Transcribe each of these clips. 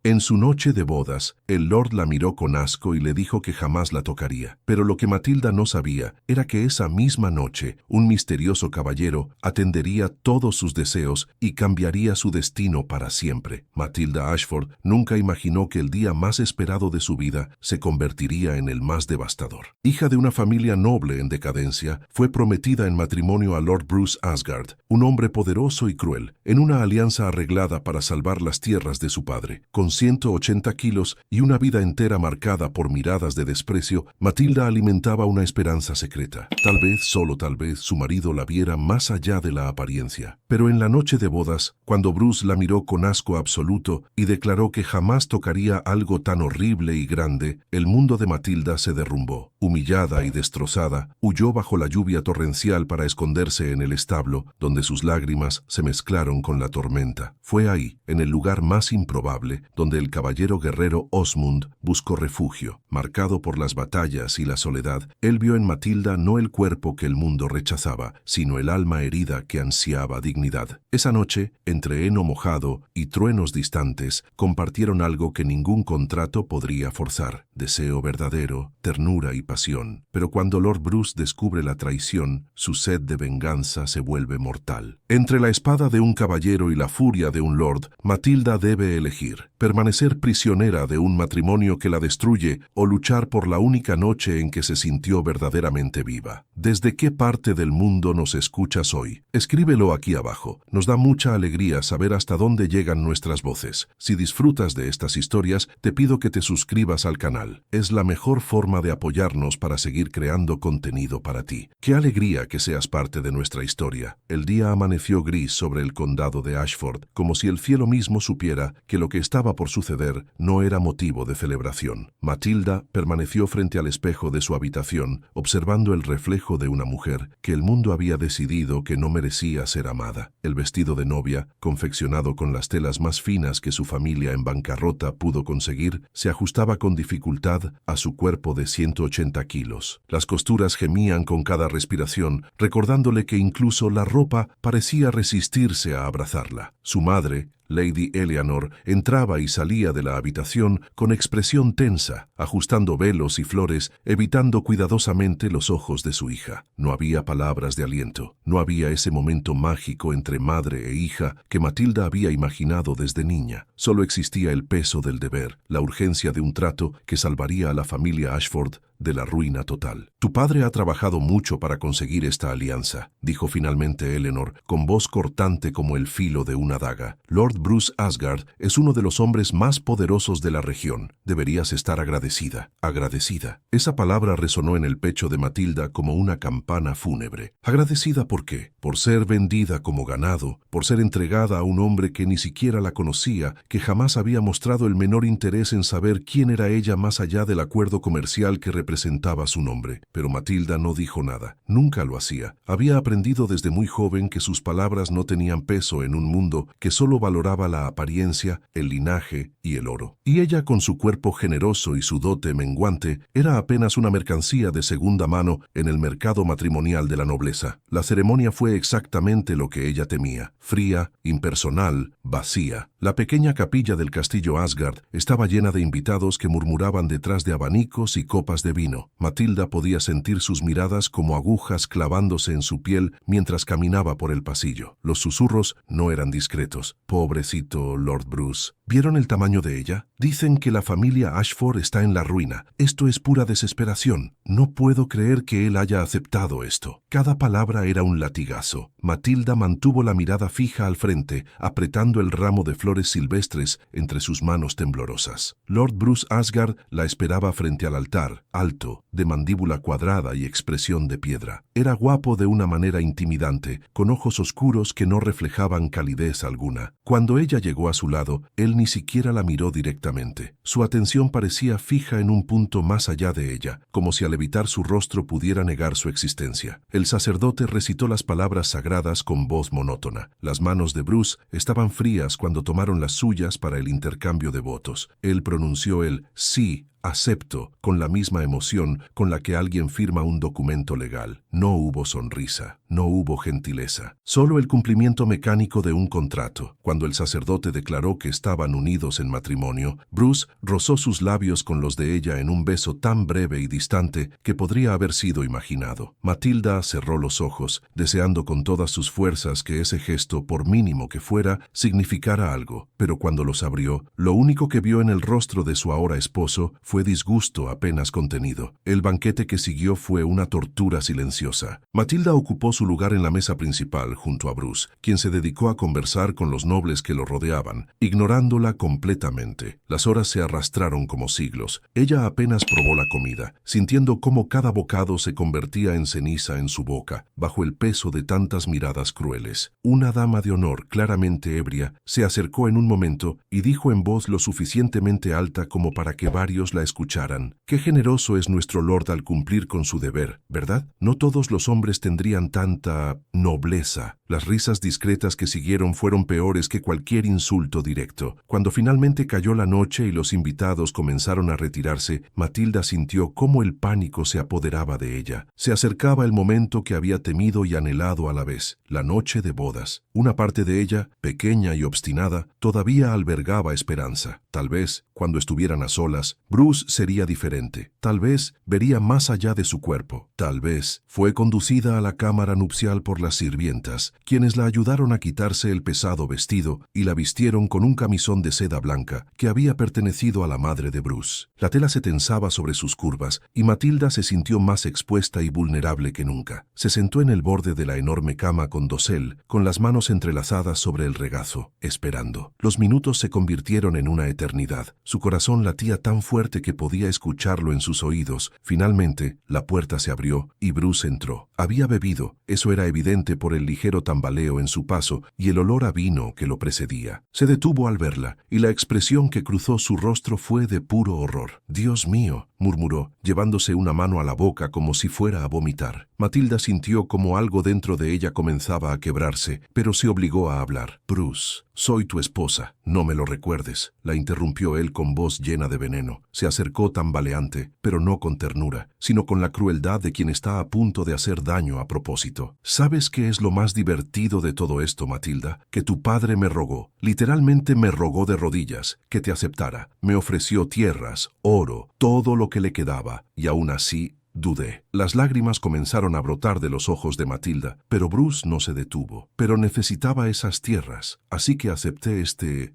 En su noche de bodas, el Lord la miró con asco y le dijo que jamás la tocaría. Pero lo que Matilda no sabía era que esa misma noche un misterioso caballero atendería todos sus deseos y cambiaría su destino para siempre. Matilda Ashford nunca imaginó que el día más esperado de su vida se convertiría en el más devastador. Hija de una familia noble en decadencia, fue prometida en matrimonio a Lord Bruce Asgard, un hombre poderoso y cruel, en una alianza arreglada para salvar las tierras de su padre. Con 180 kilos y una vida entera marcada por miradas de desprecio, Matilda alimentaba una esperanza secreta. Tal vez, solo tal vez, su marido la viera más allá de la apariencia. Pero en la noche de bodas, cuando Bruce la miró con asco absoluto y declaró que jamás tocaría algo tan horrible y grande, el mundo de Matilda se derrumbó. Humillada y destrozada, huyó bajo la lluvia torrencial para esconderse en el establo, donde sus lágrimas se mezclaron con la tormenta. Fue ahí, en el lugar más improbable, donde el caballero guerrero Osmund buscó refugio. Marcado por las batallas y la soledad, él vio en Matilda no el cuerpo que el mundo rechazaba, sino el alma herida que ansiaba dignidad. Esa noche, entre heno mojado y truenos distantes, compartieron algo que ningún contrato podría forzar: deseo verdadero, ternura y pasión. Pero cuando Lord Bruce descubre la traición, su sed de venganza se vuelve mortal. Entre la espada de un caballero y la furia de un lord, Matilda debe elegir: permanecer prisionera de un matrimonio que la destruye o luchar por la única noche en que se sintió verdaderamente viva. ¿Desde qué parte del mundo nos escuchas hoy? Escríbelo aquí abajo. Nos da mucha alegría saber hasta dónde llegan nuestras voces. Si disfrutas de estas historias, te pido que te suscribas al canal. Es la mejor forma de apoyarnos para seguir creando contenido para ti. Qué alegría que seas parte de nuestra historia. El día amaneció gris sobre el condado de Ashford, como si el cielo mismo supiera que lo que estaba por suceder no era motivo de celebración. Matilda permaneció frente al espejo de su habitación, observando el reflejo de una mujer que el mundo había decidido que no merecía ser amada. El vestido de novia, confeccionado con las telas más finas que su familia en bancarrota pudo conseguir, se ajustaba con dificultad a su cuerpo de 180 kilos. Las costuras gemían con cada respiración, recordándole que incluso la ropa parecía resistirse a abrazarla. Su madre, Lady Eleanor, entraba y salía de la habitación con expresión tensa, ajustando velos y flores, evitando cuidadosamente los ojos de su hija. No había palabras de aliento, no había ese momento mágico entre madre e hija que Matilda había imaginado desde niña. Solo existía el peso del deber, la urgencia de un trato que salvaría a la familia Ashford de la ruina total. Tu padre ha trabajado mucho para conseguir esta alianza, dijo finalmente Eleanor, con voz cortante como el filo de una daga. Lord Bruce Asgard es uno de los hombres más poderosos de la región. Deberías estar agradecida. Agradecida. Esa palabra resonó en el pecho de Matilda como una campana fúnebre. ¿Agradecida por qué? Por ser vendida como ganado, por ser entregada a un hombre que ni siquiera la conocía, que jamás había mostrado el menor interés en saber quién era ella más allá del acuerdo comercial que representaba su nombre. Pero Matilda no dijo nada. Nunca lo hacía. Había aprendido desde muy joven que sus palabras no tenían peso en un mundo que solo valoraba la apariencia, el linaje y el oro. Y ella, con su cuerpo generoso y su dote menguante, era apenas una mercancía de segunda mano en el mercado matrimonial de la nobleza. La ceremonia fue exactamente lo que ella temía: fría, impersonal, vacía. La pequeña capilla del castillo Asgard estaba llena de invitados que murmuraban detrás de abanicos y copas de vino. Matilda podía sentir sus miradas como agujas clavándose en su piel mientras caminaba por el pasillo. Los susurros no eran discretos. Pobrecito Lord Bruce. ¿Vieron el tamaño de ella? Dicen que la familia Ashford está en la ruina. Esto es pura desesperación. No puedo creer que él haya aceptado esto. Cada palabra era un latigazo. Matilda mantuvo la mirada fija al frente, apretando el ramo de flores silvestres entre sus manos temblorosas. Lord Bruce Asgard la esperaba frente al altar, alto, de mandíbula cuadrada y expresión de piedra. Era guapo de una manera intimidante, con ojos oscuros que no reflejaban calidez alguna. Cuando ella llegó a su lado, él ni siquiera la miró directamente. Su atención parecía fija en un punto más allá de ella, como si al evitar su rostro pudiera negar su existencia. El sacerdote recitó las palabras sagradas con voz monótona. Las manos de Bruce estaban frías cuando tomaron las suyas para el intercambio de votos. Él pronunció el sí acepto, con la misma emoción con la que alguien firma un documento legal. No hubo sonrisa, no hubo gentileza, solo el cumplimiento mecánico de un contrato. Cuando el sacerdote declaró que estaban unidos en matrimonio, Bruce rozó sus labios con los de ella en un beso tan breve y distante que podría haber sido imaginado. Matilda cerró los ojos, deseando con todas sus fuerzas que ese gesto, por mínimo que fuera, significara algo, pero cuando los abrió, lo único que vio en el rostro de su ahora esposo fue disgusto apenas contenido. El banquete que siguió fue una tortura silenciosa. Matilda ocupó su lugar en la mesa principal junto a Bruce, quien se dedicó a conversar con los nobles que lo rodeaban, ignorándola completamente. Las horas se arrastraron como siglos. Ella apenas probó la comida, sintiendo cómo cada bocado se convertía en ceniza en su boca, bajo el peso de tantas miradas crueles. Una dama de honor, claramente ebria, se acercó en un momento y dijo en voz lo suficientemente alta como para que varios la escucharan: «Qué generoso es nuestro Lord al cumplir con su deber, ¿verdad? No todos los hombres tendrían tanta nobleza». Las risas discretas que siguieron fueron peores que cualquier insulto directo. Cuando finalmente cayó la noche y los invitados comenzaron a retirarse, Matilda sintió cómo el pánico se apoderaba de ella. Se acercaba el momento que había temido y anhelado a la vez, la noche de bodas. Una parte de ella, pequeña y obstinada, todavía albergaba esperanza. Tal vez, cuando estuvieran a solas, Bruce sería diferente. Tal vez vería más allá de su cuerpo. Tal vez fue conducida a la cámara nupcial por las sirvientas, quienes la ayudaron a quitarse el pesado vestido y la vistieron con un camisón de seda blanca que había pertenecido a la madre de Bruce. La tela se tensaba sobre sus curvas y Matilda se sintió más expuesta y vulnerable que nunca. Se sentó en el borde de la enorme cama con dosel, con las manos entrelazadas sobre el regazo, esperando. Los minutos se convirtieron en una eternidad. Su corazón latía tan fuerte que podía escucharlo en sus oídos. Finalmente, la puerta se abrió y Bruce entró. Había bebido, eso era evidente por el ligero tambaleo en su paso y el olor a vino que lo precedía. Se detuvo al verla, y la expresión que cruzó su rostro fue de puro horror. «Dios mío», murmuró, llevándose una mano a la boca como si fuera a vomitar. Matilda sintió como algo dentro de ella comenzaba a quebrarse, pero se obligó a hablar. «Bruce, soy tu esposa, no me lo recuerdes», la interrumpió él con voz llena de veneno. Se acercó tambaleante, pero no con ternura, sino con la crueldad de quien está a punto de hacer daño a propósito. «¿Sabes qué es lo más divertido de todo esto, Matilda? Que tu padre me rogó, literalmente me rogó de rodillas, que te aceptara. Me ofreció tierras, oro, todo lo que le quedaba, y aún así dudé». Las lágrimas comenzaron a brotar de los ojos de Matilda, pero Bruce no se detuvo. «Pero necesitaba esas tierras, así que acepté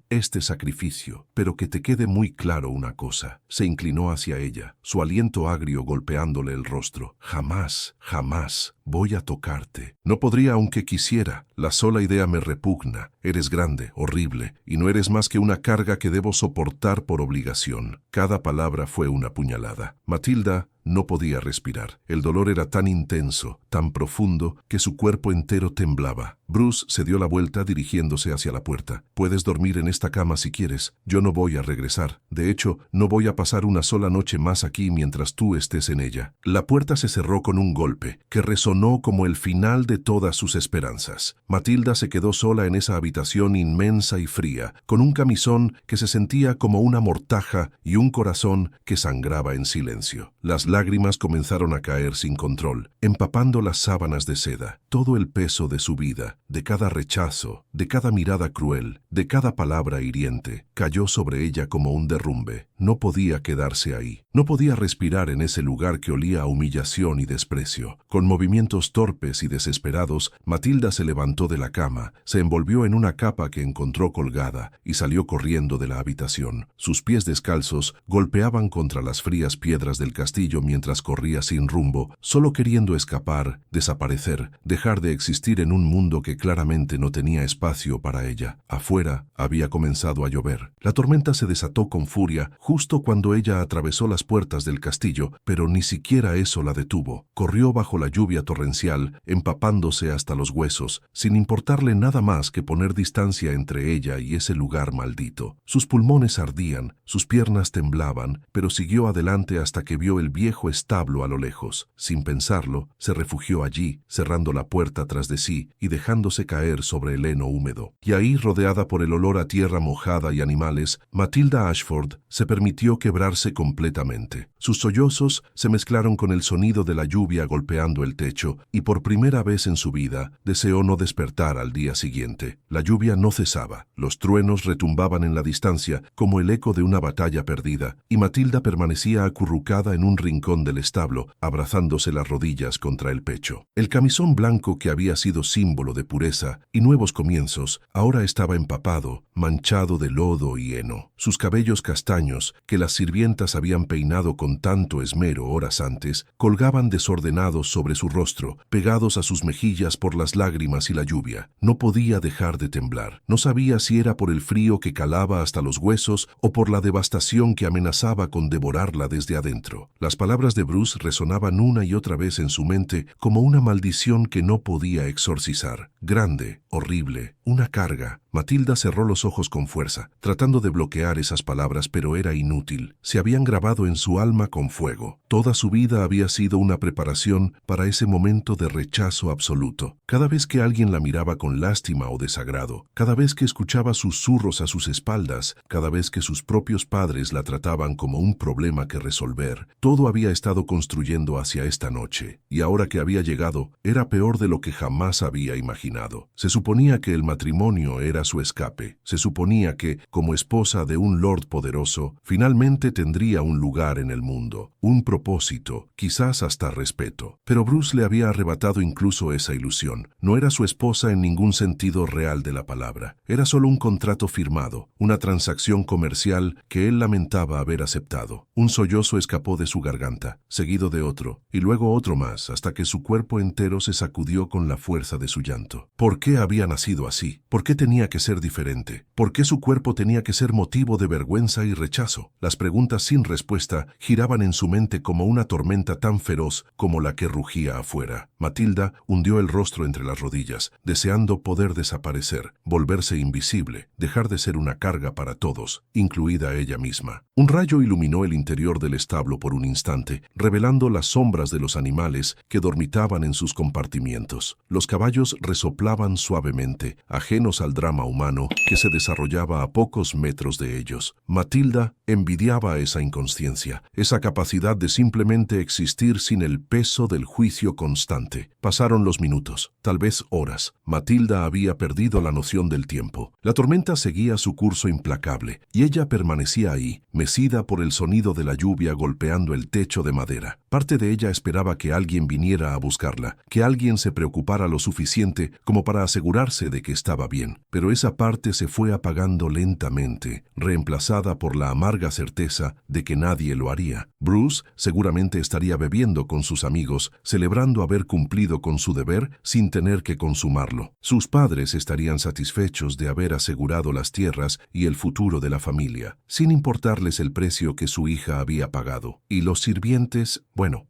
este sacrificio. Pero que te quede muy claro una cosa». Se inclinó hacia ella, su aliento agrio golpeándole el rostro. «Jamás, jamás voy a tocarte. No podría aunque quisiera. La sola idea me repugna. Eres grande, horrible, y no eres más que una carga que debo soportar por obligación». Cada palabra fue una puñalada. Matilda no podía respirar. El dolor era tan intenso, tan profundo, que su cuerpo entero temblaba. Bruce se dio la vuelta dirigiéndose hacia la puerta. «Puedes dormir en esta cama si quieres. Yo no voy a regresar. De hecho, no voy a pasar una sola noche más aquí mientras tú estés en ella». La puerta se cerró con un golpe que resonó como el final de todas sus esperanzas. Matilda se quedó sola en esa habitación inmensa y fría, con un camisón que se sentía como una mortaja y un corazón que sangraba en silencio. Las lágrimas comenzaron a caer sin control, empapando las sábanas de seda. Todo el peso de su vida, de cada rechazo, de cada mirada cruel, de cada palabra hiriente, cayó sobre ella como un derrumbe. No podía quedarse ahí. No podía respirar en ese lugar que olía a humillación y desprecio. Con movimientos torpes y desesperados, Matilda se levantó de la cama, se envolvió en una capa que encontró colgada y salió corriendo de la habitación. Sus pies descalzos golpeaban contra las frías piedras del castillo mientras corría sin rumbo, solo queriendo escapar, desaparecer, dejar de existir en un mundo que claramente no tenía espacio para ella. Afuera había comenzado a llover. La tormenta se desató con furia justo cuando ella atravesó las puertas del castillo, pero ni siquiera eso la detuvo. Corrió bajo la lluvia torrencial, empapándose hasta los huesos, sin importarle nada más que poner distancia entre ella y ese lugar maldito. Sus pulmones ardían, sus piernas temblaban, pero siguió adelante hasta que vio el viejo viejo establo a lo lejos. Sin pensarlo, se refugió allí, cerrando la puerta tras de sí y dejándose caer sobre el heno húmedo. Y ahí, rodeada por el olor a tierra mojada y animales, Matilda Ashford se permitió quebrarse completamente. Sus sollozos se mezclaron con el sonido de la lluvia golpeando el techo y por primera vez en su vida deseó no despertar al día siguiente. La lluvia no cesaba. Los truenos retumbaban en la distancia como el eco de una batalla perdida, y Matilda permanecía acurrucada en un rincón del establo, abrazándose las rodillas contra el pecho. El camisón blanco que había sido símbolo de pureza y nuevos comienzos, ahora estaba empapado, manchado de lodo y heno. Sus cabellos castaños, que las sirvientas habían peinado con tanto esmero horas antes, colgaban desordenados sobre su rostro, pegados a sus mejillas por las lágrimas y la lluvia. No podía dejar de temblar. No sabía si era por el frío que calaba hasta los huesos o por la devastación que amenazaba con devorarla desde adentro. Las palabras de Bruce resonaban una y otra vez en su mente como una maldición que no podía exorcizar. Grande, horrible, una carga. Matilda cerró los ojos con fuerza, tratando de bloquear esas palabras, pero era inútil. Se habían grabado en su alma con fuego. Toda su vida había sido una preparación para ese momento de rechazo absoluto. Cada vez que alguien la miraba con lástima o desagrado, cada vez que escuchaba susurros a sus espaldas, cada vez que sus propios padres la trataban como un problema que resolver, todo había estado construyendo hacia esta noche, y ahora que había llegado, era peor de lo que jamás había imaginado. Se suponía que el matrimonio era su escape. Se suponía que, como esposa de un lord poderoso, finalmente tendría un lugar en el mundo, un propósito, quizás hasta respeto. Pero Bruce le había arrebatado incluso esa ilusión. No era su esposa en ningún sentido real de la palabra. Era solo un contrato firmado, una transacción comercial que él lamentaba haber aceptado. Un sollozo escapó de su garganta, seguido de otro, y luego otro más, hasta que su cuerpo entero se sacudió con la fuerza de su llanto. ¿Por qué había nacido así? ¿Por qué tenía que ser diferente? ¿Por qué su cuerpo tenía que ser motivo de vergüenza y rechazo? Las preguntas sin respuesta giraban en su mente como una tormenta tan feroz como la que rugía afuera. Matilda hundió el rostro entre las rodillas, deseando poder desaparecer, volverse invisible, dejar de ser una carga para todos, incluida ella misma. Un rayo iluminó el interior del establo por un instante, revelando las sombras de los animales que dormitaban en sus compartimientos. Los caballos resoplaban suavemente, ajenos al drama humano que se desarrollaba a pocos metros de ellos. Matilda envidiaba esa inconsciencia, esa capacidad de simplemente existir sin el peso del juicio constante. Pasaron los minutos, tal vez horas. Matilda había perdido la noción del tiempo. La tormenta seguía su curso implacable, y ella permanecía ahí, mecida por el sonido de la lluvia golpeando el techo de madera. Parte de ella esperaba que alguien viniera a buscarla, que alguien se preocupara lo suficiente como para asegurarse de que estaba bien. Pero esa parte se fue apagando lentamente, reemplazada por la amarga certeza de que nadie lo haría. Bruce seguramente estaría bebiendo con sus amigos, celebrando haber cumplido con su deber sin tener que consumarlo. Sus padres estarían satisfechos de haber asegurado las tierras y el futuro de la familia, sin importarles el precio que su hija había pagado. Y los sirvientes,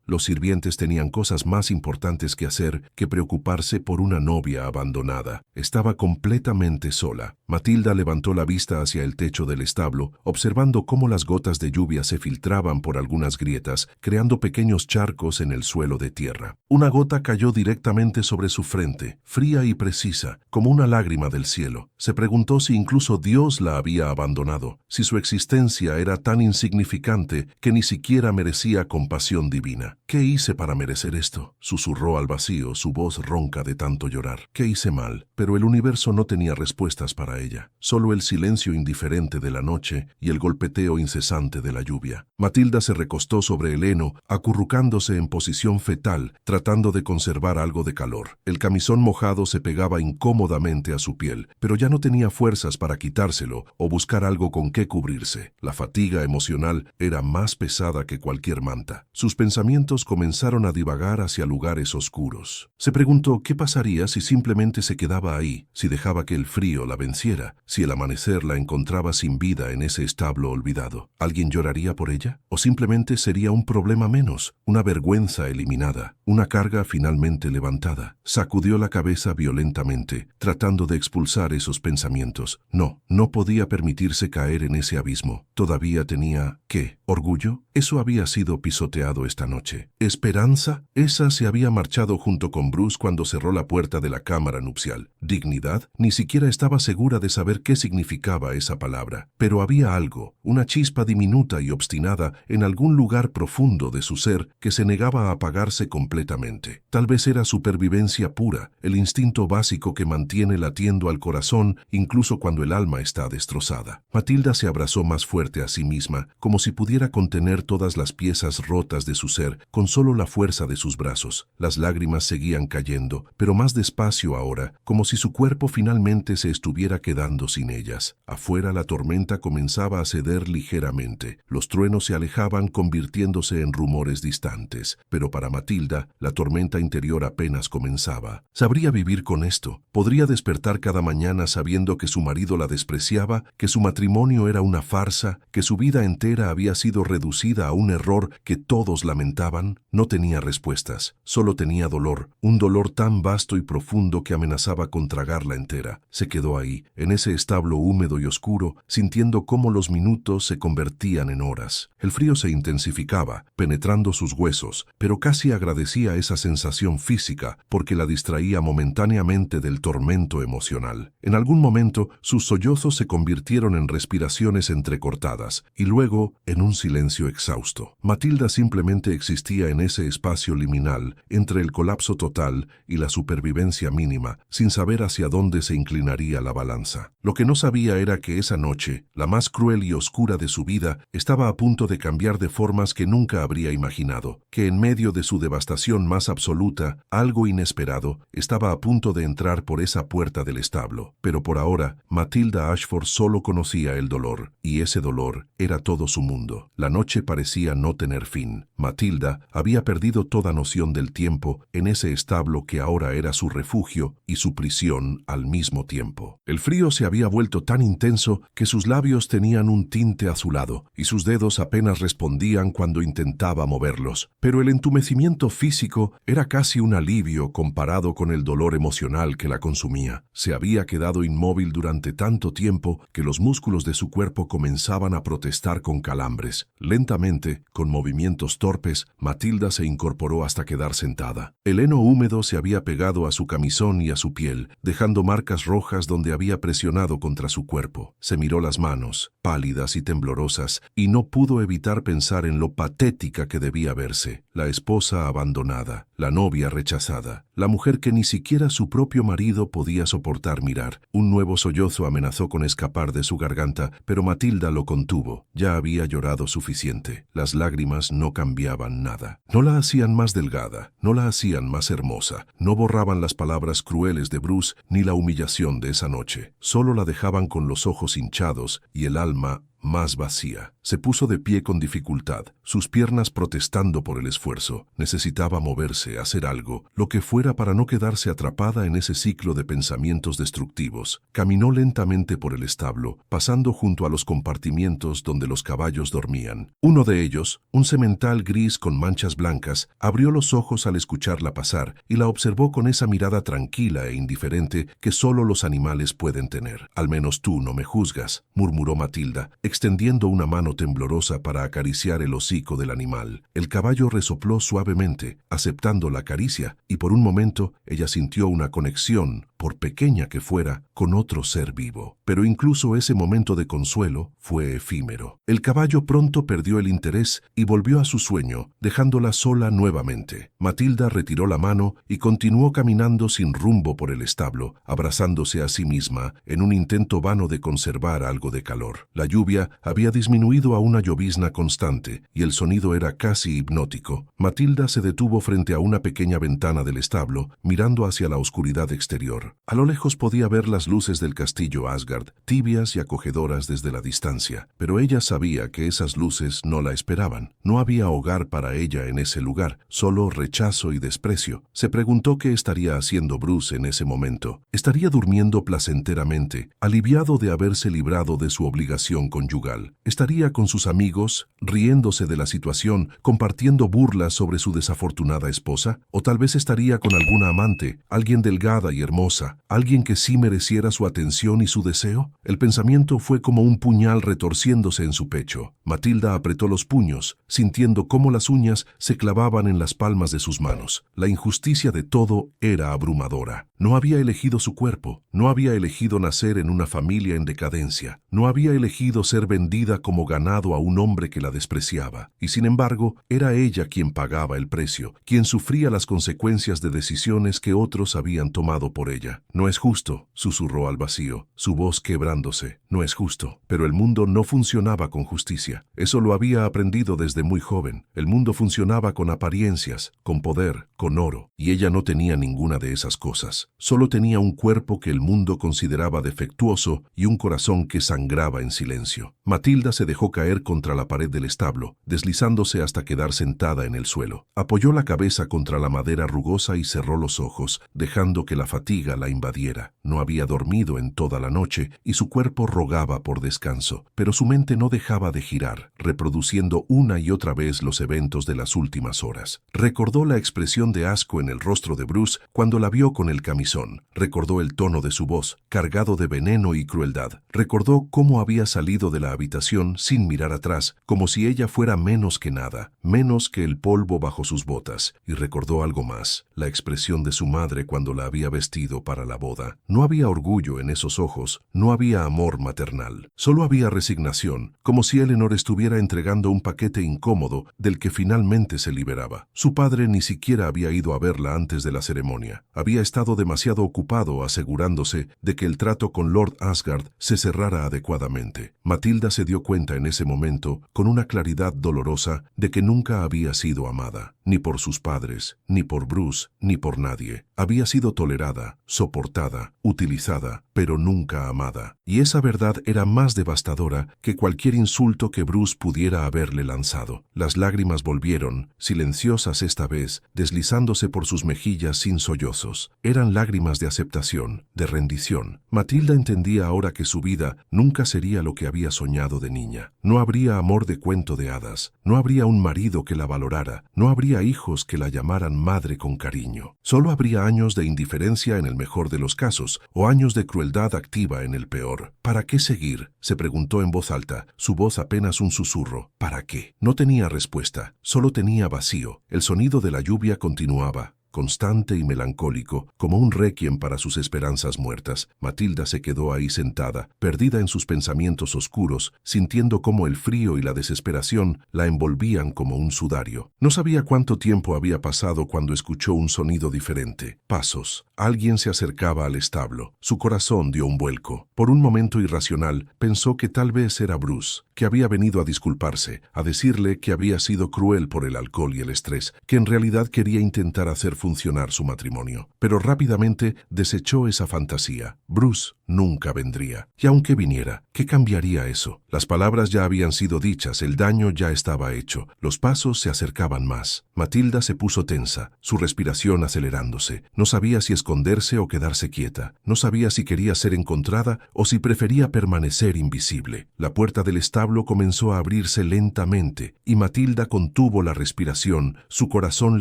los sirvientes tenían cosas más importantes que hacer que preocuparse por una novia abandonada. Estaba completamente sola. Matilda levantó la vista hacia el techo del establo, observando cómo las gotas de lluvia se filtraban por algunas grietas, creando pequeños charcos en el suelo de tierra. Una gota cayó directamente sobre su frente, fría y precisa, como una lágrima del cielo. Se preguntó si incluso Dios la había abandonado, si su existencia era tan insignificante que ni siquiera merecía compasión divina. ¿Qué hice para merecer esto?, susurró al vacío, su voz ronca de tanto llorar. ¿Qué hice mal? Pero el universo no tenía respuestas para ella, solo el silencio indiferente de la noche y el golpeteo incesante de la lluvia. Matilda se recostó sobre el heno, acurrucándose en posición fetal, tratando de conservar algo de calor. El camisón mojado se pegaba incómodamente a su piel, pero ya no tenía fuerzas para quitárselo o buscar algo con qué cubrirse. La fatiga emocional era más pesada que cualquier manta. Sus pensamientos comenzaron a divagar hacia lugares oscuros. Se preguntó qué pasaría si simplemente se quedaba ahí, si dejaba que el frío la venciera, si el amanecer la encontraba sin vida en ese establo olvidado. ¿Alguien lloraría por ella? ¿O simplemente sería un problema menos, una vergüenza eliminada, una carga finalmente levantada? Sacudió la cabeza violentamente, tratando de expulsar esos pensamientos. No podía permitirse caer en ese abismo. Todavía tenía que ¿Orgullo? Eso había sido pisoteado esta noche. ¿Esperanza? Esa se había marchado junto con Bruce cuando cerró la puerta de la cámara nupcial. ¿Dignidad? Ni siquiera estaba segura de saber qué significaba esa palabra. Pero había algo, una chispa diminuta y obstinada en algún lugar profundo de su ser que se negaba a apagarse completamente. Tal vez era supervivencia pura, el instinto básico que mantiene latiendo al corazón incluso cuando el alma está destrozada. Matilda se abrazó más fuerte a sí misma, como si pudiera contener todas las piezas rotas de su ser con solo la fuerza de sus brazos. Las lágrimas seguían cayendo, pero más despacio ahora, como si su cuerpo finalmente se estuviera quedando sin ellas. Afuera la tormenta comenzaba a ceder ligeramente. Los truenos se alejaban convirtiéndose en rumores distantes. Pero para Matilda, la tormenta interior apenas comenzaba. ¿Sabría vivir con esto? ¿Podría despertar cada mañana sabiendo que su marido la despreciaba, que su matrimonio era una farsa, que su vida entera había sido reducida a un error que todos lamentaban? No tenía respuestas, solo tenía dolor, un dolor tan vasto y profundo que amenazaba con tragarla entera. Se quedó ahí, en ese establo húmedo y oscuro, sintiendo cómo los minutos se convertían en horas. El frío se intensificaba, penetrando sus huesos, pero casi agradecía esa sensación física porque la distraía momentáneamente del tormento emocional. En algún momento, sus sollozos se convirtieron en respiraciones entrecortadas y luego en un silencio exhausto. Matilda simplemente existía en ese espacio liminal entre el colapso total y la supervivencia mínima, sin saber hacia dónde se inclinaría la balanza. Lo que no sabía era que esa noche, la más cruel y oscura de su vida, estaba a punto de cambiar de formas que nunca habría imaginado, que en medio de su devastación más absoluta, algo inesperado estaba a punto de entrar por esa puerta del establo. Pero por ahora, Matilda Ashford solo conocía el dolor, y ese dolor era todo su mundo. La noche parecía no tener fin. Matilda había perdido toda noción del tiempo en ese establo que ahora era su refugio y su prisión al mismo tiempo. El frío se había vuelto tan intenso que sus labios tenían un tinte azulado y sus dedos apenas respondían cuando intentaba moverlos. Pero el entumecimiento físico era casi un alivio comparado con el dolor emocional que la consumía. Se había quedado inmóvil durante tanto tiempo que los músculos de su cuerpo comenzaban a protestar con calambres. Lentamente, con movimientos torpes, Matilda se incorporó hasta quedar sentada. El heno húmedo se había pegado a su camisón y a su piel, dejando marcas rojas donde había presionado contra su cuerpo. Se miró las manos, pálidas y temblorosas, y no pudo evitar pensar en lo patética que debía verse. La esposa abandonada, la novia rechazada, la mujer que ni siquiera su propio marido podía soportar mirar. Un nuevo sollozo amenazó con escapar de su garganta, pero Matilda lo contuvo. Ya había llorado suficiente. Las lágrimas no cambiaban nada. No la hacían más delgada, no la hacían más hermosa, no borraban las palabras crueles de Bruce ni la humillación de esa noche. Solo la dejaban con los ojos hinchados y el alma más vacía. Se puso de pie con dificultad, sus piernas protestando por el esfuerzo. Necesitaba moverse, hacer algo, lo que fuera para no quedarse atrapada en ese ciclo de pensamientos destructivos. Caminó lentamente por el establo, pasando junto a los compartimientos donde los caballos dormían. Uno de ellos, un semental gris con manchas blancas, abrió los ojos al escucharla pasar y la observó con esa mirada tranquila e indiferente que solo los animales pueden tener. «Al menos tú no me juzgas», murmuró Matilda, extendiendo una mano temblorosa para acariciar el hocico del animal. El caballo resopló suavemente, aceptando la caricia, y por un momento ella sintió una conexión, por pequeña que fuera, con otro ser vivo. Pero incluso ese momento de consuelo fue efímero. El caballo pronto perdió el interés y volvió a su sueño, dejándola sola nuevamente. Matilda retiró la mano y continuó caminando sin rumbo por el establo, abrazándose a sí misma en un intento vano de conservar algo de calor. La lluvia había disminuido a una llovizna constante y el sonido era casi hipnótico. Matilda se detuvo frente a una pequeña ventana del establo, mirando hacia la oscuridad exterior. A lo lejos podía ver las luces del castillo Asgard, tibias y acogedoras desde la distancia, pero ella sabía que esas luces no la esperaban. No había hogar para ella en ese lugar, solo rechazo y desprecio. Se preguntó qué estaría haciendo Bruce en ese momento. Estaría durmiendo placenteramente, aliviado de haberse librado de su obligación conyugal. Estaría con sus amigos, riéndose de la situación, compartiendo burlas sobre su desafortunada esposa, o tal vez estaría con alguna amante, alguien delgada y hermosa cosa, alguien que sí mereciera su atención y su deseo? El pensamiento fue como un puñal retorciéndose en su pecho. Matilda apretó los puños, sintiendo cómo las uñas se clavaban en las palmas de sus manos. La injusticia de todo era abrumadora. No había elegido su cuerpo, no había elegido nacer en una familia en decadencia, no había elegido ser vendida como ganado a un hombre que la despreciaba, y sin embargo, era ella quien pagaba el precio, quien sufría las consecuencias de decisiones que otros habían tomado por ella. No es justo, susurró al vacío, su voz quebrándose. No es justo. Pero el mundo no funcionaba con justicia. Eso lo había aprendido desde muy joven. El mundo funcionaba con apariencias, con poder, con oro, y ella no tenía ninguna de esas cosas. Solo tenía un cuerpo que el mundo consideraba defectuoso y un corazón que sangraba en silencio. Matilda se dejó caer contra la pared del establo, deslizándose hasta quedar sentada en el suelo. Apoyó la cabeza contra la madera rugosa y cerró los ojos, dejando que la fatiga la invadiera. No había dormido en toda la noche y su cuerpo rogaba por descanso, pero su mente no dejaba de girar, reproduciendo una y otra vez los eventos de las últimas horas. Recordó la expresión de asco en el rostro de Bruce cuando la vio con el camisón. Recordó el tono de su voz, cargado de veneno y crueldad. Recordó cómo había salido de la habitación sin mirar atrás, como si ella fuera menos que nada, menos que el polvo bajo sus botas. Y recordó algo más, la expresión de su madre cuando la había vestido para la boda. No había orgullo en esos ojos, no había amor maternal. Solo había resignación, como si Eleanor estuviera entregando un paquete incómodo del que finalmente se liberaba. Su padre ni siquiera había ido a verla antes de la ceremonia. Había estado demasiado ocupado asegurándose de que el trato con Lord Asgard se cerrara adecuadamente. Matilda se dio cuenta en ese momento, con una claridad dolorosa, de que nunca había sido amada, ni por sus padres, ni por Bruce, ni por nadie. Había sido tolerada, soportada, utilizada, pero nunca amada. Y esa verdad era más devastadora que cualquier insulto que Bruce pudiera haberle lanzado. Las lágrimas volvieron, silenciosas esta vez, deslizándose por sus mejillas sin sollozos. Eran lágrimas de aceptación, de rendición. Matilda entendía ahora que su vida nunca sería lo que había soñado de niña. No habría amor de cuento de hadas, no habría un marido que la valorara, no habría hijos que la llamaran madre con cariño. Solo habría años de indiferencia en el mejor de los casos, o años de crueldad activa en el peor. ¿Para qué seguir?, se preguntó en voz alta, su voz apenas un susurro. ¿Para qué? No tenía respuesta, solo tenía vacío. El sonido de la lluvia continuaba, constante y melancólico, como un requiem para sus esperanzas muertas. Matilda se quedó ahí sentada, perdida en sus pensamientos oscuros, sintiendo cómo el frío y la desesperación la envolvían como un sudario. No sabía cuánto tiempo había pasado cuando escuchó un sonido diferente. Pasos. Alguien se acercaba al establo. Su corazón dio un vuelco. Por un momento irracional, pensó que tal vez era Bruce, que había venido a disculparse, a decirle que había sido cruel por el alcohol y el estrés, que en realidad quería intentar hacer funcionar su matrimonio. Pero rápidamente desechó esa fantasía. Bruce nunca vendría. Y aunque viniera, ¿qué cambiaría eso? Las palabras ya habían sido dichas, el daño ya estaba hecho. Los pasos se acercaban más. Matilda se puso tensa, su respiración acelerándose. No sabía si esconderse o quedarse quieta. No sabía si quería ser encontrada o si prefería permanecer invisible. La puerta del establo comenzó a abrirse lentamente y Matilda contuvo la respiración, su corazón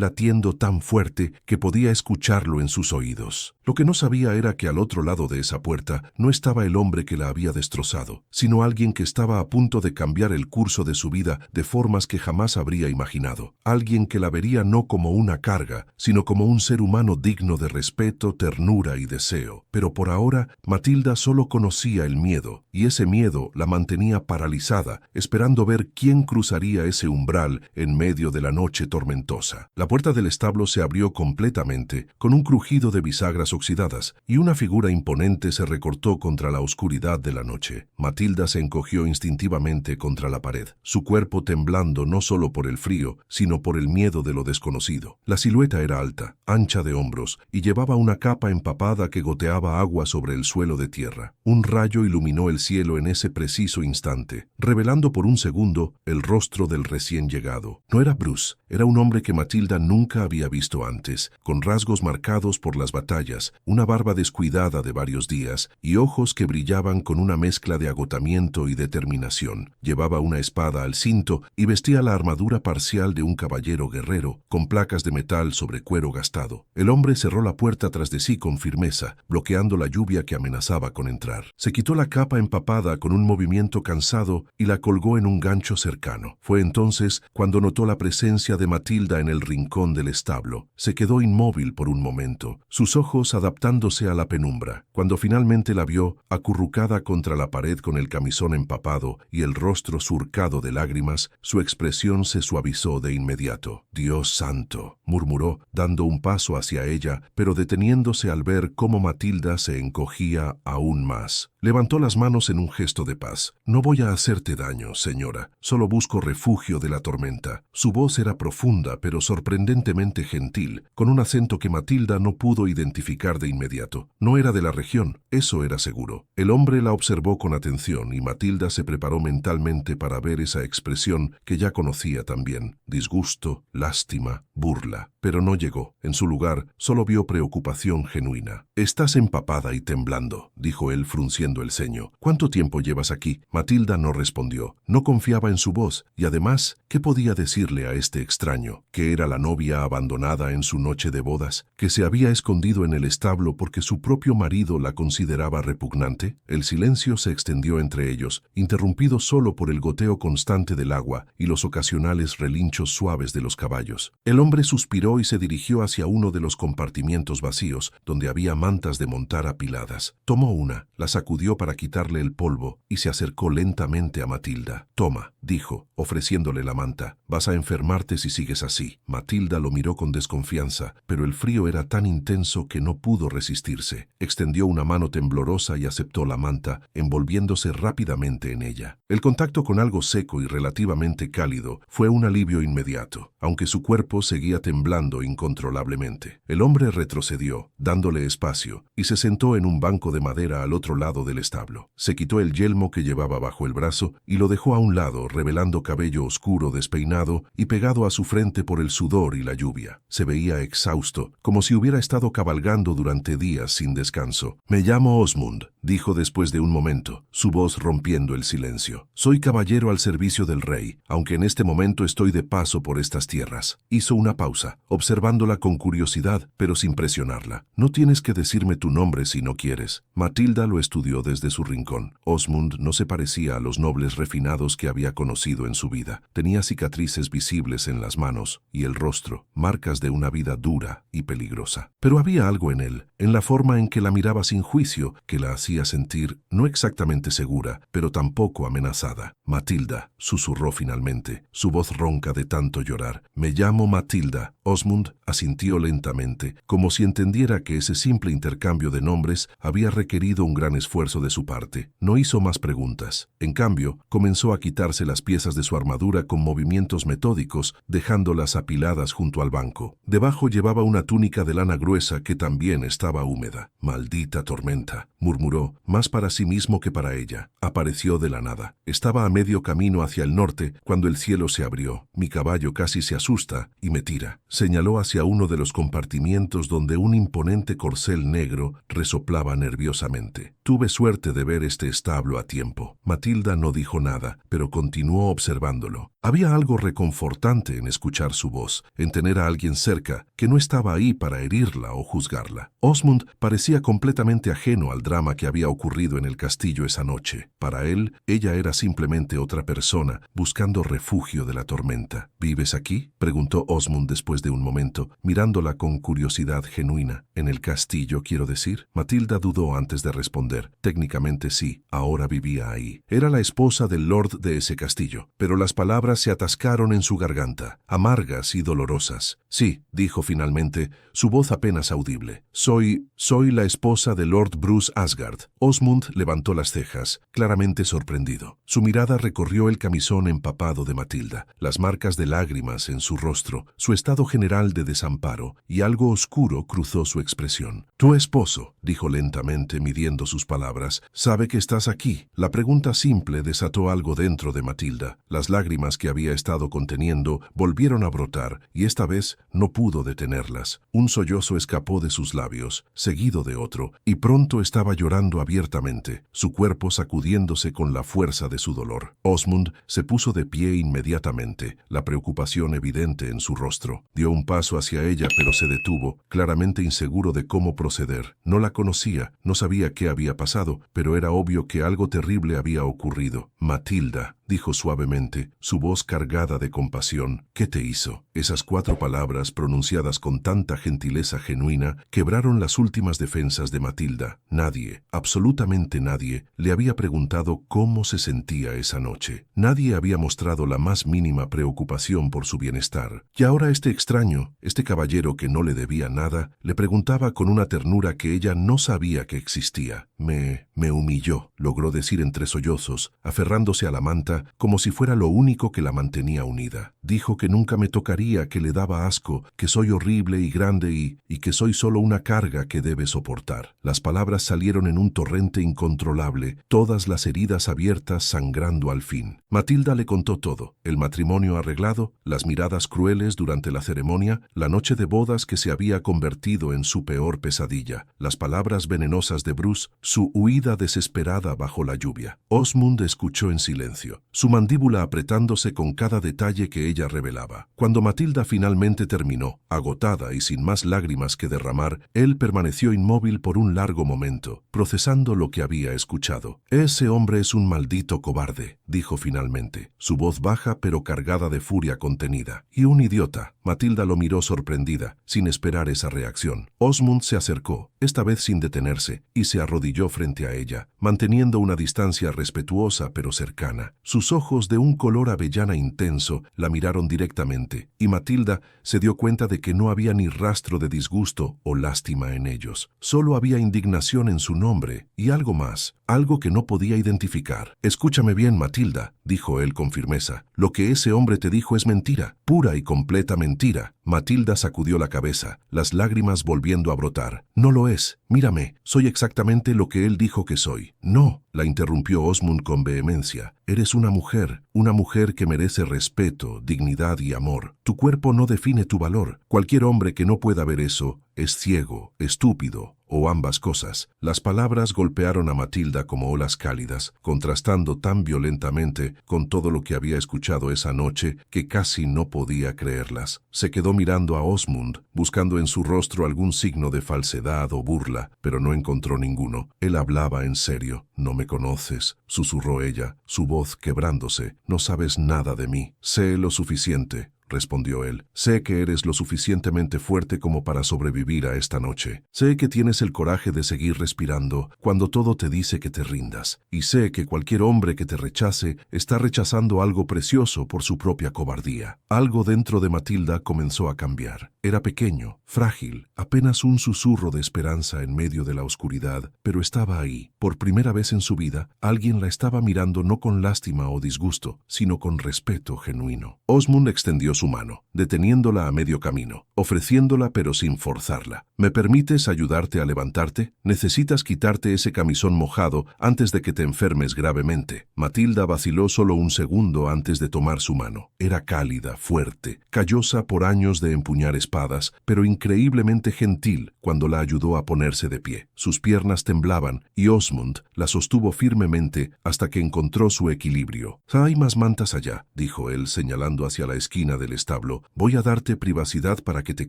latiendo tan fuerte que podía escucharlo en sus oídos. Lo que no sabía era que al otro lado de esa puerta no estaba el hombre que la había destrozado, sino alguien que estaba a punto de cambiar el curso de su vida de formas que jamás habría imaginado. Alguien que la vería no como una carga, sino como un ser humano digno de respeto, ternura y deseo. Pero por ahora, Matilda solo conocía el miedo, y ese miedo la mantenía paralizada, esperando ver quién cruzaría ese umbral en medio de la noche tormentosa. La puerta del establo se abrió completamente, con un crujido de bisagras oxidadas, y una figura imponente se recortó contra la oscuridad de la noche. Matilda se encogió instintivamente contra la pared, su cuerpo temblando no solo por el frío, sino por el miedo de lo desconocido. La silueta era alta, ancha de hombros, y llevaba una capa empapada que goteaba agua sobre el suelo de tierra. Un rayo iluminó el cielo en ese preciso instante, revelando por un segundo el rostro del recién llegado. No era Bruce, Era un hombre que Matilda nunca había visto antes, con rasgos marcados por las batallas, una barba descuidada de varios días y ojos que brillaban con una mezcla de agotamiento y determinación. Llevaba una espada al cinto y vestía la armadura parcial de un caballero guerrero, con placas de metal sobre cuero gastado. El hombre cerró la puerta tras de sí con firmeza, bloqueando la lluvia que amenazaba con entrar. Se quitó la capa empapada con un movimiento cansado y la colgó en un gancho cercano. Fue entonces cuando notó la presencia de Matilda en el rincón del establo. Se quedó inmóvil por un momento, sus ojos adaptándose a la penumbra. Cuando finalmente la vio, acurrucada contra la pared con el camisón empapado y el rostro surcado de lágrimas, su expresión se suavizó de inmediato. «Dios santo», murmuró, dando un paso hacia ella, pero deteniéndose al ver cómo Matilda se encogía aún más. Levantó las manos en un gesto de paz. «No voy a hacerte daño, señora. Solo busco refugio de la tormenta». Su voz era profunda, pero sorprendentemente gentil, con un acento que Matilda no pudo identificar de inmediato. No era de la región, eso era seguro. El hombre la observó con atención y Matilda se preparó mentalmente para ver esa expresión que ya conocía también: disgusto, lástima, burla. Pero no llegó. En su lugar, solo vio preocupación genuina. «Estás empapada y temblando», dijo él frunciendo el ceño. «¿Cuánto tiempo llevas aquí?» Matilda no respondió. No confiaba en su voz, y además, ¿qué podía decirle a este extraño? ¿Que era la novia abandonada en su noche de bodas? ¿Que se había escondido en el establo porque su propio marido la consideraba repugnante? El silencio se extendió entre ellos, interrumpido solo por el goteo constante del agua y los ocasionales relinchos suaves de los caballos. El hombre suspiró y se dirigió hacia uno de los compartimientos vacíos, donde había mantas de montar apiladas. Tomó una, la sacudió para quitarle el polvo y se acercó lentamente a Matilda. «Toma», dijo, ofreciéndole la manta. «Vas a enfermarte si sigues así». Matilda lo miró con desconfianza, pero el frío era tan intenso que no pudo resistirse. Extendió una mano temblorosa y aceptó la manta, envolviéndose rápidamente en ella. El contacto con algo seco y relativamente cálido fue un alivio inmediato, aunque su cuerpo seguía temblando incontrolablemente. El hombre retrocedió, dándole espacio, y se sentó en un banco de madera al otro lado del establo. Se quitó el yelmo que llevaba bajo el brazo y lo dejó a un lado, revelando cabello oscuro despeinado y pegado a su frente por el sudor y la lluvia. Se veía exhausto, como si hubiera estado cabalgando durante días sin descanso. «Me llamo Osmund», dijo después de un momento, su voz rompiendo el silencio. «Soy caballero al servicio del rey, aunque en este momento estoy de paso por estas tierras». Hizo una pausa, observándola con curiosidad, pero sin presionarla. «No tienes que decirme tu nombre si no quieres». Matilda lo estudió desde su rincón. Osmund no se parecía a los nobles refinados que había conocido en su vida. Tenía cicatrices visibles en las manos y el rostro, marcas de una vida dura y peligrosa. Pero había algo en él, en la forma en que la miraba sin juicio, que la hacía sentir no exactamente segura, pero tampoco amenazada. «Matilda», susurró finalmente, su voz ronca de tanto llorar. «Me llamo Matilda». Osmund asintió lentamente, como si entendiera que ese simple intercambio de nombres había requerido un gran esfuerzo de su parte. No hizo más preguntas. En cambio, comenzó a quitarse las piezas de su armadura con movimientos metódicos, dejándolas apiladas junto al banco. Debajo llevaba una túnica de lana gruesa que también estaba húmeda. «Maldita tormenta», murmuró, más para sí mismo que para ella. Apareció de la nada. Estaba a medio camino hacia el norte cuando el cielo se abrió. «Mi caballo casi se asusta y me tira». Señaló hacia uno de los compartimientos donde un imponente corcel negro resoplaba nerviosamente. «Tuve suerte de ver este establo a tiempo». Matilda no dijo nada, pero continuó observándolo. Había algo reconfortante en escuchar su voz, en tener a alguien cerca que no estaba ahí para herirla o juzgarla. Osmund parecía completamente ajeno al drama que había ocurrido en el castillo esa noche. Para él, ella era simplemente otra persona, buscando refugio de la tormenta. «¿Vives aquí?», preguntó Osmund después de un momento, mirándola con curiosidad genuina. «¿En el castillo, quiero decir?». Matilda dudó antes de responder. Técnicamente sí, ahora vivía ahí. Era la esposa del lord de ese castillo, pero las palabras se atascaron en su garganta, amargas y dolorosas. Sí, dijo finalmente, su voz apenas audible. Soy la esposa de Lord Bruce Asgard. Osmund levantó las cejas, claramente sorprendido. Su mirada recorrió el camisón empapado de Matilda, las marcas de lágrimas en su rostro, su estado general de desamparo, y algo oscuro cruzó su expresión. Tu esposo, dijo lentamente, midiendo sus palabras, sabe que estás aquí. La pregunta simple desató algo dentro de Matilda. Las lágrimas que había estado conteniendo volvieron a brotar, y esta vez no pudo detenerlas. Un sollozo escapó de sus labios, seguido de otro, y pronto estaba llorando abiertamente, su cuerpo sacudiéndose con la fuerza de su dolor. Osmund se puso de pie inmediatamente, la preocupación evidente en su rostro. Dio un paso hacia ella, pero se detuvo, claramente inseguro de cómo proceder. No la conocía, no sabía qué había pasado, pero era obvio que algo terrible había ocurrido. Matilda, dijo suavemente, su voz cargada de compasión. ¿Qué te hizo? Esas 4 palabras, pronunciadas con tanta gentileza genuina, quebraron las últimas defensas de Matilda. Nadie, absolutamente nadie, le había preguntado cómo se sentía esa noche. Nadie había mostrado la más mínima preocupación por su bienestar. Y ahora este extraño, este caballero que no le debía nada, le preguntaba con una ternura que ella no sabía que existía. Me humilló, logró decir entre sollozos, aferrándose a la manta como si fuera lo único que la mantenía unida. Dijo que nunca me tocaría, que le daba asco, que soy horrible y grande y que soy solo una carga que debe soportar. Las palabras salieron en un torrente incontrolable, todas las heridas abiertas sangrando al fin. Matilda le contó todo, el matrimonio arreglado, las miradas crueles durante la ceremonia, la noche de bodas que se había convertido en su peor pesadilla, las palabras venenosas de Bruce, su huida desesperada bajo la lluvia. Osmund escuchó en silencio, su mandíbula apretándose con cada detalle que ella revelaba. Cuando Matilda finalmente terminó, agotada y sin más lágrimas que derramar, él permaneció inmóvil por un largo momento, procesando lo que había escuchado. Ese hombre es un maldito cobarde, dijo finalmente, su voz baja pero cargada de furia contenida. Y un idiota. Matilda lo miró sorprendida, sin esperar esa reacción. Osmund se acercó, esta vez sin detenerse, y se arrodilló frente a ella, manteniendo una distancia respetuosa pero cercana. Sus ojos, de un color avellana intenso, la miraron directamente, y Matilda se dio cuenta de que no había ni rastro de disgusto o lástima en ellos. Solo había indignación en su nombre, y algo más, algo que no podía identificar. Escúchame bien, Matilda, dijo él con firmeza. Lo que ese hombre te dijo es mentira, pura y completa mentira. Matilda sacudió la cabeza, las lágrimas volviendo a brotar. No lo es. Mírame, soy exactamente lo que él dijo que soy. No, la interrumpió Osmund con vehemencia. Eres una mujer que merece respeto, dignidad y amor. Tu cuerpo no define tu valor. Cualquier hombre que no pueda ver eso es ciego, estúpido o ambas cosas. Las palabras golpearon a Matilda como olas cálidas, contrastando tan violentamente con todo lo que había escuchado esa noche que casi no podía creerlas. Se quedó mirando a Osmund, buscando en su rostro algún signo de falsedad o burla, pero no encontró ninguno. Él hablaba en serio. No me conoces, susurró ella, su voz quebrándose. No sabes nada de mí. Sé lo suficiente, respondió él. Sé que eres lo suficientemente fuerte como para sobrevivir a esta noche. Sé que tienes el coraje de seguir respirando cuando todo te dice que te rindas. Y sé que cualquier hombre que te rechace está rechazando algo precioso por su propia cobardía. Algo dentro de Matilda comenzó a cambiar. Era pequeño, frágil, apenas un susurro de esperanza en medio de la oscuridad, pero estaba ahí. Por primera vez en su vida, alguien la estaba mirando no con lástima o disgusto, sino con respeto genuino. Osmund extendió su mano, deteniéndola a medio camino, ofreciéndola pero sin forzarla. ¿Me permites ayudarte a levantarte? Necesitas quitarte ese camisón mojado antes de que te enfermes gravemente. Matilda vaciló solo un segundo antes de tomar su mano. Era cálida, fuerte, callosa por años de empuñar espadas, pero increíblemente gentil cuando la ayudó a ponerse de pie. Sus piernas temblaban y Osmund la sostuvo firmemente hasta que encontró su equilibrio. «Hay más mantas allá», dijo él señalando hacia la esquina del establo. «Voy a darte privacidad para que te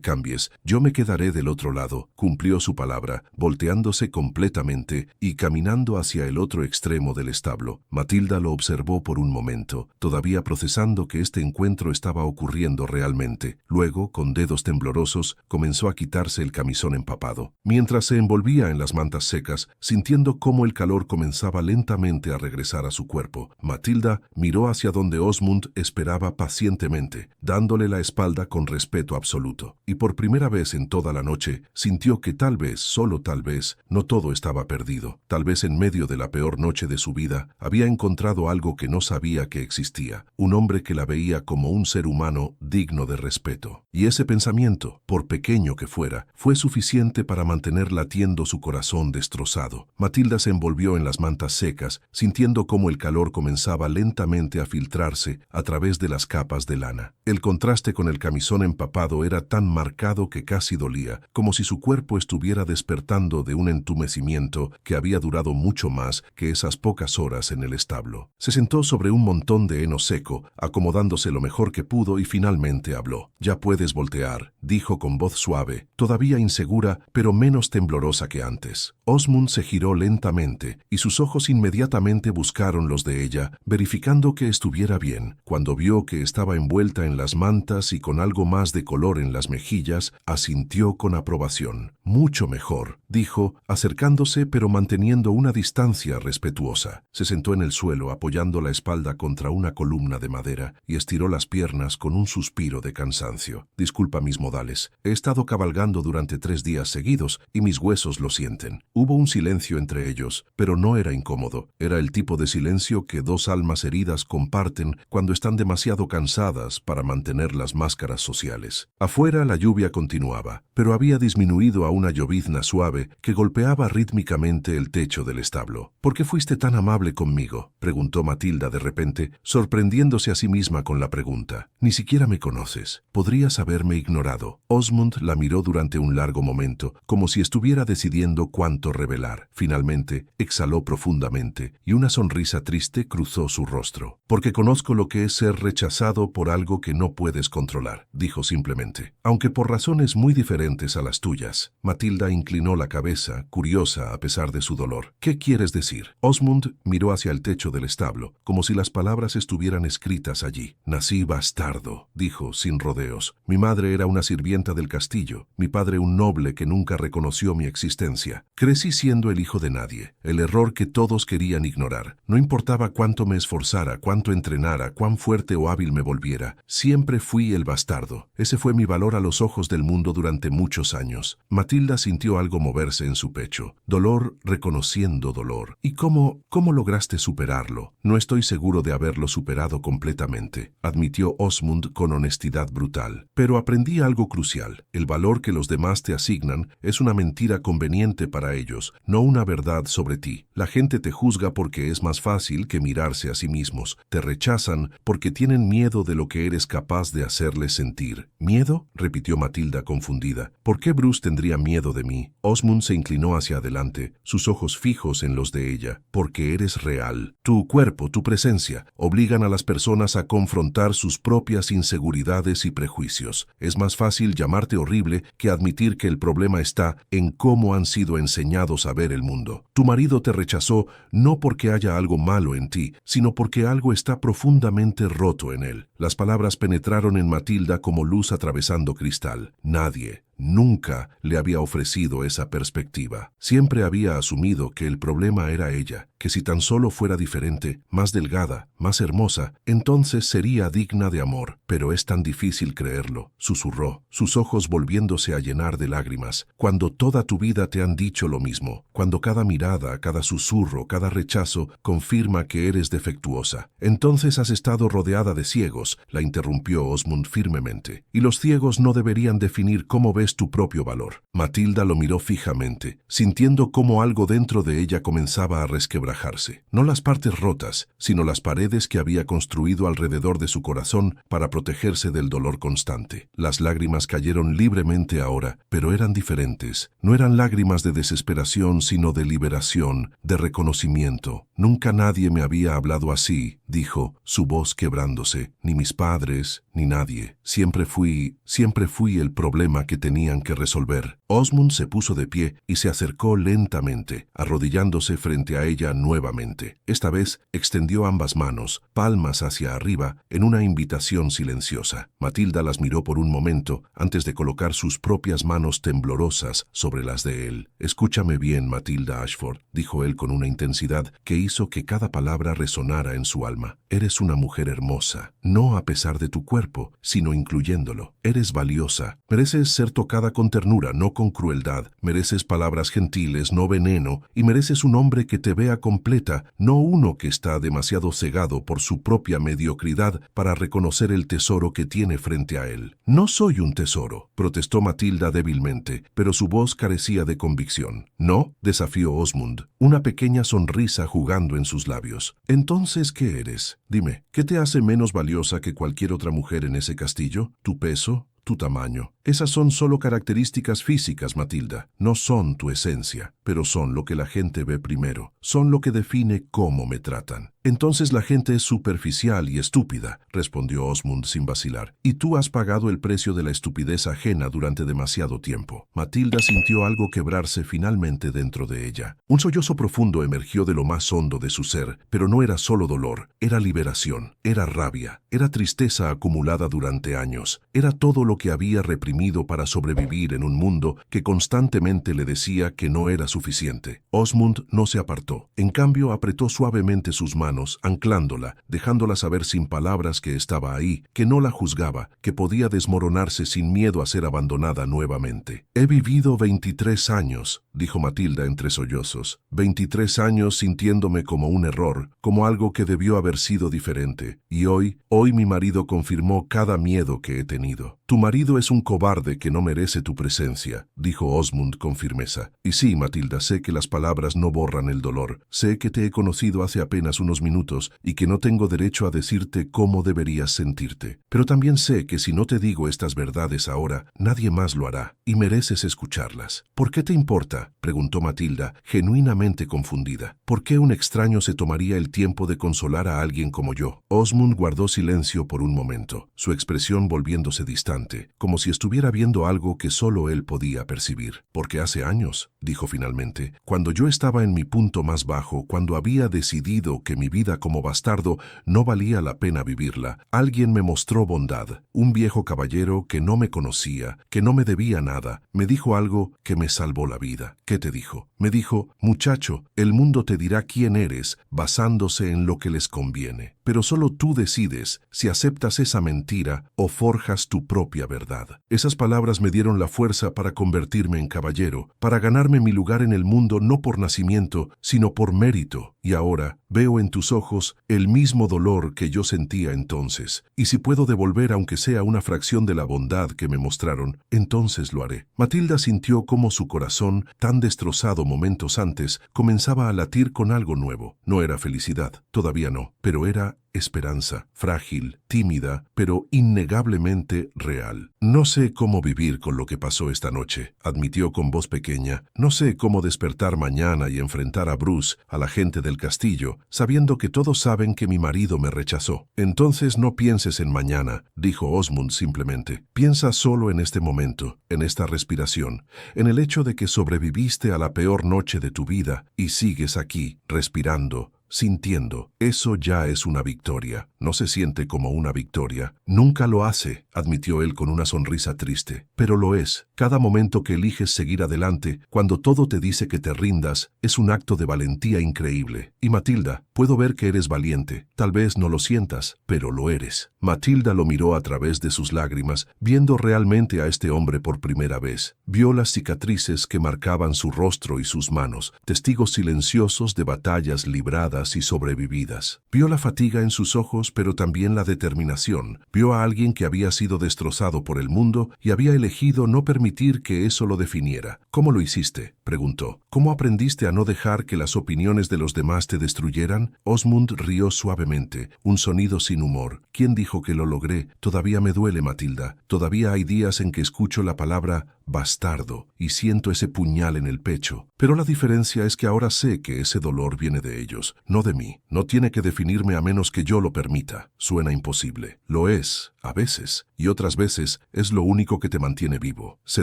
cambies. Yo me quedaré del otro lado». Cumplió su palabra, volteándose completamente y caminando hacia el otro extremo del establo. Matilda lo observó por un momento, todavía procesando que este encuentro estaba ocurriendo realmente. Luego, con dedos temblorosos, comenzó a quitarse el camisón empapado. Mientras se envolvía en las mantas secas, sintiendo cómo el calor comenzaba lentamente a regresar a su cuerpo, Matilda miró hacia donde Osmund esperaba pacientemente. dándole la espalda con respeto absoluto. Y por primera vez en toda la noche, sintió que tal vez, solo tal vez, no todo estaba perdido. Tal vez en medio de la peor noche de su vida, había encontrado algo que no sabía que existía. Un hombre que la veía como un ser humano digno de respeto. Y ese pensamiento, por pequeño que fuera, fue suficiente para mantener latiendo su corazón destrozado. Matilda se envolvió en las mantas secas, sintiendo cómo el calor comenzaba lentamente a filtrarse a través de las capas de lana. El contraste con el camisón empapado era tan marcado que casi dolía, como si su cuerpo estuviera despertando de un entumecimiento que había durado mucho más que esas pocas horas en el establo. Se sentó sobre un montón de heno seco, acomodándose lo mejor que pudo y finalmente habló. «Ya puedes voltear», dijo con voz suave, todavía insegura, pero menos temblorosa que antes. Osmund se giró lentamente y sus ojos inmediatamente buscaron los de ella, verificando que estuviera bien. Cuando vio que estaba envuelta en las mantas y con algo más de color en las mejillas, asintió con aprobación. «Mucho mejor», dijo, acercándose pero manteniendo una distancia respetuosa. Se sentó en el suelo apoyando la espalda contra una columna de madera y estiró las piernas con un suspiro de cansancio. «Disculpa mis modales. He estado cabalgando durante 3 días seguidos y mis huesos lo sienten». Hubo un silencio entre ellos, pero no era incómodo. Era el tipo de silencio que 2 almas heridas comparten cuando están demasiado cansadas para mantener las máscaras sociales. Afuera la lluvia continuaba, pero había disminuido a una llovizna suave que golpeaba rítmicamente el techo del establo. «¿Por qué fuiste tan amable conmigo?», preguntó Matilda de repente, sorprendiéndose a sí misma con la pregunta. «Ni siquiera me conoces. Podrías haberme ignorado». Osmund la miró durante un largo momento, como si estuviera decidiendo cuánto revelar. Finalmente, exhaló profundamente y una sonrisa triste cruzó su rostro. «Porque conozco lo que es ser rechazado por algo que no puedes controlar», dijo simplemente. «Aunque por razones muy diferentes a las tuyas». Matilda inclinó la cabeza, curiosa a pesar de su dolor. «¿Qué quieres decir?». Osmund miró hacia el techo del establo, como si las palabras estuvieran escritas allí. «Nací bastardo», dijo sin rodeos. «Mi madre era una sirvienta del castillo, mi padre un noble que nunca reconoció mi existencia. Crecí siendo el hijo de nadie, el error que todos querían ignorar. No importaba cuánto me esforzara, cuánto entrenara, cuán fuerte o hábil me volviera, siempre fui el bastardo. Ese fue mi valor a los ojos del mundo durante muchos años». Matilda sintió algo moverse en su pecho. Dolor reconociendo dolor. «¿Y cómo lograste superarlo?». «No estoy seguro de haberlo superado completamente», admitió Osmund con honestidad brutal. «Pero aprendí algo crucial. El valor que los demás te asignan es una mentira conveniente para ellos, no una verdad sobre ti. La gente te juzga porque es más fácil que mirarse a sí mismos. Te rechazan porque tienen miedo de lo que eres capaz de hacerles sentir». «¿Miedo?», repitió Matilda confundida. «¿Por qué Bruce tendría miedo de mí?». Osmund se inclinó hacia adelante, sus ojos fijos en los de ella. «Porque eres real. Tu cuerpo, tu presencia, obligan a las personas a confrontar sus propias inseguridades y prejuicios. Es más fácil llamarte horrible que admitir que el problema está en cómo han sido enseñados a ver el mundo. Tu marido te rechazó no porque haya algo malo en ti, sino porque algo está profundamente roto en él». Las palabras penetraron en Matilda como luz atravesando cristal. Nadie, nunca le había ofrecido esa perspectiva. Siempre había asumido que el problema era ella, que si tan solo fuera diferente, más delgada, más hermosa, entonces sería digna de amor. «Pero es tan difícil creerlo», susurró, sus ojos volviéndose a llenar de lágrimas. «Cuando toda tu vida te han dicho lo mismo, cuando cada mirada, cada susurro, cada rechazo confirma que eres defectuosa. Entonces has estado rodeada de ciegos», la interrumpió Osmund firmemente. «Y los ciegos no deberían definir cómo ves tu propio valor». Matilda lo miró fijamente, sintiendo cómo algo dentro de ella comenzaba a resquebrajarse. No las partes rotas, sino las paredes que había construido alrededor de su corazón para protegerse del dolor constante. Las lágrimas cayeron libremente ahora, pero eran diferentes. No eran lágrimas de desesperación, sino de liberación, de reconocimiento. «Nunca nadie me había hablado así», dijo, su voz quebrándose. «Ni mis padres, ni nadie. Siempre fui el problema que tenían que resolver». Osmund se puso de pie y se acercó lentamente, arrodillándose frente a ella nuevamente. Esta vez extendió ambas manos, palmas hacia arriba, en una invitación silenciosa. Matilda las miró por un momento antes de colocar sus propias manos temblorosas sobre las de él. «Escúchame bien, Matilda Ashford», dijo él con una intensidad que hizo que cada palabra resonara en su alma. «Eres una mujer hermosa, no a pesar de tu cuerpo, sino incluyéndolo. Eres valiosa, mereces ser tocada con ternura, no con crueldad, mereces palabras gentiles, no veneno, y mereces un hombre que te vea completa, no uno que está demasiado cegado por su propia mediocridad para reconocer el tesoro que tiene frente a él». «No soy un tesoro», protestó Matilda débilmente, pero su voz carecía de convicción. «¿No?», desafió Osmund, una pequeña sonrisa jugando en sus labios. «Entonces, ¿qué eres? Dime, ¿qué te hace menos valiosa que cualquier otra mujer en ese castillo? ¿Tu peso? ¿Tu tamaño? Esas son solo características físicas, Matilda. No son tu esencia, pero son lo que la gente ve primero. Son lo que define cómo me tratan». «Entonces la gente es superficial y estúpida», respondió Osmund sin vacilar. «Y tú has pagado el precio de la estupidez ajena durante demasiado tiempo». Matilda sintió algo quebrarse finalmente dentro de ella. Un sollozo profundo emergió de lo más hondo de su ser, pero no era solo dolor, era liberación, era rabia, era tristeza acumulada durante años, era todo lo que había reprimido para sobrevivir en un mundo que constantemente le decía que no era suficiente. Osmund no se apartó. En cambio, apretó suavemente sus manos, anclándola, dejándola saber sin palabras que estaba ahí, que no la juzgaba, que podía desmoronarse sin miedo a ser abandonada nuevamente. «He vivido 23 años», dijo Matilda entre sollozos. «23 años sintiéndome como un error, como algo que debió haber sido diferente. Y hoy mi marido confirmó cada miedo que he tenido». «Tu marido es un cobarde que no merece tu presencia», dijo Osmund con firmeza. «Y sí, Matilda, sé que las palabras no borran el dolor. Sé que te he conocido hace apenas unos minutos y que no tengo derecho a decirte cómo deberías sentirte. Pero también sé que si no te digo estas verdades ahora, nadie más lo hará, y mereces escucharlas». «¿Por qué te importa?», preguntó Matilda, genuinamente confundida. «¿Por qué un extraño se tomaría el tiempo de consolar a alguien como yo?». Osmund guardó silencio por un momento, su expresión volviéndose distante, como si estuviera viendo algo que solo él podía percibir. «Porque hace años», dijo finalmente, «cuando yo estaba en mi punto más bajo, cuando había decidido que mi vida como bastardo no valía la pena vivirla, alguien me mostró bondad. Un viejo caballero que no me conocía, que no me debía nada, me dijo algo que me salvó la vida». «¿Qué te dijo?». «Me dijo, muchacho, el mundo te dirá quién eres basándose en lo que les conviene. Pero solo tú decides si aceptas esa mentira o forjas tu propia verdad». Esas palabras me dieron la fuerza para convertirme en caballero, para ganarme mi lugar en el mundo no por nacimiento, sino por mérito. Y ahora veo en tus ojos el mismo dolor que yo sentía entonces. Y si puedo devolver aunque sea una fracción de la bondad que me mostraron, entonces lo haré». Matilda sintió cómo su corazón, tan destrozado momentos antes, comenzaba a latir con algo nuevo. No era felicidad, todavía no, pero era esperanza, frágil, tímida, pero innegablemente real. «No sé cómo vivir con lo que pasó esta noche», admitió con voz pequeña. «No sé cómo despertar mañana y enfrentar a Bruce, a la gente del castillo, sabiendo que todos saben que mi marido me rechazó». «Entonces no pienses en mañana», dijo Osmund simplemente. «Piensa solo en este momento, en esta respiración, en el hecho de que sobreviviste a la peor noche de tu vida y sigues aquí, respirando, sintiendo. Eso ya es una victoria. No se siente como una victoria. Nunca lo hace», admitió él con una sonrisa triste. «Pero lo es. Cada momento que eliges seguir adelante, cuando todo te dice que te rindas, es un acto de valentía increíble. Y Matilda, puedo ver que eres valiente. Tal vez no lo sientas, pero lo eres». Matilda lo miró a través de sus lágrimas, viendo realmente a este hombre por primera vez. Vio las cicatrices que marcaban su rostro y sus manos, testigos silenciosos de batallas libradas y sobrevividas. Vio la fatiga en sus ojos, pero también la determinación. Vio a alguien que había sido destrozado por el mundo y había elegido no permitir que eso lo definiera. «¿Cómo lo hiciste?», preguntó. «¿Cómo aprendiste a no dejar que las opiniones de los demás te destruyeran?». Osmund rió suavemente, un sonido sin humor. «¿Quién dijo que lo logré? Todavía me duele, Matilda. Todavía hay días en que escucho la palabra bastardo, y siento ese puñal en el pecho. Pero la diferencia es que ahora sé que ese dolor viene de ellos, no de mí. No tiene que definirme a menos que yo lo permita. Suena imposible. Lo es, a veces, y otras veces es lo único que te mantiene vivo. Se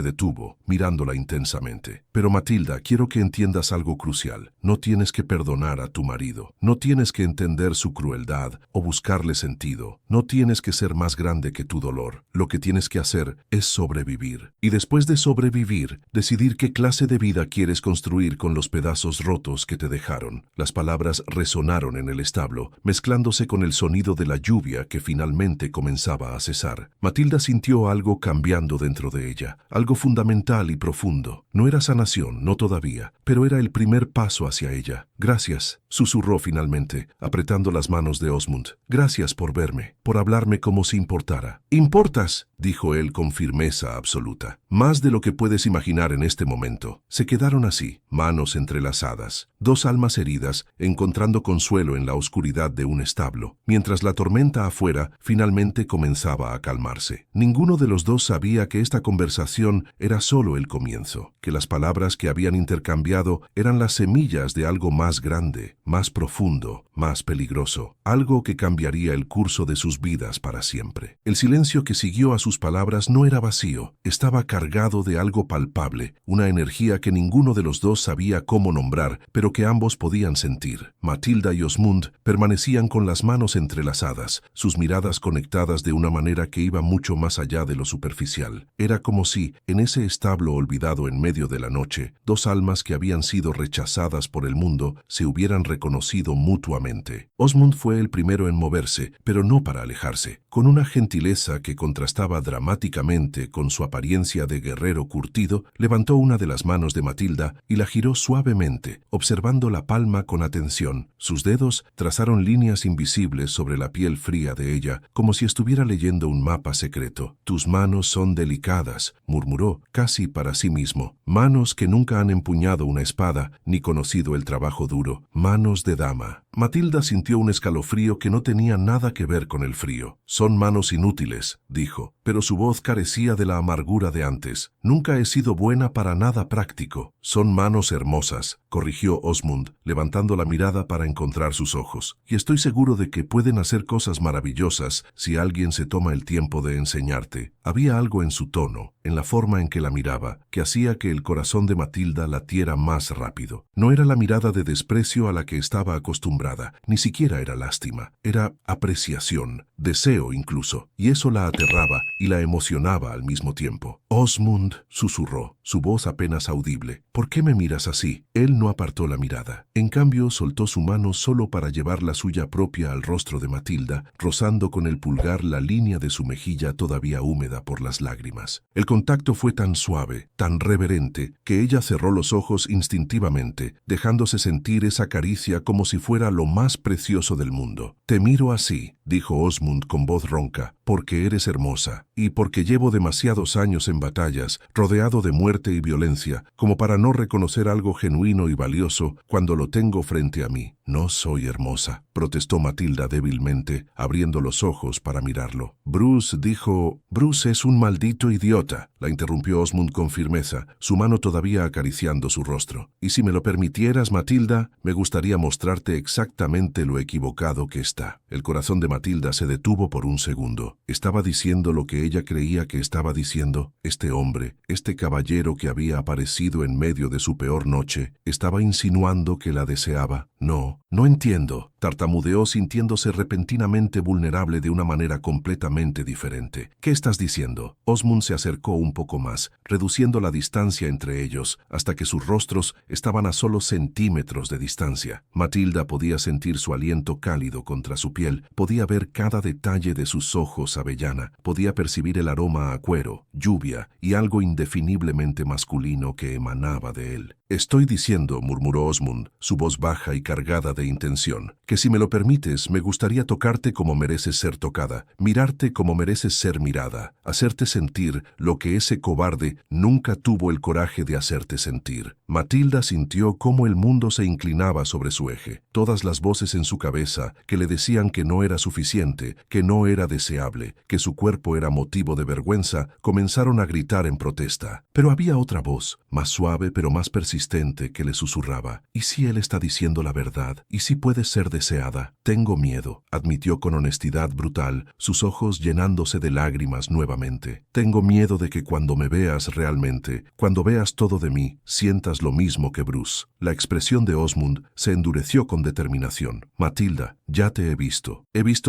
detuvo, mirándola intensamente. Pero Matilda, quiero que entiendas algo crucial. No tienes que perdonar a tu marido. No tienes que entender su crueldad o buscarle sentido. No tienes que ser más grande que tu dolor. Lo que tienes que hacer es sobrevivir. Y después de sobrevivir, decidir qué clase de vida quieres construir con los pedazos rotos que te dejaron. Las palabras resonaron en el establo, mezclándose con el sonido de la lluvia que finalmente comenzaba a cesar. Matilda sintió algo cambiando dentro de ella, algo fundamental y profundo. No era sanación, no todavía, pero era el primer paso hacia ella. Gracias, susurró finalmente, apretando las manos de Osmund. Gracias por verme, por hablarme como si importara. «Importas», dijo él con firmeza absoluta. «Más de lo que puedes imaginar en este momento». Se quedaron así, manos entrelazadas, dos almas heridas, encontrando consuelo en la oscuridad de un establo, mientras la tormenta afuera finalmente comenzaba a calmarse. Ninguno de los dos sabía que esta conversación era solo el comienzo, que las palabras que habían intercambiado eran las semillas de algo más grande, más profundo, más peligroso, algo que cambiaría el curso de sus vidas para siempre. El silencio que siguió a sus palabras no era vacío, estaba cargado de algo palpable, una energía que ninguno de los dos sabía cómo nombrar, pero que ambos podían sentir. Matilda y Osmund permanecían con las manos entrelazadas, sus miradas conectadas de una manera que iba mucho más allá de lo superficial. Era como si, en ese establo olvidado en medio de la noche, dos almas que habían sido rechazadas por el mundo se hubieran reconocido mutuamente. Osmund fue el primero en moverse, pero no para alejarse. Con una gentileza que contrastaba dramáticamente con su apariencia de guerrero curtido, levantó una de las manos de Matilda y la giró suavemente, observando la palma con atención. Sus dedos trazaron líneas invisibles sobre la piel fría de ella, como si estuviera leyendo un mapa secreto. «Tus manos son delicadas», murmuró, casi para sí mismo. «Manos que nunca han empuñado una espada, ni conocido el trabajo duro. Manos de dama». Matilda sintió un escalofrío que no tenía nada que ver con el frío. «Son manos inútiles», dijo, pero su voz carecía de la amargura de antes. «Nunca he sido buena para nada práctico». «Son manos hermosas», corrigió Osmund, levantando la mirada para encontrar sus ojos. «Y estoy seguro de que pueden hacer cosas maravillosas si alguien se toma el tiempo de enseñarte». Había algo en su tono, en la forma en que la miraba, que hacía que el corazón de Matilda latiera más rápido. No era la mirada de desprecio a la que estaba acostumbrada, ni siquiera era lástima, era apreciación, deseo incluso, y eso la aterraba y la emocionaba al mismo tiempo. «Osmund», susurró, su voz apenas audible, «¿por qué me miras así?» Él no apartó la mirada. En cambio, soltó su mano solo para llevar la suya propia al rostro de Matilda, rozando con el pulgar la línea de su mejilla todavía húmeda por las lágrimas. El contacto fue tan suave, tan reverente, que ella cerró los ojos instintivamente, dejándose sentir esa caricia como si fuera lo más precioso del mundo. «Te miro así», dijo Osmund con voz ronca, «porque eres hermosa, y porque llevo demasiados años en batallas, rodeado de muerte y violencia, como para no reconocer algo genuino y valioso cuando lo tengo frente a mí». «No soy hermosa», protestó Matilda débilmente, abriendo los ojos para mirarlo. «Bruce dijo...» «Bruce es un maldito idiota», la interrumpió Osmund con firmeza, su mano todavía acariciando su rostro. «Y si me lo permitieras, Matilda, me gustaría mostrarte exactamente lo equivocado que está». El corazón de Matilda se detuvo por un segundo. ¿Estaba diciendo lo que ella creía que estaba diciendo? Este hombre, este caballero que había aparecido en medio de su peor noche, ¿estaba insinuando que la deseaba? «No, no entiendo», tartamudeó sintiéndose repentinamente vulnerable de una manera completamente diferente. «¿Qué estás diciendo?» Osmund se acercó un poco más, reduciendo la distancia entre ellos, hasta que sus rostros estaban a solo centímetros de distancia. Matilda podía sentir su aliento cálido contra su piel, podía ver cada detalle de sus ojos avellana, podía percibir el aroma a cuero, lluvia y algo indefiniblemente masculino que emanaba de él. «Estoy diciendo», murmuró Osmund, su voz baja y cargada de intención, «que que si me lo permites, me gustaría tocarte como mereces ser tocada, mirarte como mereces ser mirada, hacerte sentir lo que ese cobarde nunca tuvo el coraje de hacerte sentir. Matilda sintió cómo el mundo se inclinaba sobre su eje. Todas las voces en su cabeza que le decían que no era suficiente, que no era deseable, que su cuerpo era motivo de vergüenza, comenzaron a gritar en protesta. Pero había otra voz, más suave pero más persistente, que le susurraba: ¿y si él está diciendo la verdad? ¿Y si puede ser deseada? Tengo miedo, admitió con honestidad brutal, sus ojos llenándose de lágrimas nuevamente. Tengo miedo de que cuando me veas realmente, cuando veas todo de mí, sientas lo mismo que Bruce. La expresión de Osmund se endureció con determinación. Matilda, ya te he visto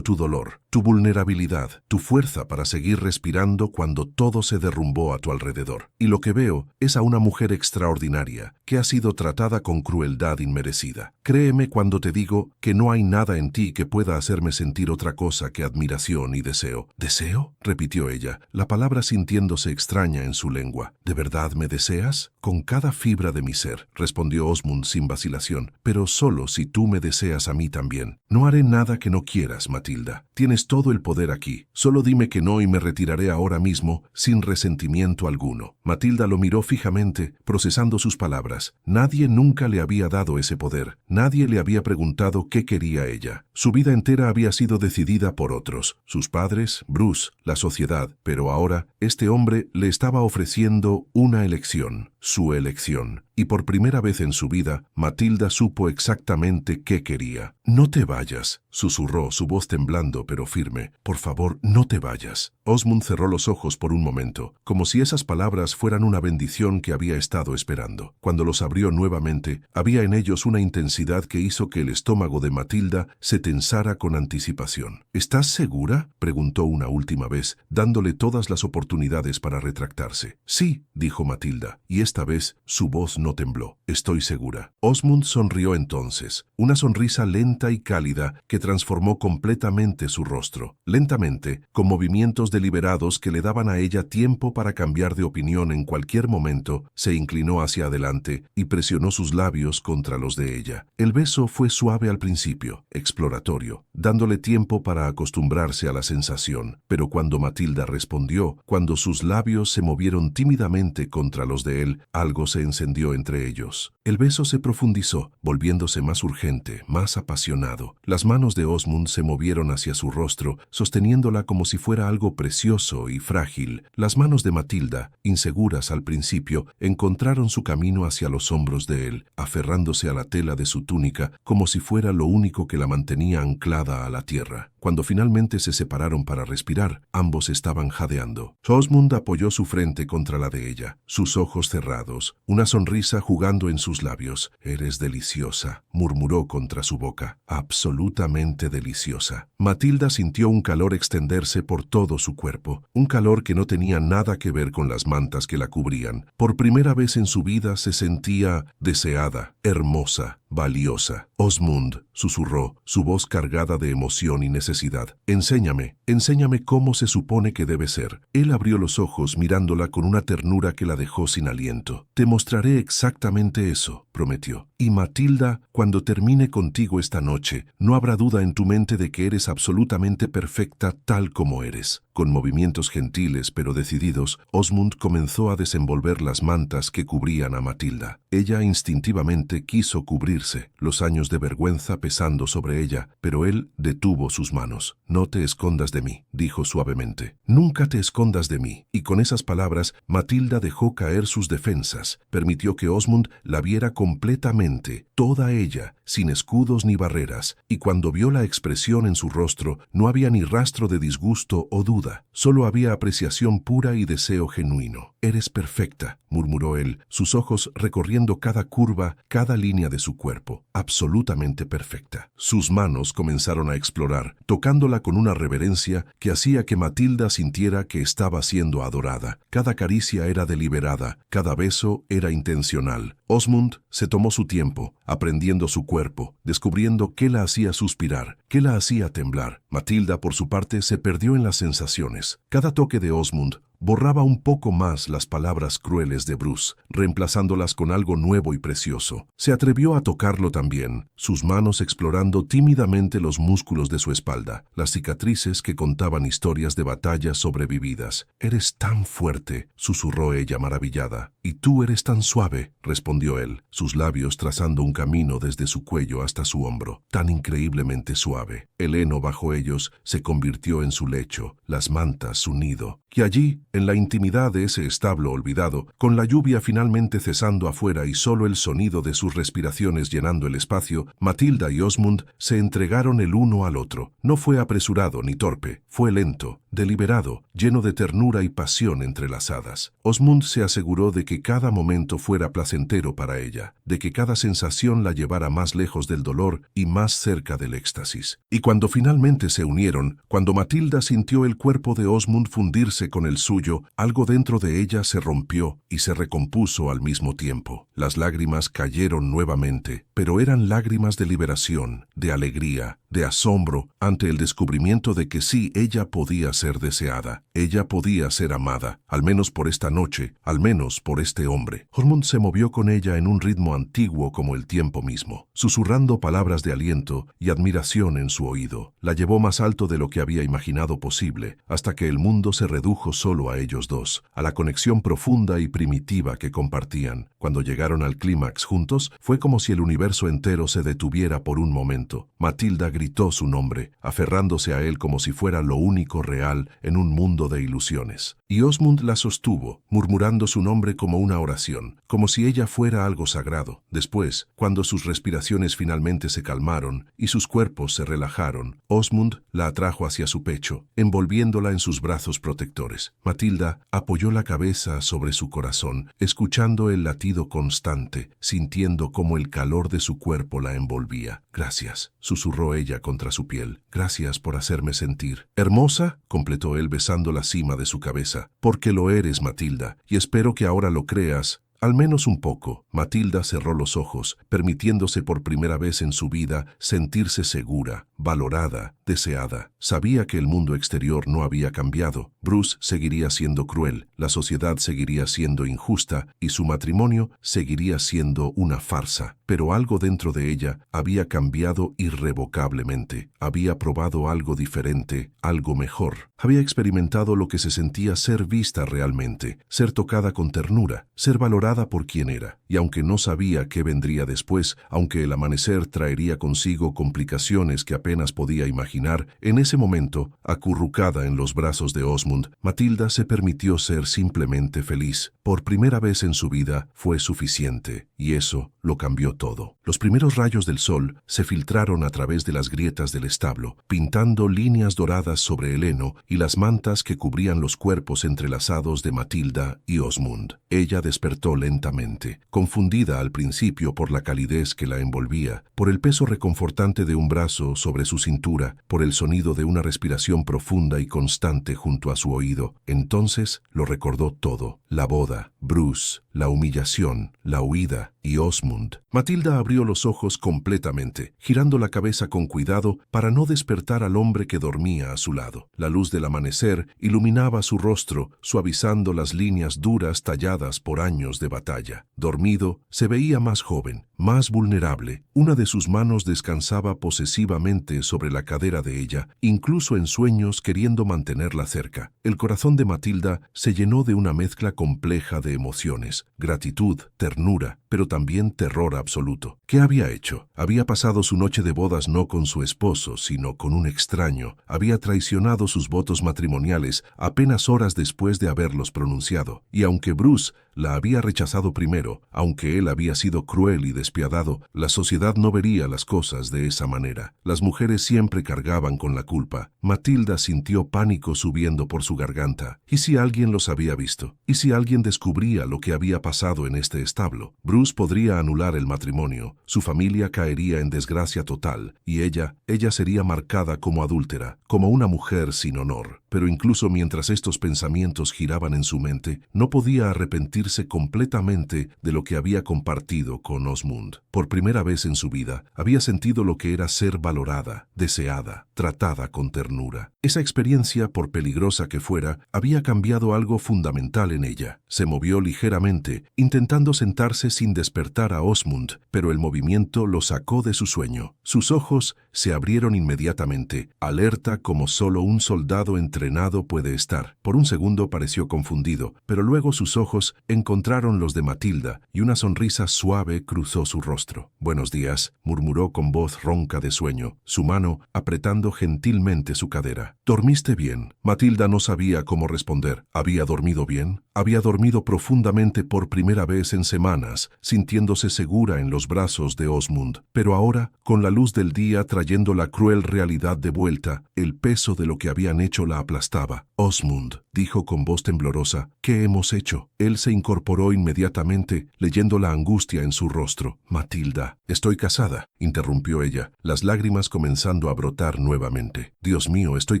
tu dolor, tu vulnerabilidad, tu fuerza para seguir respirando cuando todo se derrumbó a tu alrededor. Y lo que veo es a una mujer extraordinaria, que ha sido tratada con crueldad inmerecida. Créeme cuando te digo que no hay nada en ti que pueda hacerme sentir otra cosa que admiración y deseo. ¿Deseo?, repitió ella, la palabra sintiéndose extraña en su lengua. ¿De verdad me deseas? Con cada fibra de mi ser, respondió Osmund sin vacilación, pero solo si tú me deseas a mí también. No haré nada que no quieras, Matilda. Tienes todo el poder aquí. Solo dime que no y me retiraré ahora mismo, sin resentimiento alguno. Matilda lo miró fijamente, procesando sus palabras. Nadie nunca le había dado ese poder. Nadie le había preguntado qué quería ella. Su vida entera había sido decidida por otros, sus padres, Bruce, la sociedad, pero ahora este hombre le estaba ofreciendo una elección, su elección. Y por primera vez en su vida, Matilda supo exactamente qué quería. «No te vayas», susurró, su voz temblando pero firme. «Por favor, no te vayas». Osmund cerró los ojos por un momento, como si esas palabras fueran una bendición que había estado esperando. Cuando los abrió nuevamente, había en ellos una intensidad que hizo que el estómago de Matilda se tensara con anticipación. «¿Estás segura?», preguntó una última vez, dándole todas las oportunidades para retractarse. «Sí», dijo Matilda, y esta vez su voz no tembló. «Estoy segura». Osmund sonrió entonces, una sonrisa lenta y cálida que transformó completamente su rostro. Lentamente, con movimientos deliberados que le daban a ella tiempo para cambiar de opinión en cualquier momento, se inclinó hacia adelante y presionó sus labios contra los de ella. El beso fue suave al principio, exploratorio, dándole tiempo para acostumbrarse a la sensación, pero cuando Matilda respondió, cuando sus labios se movieron tímidamente contra los de él, algo se encendió entre ellos. El beso se profundizó, volviéndose más urgente, más apasionado. Las manos de Osmund se movieron hacia su rostro, sosteniéndola como si fuera algo precioso y frágil. Las manos de Matilda, inseguras al principio, encontraron su camino hacia los hombros de él, aferrándose a la tela de su túnica como si fuera lo único que la mantenía anclada a la tierra. Cuando finalmente se separaron para respirar, ambos estaban jadeando. Osmund apoyó su frente contra la de ella, sus ojos cerrados, una sonrisa jugando en sus labios. «Eres deliciosa», murmuró contra su boca. «Absolutamente deliciosa». Matilda sintió un calor extenderse por todo su cuerpo, un calor que no tenía nada que ver con las mantas que la cubrían. Por primera vez en su vida se sentía deseada, hermosa, valiosa. «Osmund», susurró, su voz cargada de emoción y necesidad. «Enséñame cómo se supone que debe ser». Él abrió los ojos mirándola con una ternura que la dejó sin aliento. «Te mostraré exactamente eso», prometió. «Y Matilda, cuando termine contigo esta noche, no habrá duda en tu mente de que eres absolutamente perfecta tal como eres». Con movimientos gentiles pero decididos, Osmund comenzó a desenvolver las mantas que cubrían a Matilda. Ella instintivamente quiso cubrirse, los años de vergüenza pesando sobre ella, pero él detuvo sus manos. «No te escondas de mí», dijo suavemente. «Nunca te escondas de mí». Y con esas palabras, Matilda dejó caer sus defensas, permitió que Osmund la viera completamente, toda ella, sin escudos ni barreras, y cuando vio la expresión en su rostro, no había ni rastro de disgusto o duda. Solo había apreciación pura y deseo genuino. «Eres perfecta», murmuró él, sus ojos recorriendo cada curva, cada línea de su cuerpo. «Absolutamente perfecta». Sus manos comenzaron a explorar, tocándola con una reverencia que hacía que Matilda sintiera que estaba siendo adorada. Cada caricia era deliberada, cada beso era intencional. Osmund se tomó su tiempo, aprendiendo su cuerpo, descubriendo qué la hacía suspirar, qué la hacía temblar. Matilda, por su parte, se perdió en las sensaciones. Cada toque de Osmund borraba un poco más las palabras crueles de Bruce, reemplazándolas con algo nuevo y precioso. Se atrevió a tocarlo también, sus manos explorando tímidamente los músculos de su espalda, las cicatrices que contaban historias de batallas sobrevividas. «Eres tan fuerte», susurró ella maravillada. «Y tú eres tan suave», respondió él, sus labios trazando un camino desde su cuello hasta su hombro, tan increíblemente suave. El heno bajo ellos se convirtió en su lecho, las mantas su nido. Y allí, en la intimidad de ese establo olvidado, con la lluvia finalmente cesando afuera y solo el sonido de sus respiraciones llenando el espacio, Matilda y Osmund se entregaron el uno al otro. No fue apresurado ni torpe, fue lento, deliberado, lleno de ternura y pasión entrelazadas. Osmund se aseguró de que cada momento fuera placentero para ella, de que cada sensación la llevara más lejos del dolor y más cerca del éxtasis. Y cuando finalmente se unieron, cuando Matilda sintió el cuerpo de Osmund fundirse con el suyo, algo dentro de ella se rompió y se recompuso al mismo tiempo. Las lágrimas cayeron nuevamente, pero eran lágrimas de liberación, de alegría, de asombro ante el descubrimiento de que sí, ella podía ser deseada, ella podía ser amada, al menos por esta noche, al menos por este hombre. Osmund se movió con ella en un ritmo antiguo como el tiempo mismo, susurrando palabras de aliento y admiración en su oído. La llevó más alto de lo que había imaginado posible, hasta que el mundo se redujo solo a ellos dos, a la conexión profunda y primitiva que compartían. Cuando llegaron al clímax juntos, fue como si el universo entero se detuviera por un momento. Matilda gritó su nombre, aferrándose a él como si fuera lo único real en un mundo de ilusiones. Y Osmund la sostuvo, murmurando su nombre como una oración, como si ella fuera algo sagrado. Después, cuando sus respiraciones finalmente se calmaron y sus cuerpos se relajaron, Osmund la atrajo hacia su pecho, envolviéndola en sus brazos protectores. Matilda apoyó la cabeza sobre su corazón, escuchando el latido constante, sintiendo cómo el calor de su cuerpo la envolvía. «Gracias», susurró ella contra su piel. «Gracias por hacerme sentir». «Hermosa», completó él besando la cima de su cabeza. «Porque lo eres, Matilda, y espero que ahora lo creas». Al menos un poco. Matilda cerró los ojos, permitiéndose por primera vez en su vida sentirse segura, valorada, deseada. Sabía que el mundo exterior no había cambiado. Bruce seguiría siendo cruel, la sociedad seguiría siendo injusta y su matrimonio seguiría siendo una farsa. Pero algo dentro de ella había cambiado irrevocablemente. Había probado algo diferente, algo mejor. Había experimentado lo que se sentía ser vista realmente, ser tocada con ternura, ser valorada por quien era. Y aunque no sabía qué vendría después, aunque el amanecer traería consigo complicaciones que apenas podía imaginar, en ese momento, acurrucada en los brazos de Osmund, Matilda se permitió ser simplemente feliz. Por primera vez en su vida fue suficiente, y eso lo cambió todo. Los primeros rayos del sol se filtraron a través de las grietas del establo, pintando líneas doradas sobre el heno y las mantas que cubrían los cuerpos entrelazados de Matilda y Osmund. Ella despertó lentamente, confundida al principio por la calidez que la envolvía, por el peso reconfortante de un brazo sobre su cintura, por el sonido de una respiración profunda y constante junto a su oído. Entonces lo recordó todo: la boda, Bruce, la humillación, la huida y Osmund. Matilda abrió los ojos completamente, girando la cabeza con cuidado para no despertar al hombre que dormía a su lado. La luz del amanecer iluminaba su rostro, suavizando las líneas duras talladas por años de batalla. Dormido, se veía más joven, más vulnerable. Una de sus manos descansaba posesivamente sobre la cadera de ella, incluso en sueños queriendo mantenerla cerca. El corazón de Matilda se llenó de una mezcla compleja de emociones: gratitud, ternura, pero también terror absoluto. ¿Qué había hecho? Había pasado su noche de bodas no con su esposo, sino con un extraño. Había traicionado sus votos matrimoniales apenas horas después de haberlos pronunciado. Y aunque Bruce la había rechazado primero, aunque él había sido cruel y despiadado, la sociedad no vería las cosas de esa manera. Las mujeres siempre cargaban con la culpa. Matilda sintió pánico subiendo por su garganta. ¿Y si alguien los había visto? ¿Y si alguien descubría lo que había pasado en este establo? Bruce podría anular el matrimonio, su familia caería en desgracia total, y ella sería marcada como adúltera, como una mujer sin honor. Pero incluso mientras estos pensamientos giraban en su mente, no podía arrepentirse despedirse completamente de lo que había compartido con Osmund. Por primera vez en su vida, había sentido lo que era ser valorada, deseada, tratada con ternura. Esa experiencia, por peligrosa que fuera, había cambiado algo fundamental en ella. Se movió ligeramente, intentando sentarse sin despertar a Osmund, pero el movimiento lo sacó de su sueño. Sus ojos se abrieron inmediatamente, alerta como solo un soldado entrenado puede estar. Por un segundo pareció confundido, pero luego sus ojos encontraron los de Matilda y una sonrisa suave cruzó su rostro. «Buenos días», murmuró con voz ronca de sueño, su mano apretando gentilmente su cadera. «¿Dormiste bien?» Matilda no sabía cómo responder. ¿Había dormido bien? Había dormido profundamente por primera vez en semanas, sintiéndose segura en los brazos de Osmund. Pero ahora, con la luz del día trayendo la cruel realidad de vuelta, el peso de lo que habían hecho la aplastaba. «Osmund», dijo con voz temblorosa, «¿qué hemos hecho?» Él se incorporó inmediatamente, leyendo la angustia en su rostro. «Matilda, estoy casada», interrumpió ella, las lágrimas comenzando a brotar nuevamente. «Dios mío, estoy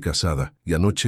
casada, y anoche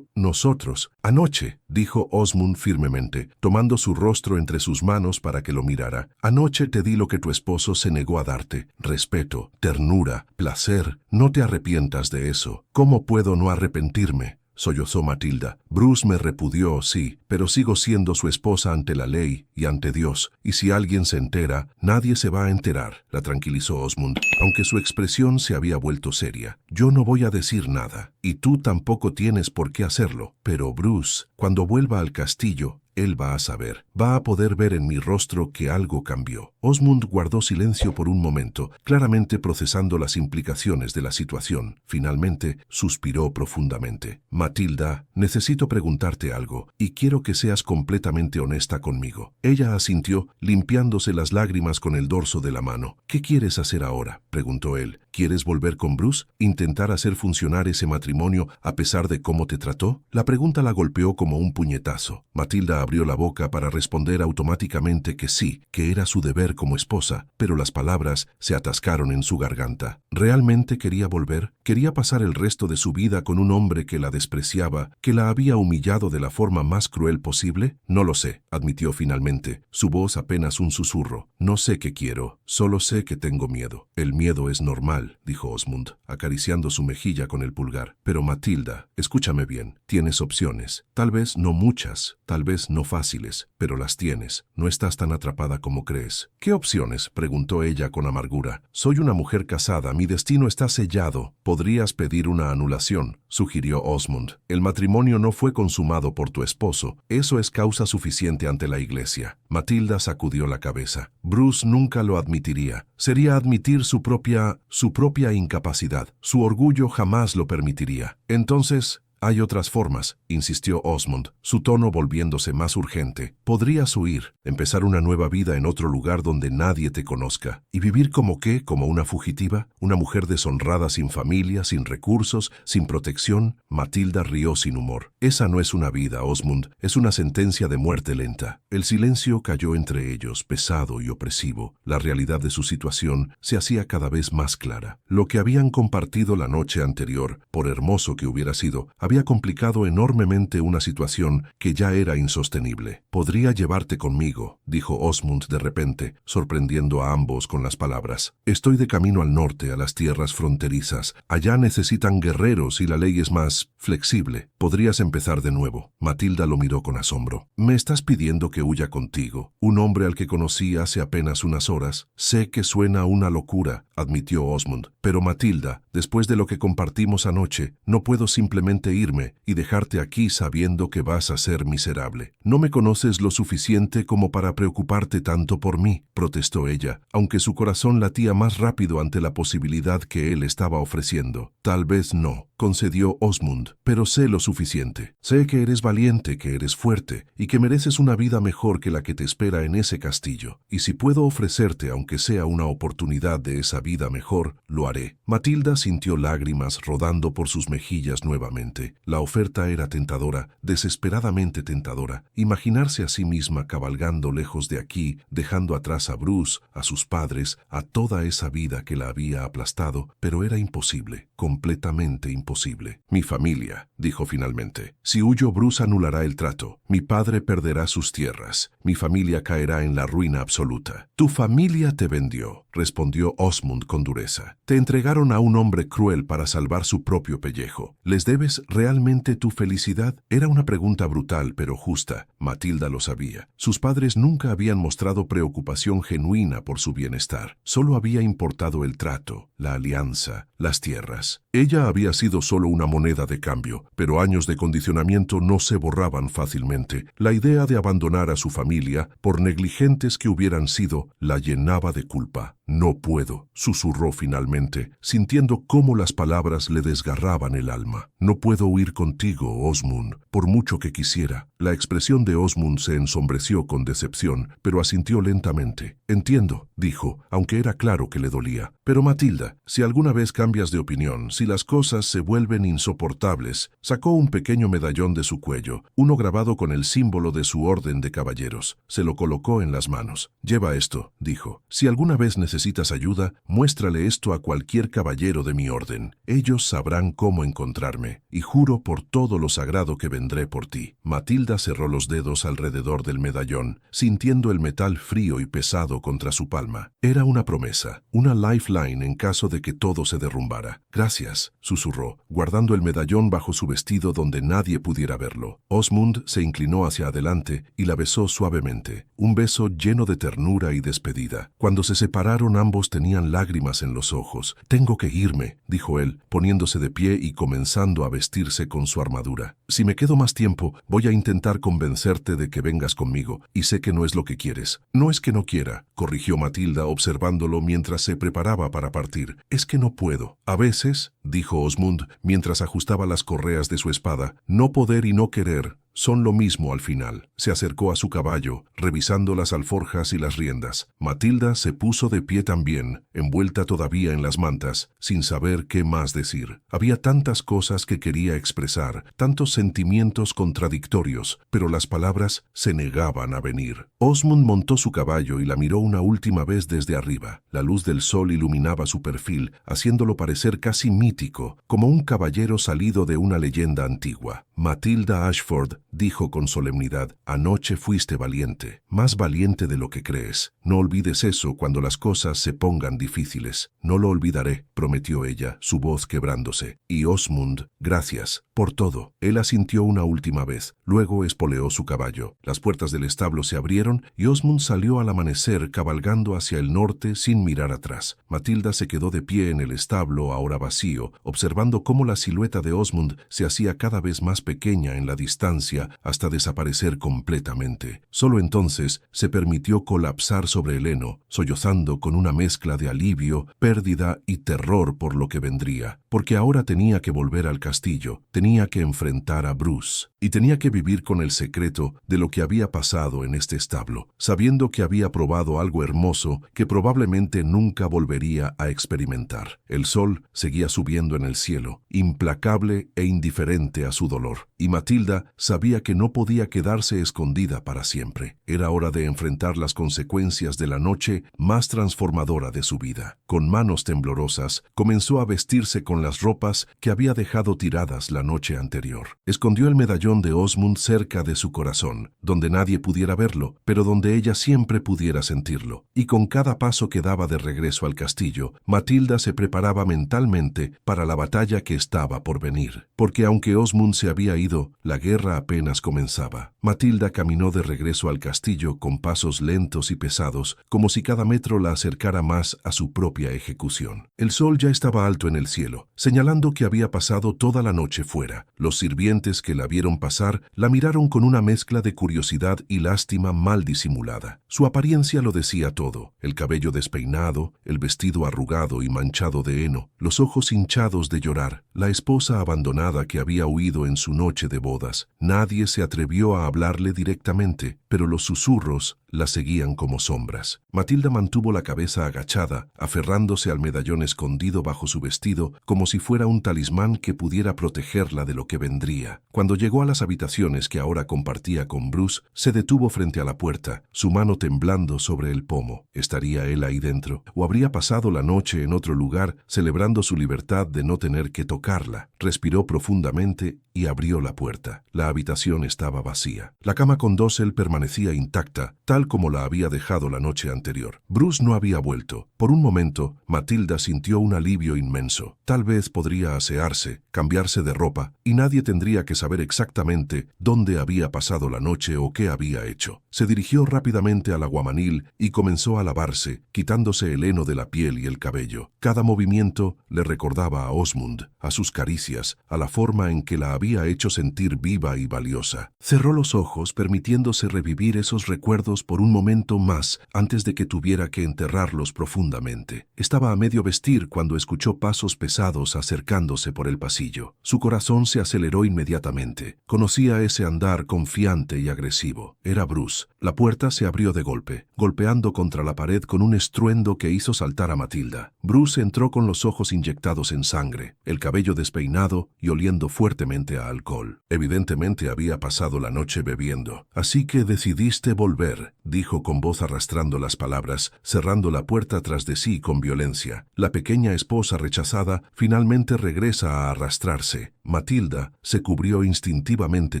nosotros». «Anoche», dijo Osmund firmemente, tomando su rostro entre sus manos para que lo mirara. «Anoche te di lo que tu esposo se negó a darte. Respeto, ternura, placer. No te arrepientas de eso». «¿Cómo puedo no arrepentirme?», sollozó Matilda. «Bruce me repudió, sí, pero sigo siendo su esposa ante la ley y ante Dios, y si alguien se entera, nadie se va a enterar», la tranquilizó Osmund, aunque su expresión se había vuelto seria. «Yo no voy a decir nada, y tú tampoco tienes por qué hacerlo, pero Bruce, cuando vuelva al castillo, él va a saber, va a poder ver en mi rostro que algo cambió». Osmund guardó silencio por un momento, claramente procesando las implicaciones de la situación. Finalmente, suspiró profundamente. «Matilda, necesito preguntarte algo, y quiero que seas completamente honesta conmigo». Ella asintió, limpiándose las lágrimas con el dorso de la mano. «¿Qué quieres hacer ahora?», preguntó él. «¿Quieres volver con Bruce? ¿Intentar hacer funcionar ese matrimonio a pesar de cómo te trató?». La pregunta la golpeó como un puñetazo. Matilda abrió la boca para responder automáticamente que sí, que era su deber como esposa, pero las palabras se atascaron en su garganta. ¿Realmente quería volver? ¿Quería pasar el resto de su vida con un hombre que la despreciaba, que la había humillado de la forma más cruel posible? «No lo sé», admitió finalmente, su voz apenas un susurro. «No sé qué quiero, solo sé que tengo miedo». «El miedo es normal», dijo Osmund, acariciando su mejilla con el pulgar. «Pero Matilda, escúchame bien, tienes opciones. Tal vez no muchas, tal vez no fáciles, pero las tienes. No estás tan atrapada como crees». «¿Qué opciones?», preguntó ella con amargura. «Soy una mujer casada, mi destino está sellado. Podrías pedir una anulación», sugirió Osmund. «El matrimonio no fue consumado por tu esposo. Eso es causa suficiente ante la iglesia». Matilda sacudió la cabeza. «Bruce nunca lo admitiría. Sería admitir su propia incapacidad. Su orgullo jamás lo permitiría». «Entonces, hay otras formas», insistió Osmund, su tono volviéndose más urgente. «Podrías huir, empezar una nueva vida en otro lugar donde nadie te conozca. ¿Y vivir como qué? ¿Como una fugitiva? ¿Una mujer deshonrada sin familia, sin recursos, sin protección?» Matilda rió sin humor. «Esa no es una vida, Osmund, es una sentencia de muerte lenta». El silencio cayó entre ellos, pesado y opresivo. La realidad de su situación se hacía cada vez más clara. Lo que habían compartido la noche anterior, por hermoso que hubiera sido, había complicado enormemente una situación que ya era insostenible. «Podría llevarte conmigo», dijo Osmund de repente, sorprendiendo a ambos con las palabras. «Estoy de camino al norte, a las tierras fronterizas. Allá necesitan guerreros y la ley es más flexible. Podrías empezar de nuevo». Matilda lo miró con asombro. «¿Me estás pidiendo que huya contigo? Un hombre al que conocí hace apenas unas horas». «Sé que suena una locura», admitió Osmund. «Pero Matilda, después de lo que compartimos anoche, no puedo simplemente irme y dejarte aquí sabiendo que vas a ser miserable. No me conoces lo suficiente como para preocuparte tanto por mí», protestó ella, aunque su corazón latía más rápido ante la posibilidad que él estaba ofreciendo. «Tal vez no», concedió Osmund, «pero sé lo suficiente. Sé que eres valiente, que eres fuerte y que mereces una vida mejor que la que te espera en ese castillo. Y si puedo ofrecerte, aunque sea una oportunidad de esa vida mejor, lo haré». Matilda sintió lágrimas rodando por sus mejillas nuevamente. mente. La oferta era tentadora, desesperadamente tentadora. Imaginarse a sí misma cabalgando lejos de aquí, dejando atrás a Bruce, a sus padres, a toda esa vida que la había aplastado, pero era imposible, completamente imposible. Mi familia, dijo finalmente. Si huyo, Bruce anulará el trato. Mi padre perderá sus tierras. Mi familia caerá en la ruina absoluta. Tu familia te vendió, respondió Osmond con dureza. Te entregaron a un hombre cruel para salvar su propio pellejo. ¿Les debes realmente tu felicidad? Era una pregunta brutal pero justa. Matilda lo sabía. Sus padres nunca habían mostrado preocupación genuina por su bienestar. Solo había importado el trato, la alianza, las tierras. Ella había sido solo una moneda de cambio, pero años de condicionamiento no se borraban fácilmente. La idea de abandonar a su familia, por negligentes que hubieran sido, la llenaba de culpa. No puedo, susurró finalmente, sintiendo cómo las palabras le desgarraban el alma. No puedo huir contigo, Osmond, por mucho que quisiera. La expresión de Osmond se ensombreció con decepción, pero asintió lentamente. Entiendo, dijo, aunque era claro que le dolía. Pero Matilda, si alguna vez cambias de opinión, si las cosas se vuelven insoportables, sacó un pequeño medallón de su cuello, uno grabado con el símbolo de su orden de caballeros. Se lo colocó en las manos. Lleva esto, dijo. Si alguna vez necesitas ayuda, muéstrale esto a cualquier caballero de mi orden. Ellos sabrán cómo encontrarme, y juro por todo lo sagrado que vendré por ti. Matilda cerró los dedos alrededor del medallón, sintiendo el metal frío y pesado contra su palma. Era una promesa, una lifeline en caso de que todo se derrumbara. Gracias, susurró, guardando el medallón bajo su vestido donde nadie pudiera verlo. Osmond se inclinó hacia adelante y la besó suavemente, un beso lleno de ternura y despedida. Cuando se separaron, ambos tenían lágrimas en los ojos. Tengo que irme, dijo él, poniéndose de pie y comenzando a vestirse con su armadura. Si me quedo más tiempo, voy a intentar convencerte de que vengas conmigo, y sé que no es lo que quieres. No es que no quiera, corrigió Matilda observándolo mientras se preparaba para partir. Es que no puedo. A veces, dijo Osmond, mientras ajustaba las correas de su espada, no poder y no querer son lo mismo al final. Se acercó a su caballo, revisando las alforjas y las riendas. Matilda se puso de pie también, envuelta todavía en las mantas, sin saber qué más decir. Había tantas cosas que quería expresar, tantos sentimientos contradictorios, pero las palabras se negaban a venir. Osmond montó su caballo y la miró una última vez desde arriba. La luz del sol iluminaba su perfil, haciéndolo parecer casi mítico, como un caballero salido de una leyenda antigua. Matilda Ashford, dijo con solemnidad, anoche fuiste valiente, más valiente de lo que crees. No olvides eso cuando las cosas se pongan difíciles. No lo olvidaré, prometió ella, su voz quebrándose. Y Osmond, gracias por todo. Él asintió una última vez, luego espoleó su caballo. Las puertas del establo se abrieron y Osmond salió al amanecer cabalgando hacia el norte sin mirar atrás. Matilda se quedó de pie en el establo, ahora vacío, observando cómo la silueta de Osmond se hacía cada vez más pequeña en la distancia hasta desaparecer completamente. Solo entonces se permitió colapsar sobre el heno, sollozando con una mezcla de alivio, pérdida y terror por lo que vendría, porque ahora tenía que volver al castillo, tenía que enfrentar a Bruce, y tenía que vivir con el secreto de lo que había pasado en este establo, sabiendo que había probado algo hermoso que probablemente nunca volvería a experimentar. El sol seguía subiendo en el cielo, implacable e indiferente a su dolor, y Matilda sabía que no podía quedarse escondida para siempre. Era hora de enfrentar las consecuencias de la noche más transformadora de su vida. Con manos temblorosas, comenzó a vestirse con las ropas que había dejado tiradas la noche anterior. Escondió el medallón de Osmond cerca de su corazón, donde nadie pudiera verlo, pero donde ella siempre pudiera sentirlo. Y con cada paso que daba de regreso al castillo, Matilda se preparaba mentalmente para la batalla que estaba por venir. Porque aunque Osmond se había ido, la guerra apenas comenzaba. Matilda caminó de regreso al castillo con pasos lentos y pesados, como si cada metro la acercara más a su propia ejecución. El sol ya estaba alto en el cielo, señalando que había pasado toda la noche fuera. Los sirvientes que la vieron pasar la miraron con una mezcla de curiosidad y lástima mal disimulada. Su apariencia lo decía todo: el cabello despeinado, el vestido arrugado y manchado de heno, los ojos hinchados de llorar, la esposa abandonada que había huido en su noche de bodas. Nadie se atrevió a hablarle directamente, pero los susurros la seguían como sombras. Matilda mantuvo la cabeza agachada, aferrándose al medallón escondido bajo su vestido, como si fuera un talismán que pudiera protegerla de lo que vendría. Cuando llegó a las habitaciones que ahora compartía con Bruce, se detuvo frente a la puerta, su mano temblando sobre el pomo. ¿Estaría él ahí dentro? ¿O habría pasado la noche en otro lugar, celebrando su libertad de no tener que tocarla? Respiró profundamente y abrió la puerta. La habitación estaba vacía. La cama con dosel permanecía intacta, tal como la había dejado la noche anterior. Bruce no había vuelto. Por un momento, Matilda sintió un alivio inmenso. Tal vez podría asearse, cambiarse de ropa, y nadie tendría que saber exactamente dónde había pasado la noche o qué había hecho. Se dirigió rápidamente al aguamanil y comenzó a lavarse, quitándose el heno de la piel y el cabello. Cada movimiento le recordaba a Osmund, a sus caricias, a la forma en que la había hecho sentir viva y valiosa. Cerró los ojos, permitiéndose revivir esos recuerdos por un momento más antes de que tuviera que enterrarlos profundamente. Estaba a medio vestir cuando escuchó pasos pesados acercándose por el pasillo. Su corazón se aceleró inmediatamente. Conocía ese andar confiante y agresivo. Era Bruce. La puerta se abrió de golpe, golpeando contra la pared con un estruendo que hizo saltar a Matilda. Bruce entró con los ojos inyectados en sangre, el cabello despeinado y oliendo fuertemente a alcohol. Evidentemente había pasado la noche bebiendo. Así que decidiste volver, dijo con voz arrastrando las palabras, cerrando la puerta tras de sí con violencia. La pequeña esposa rechazada finalmente regresa a arrastrarse. Matilda se cubrió instintivamente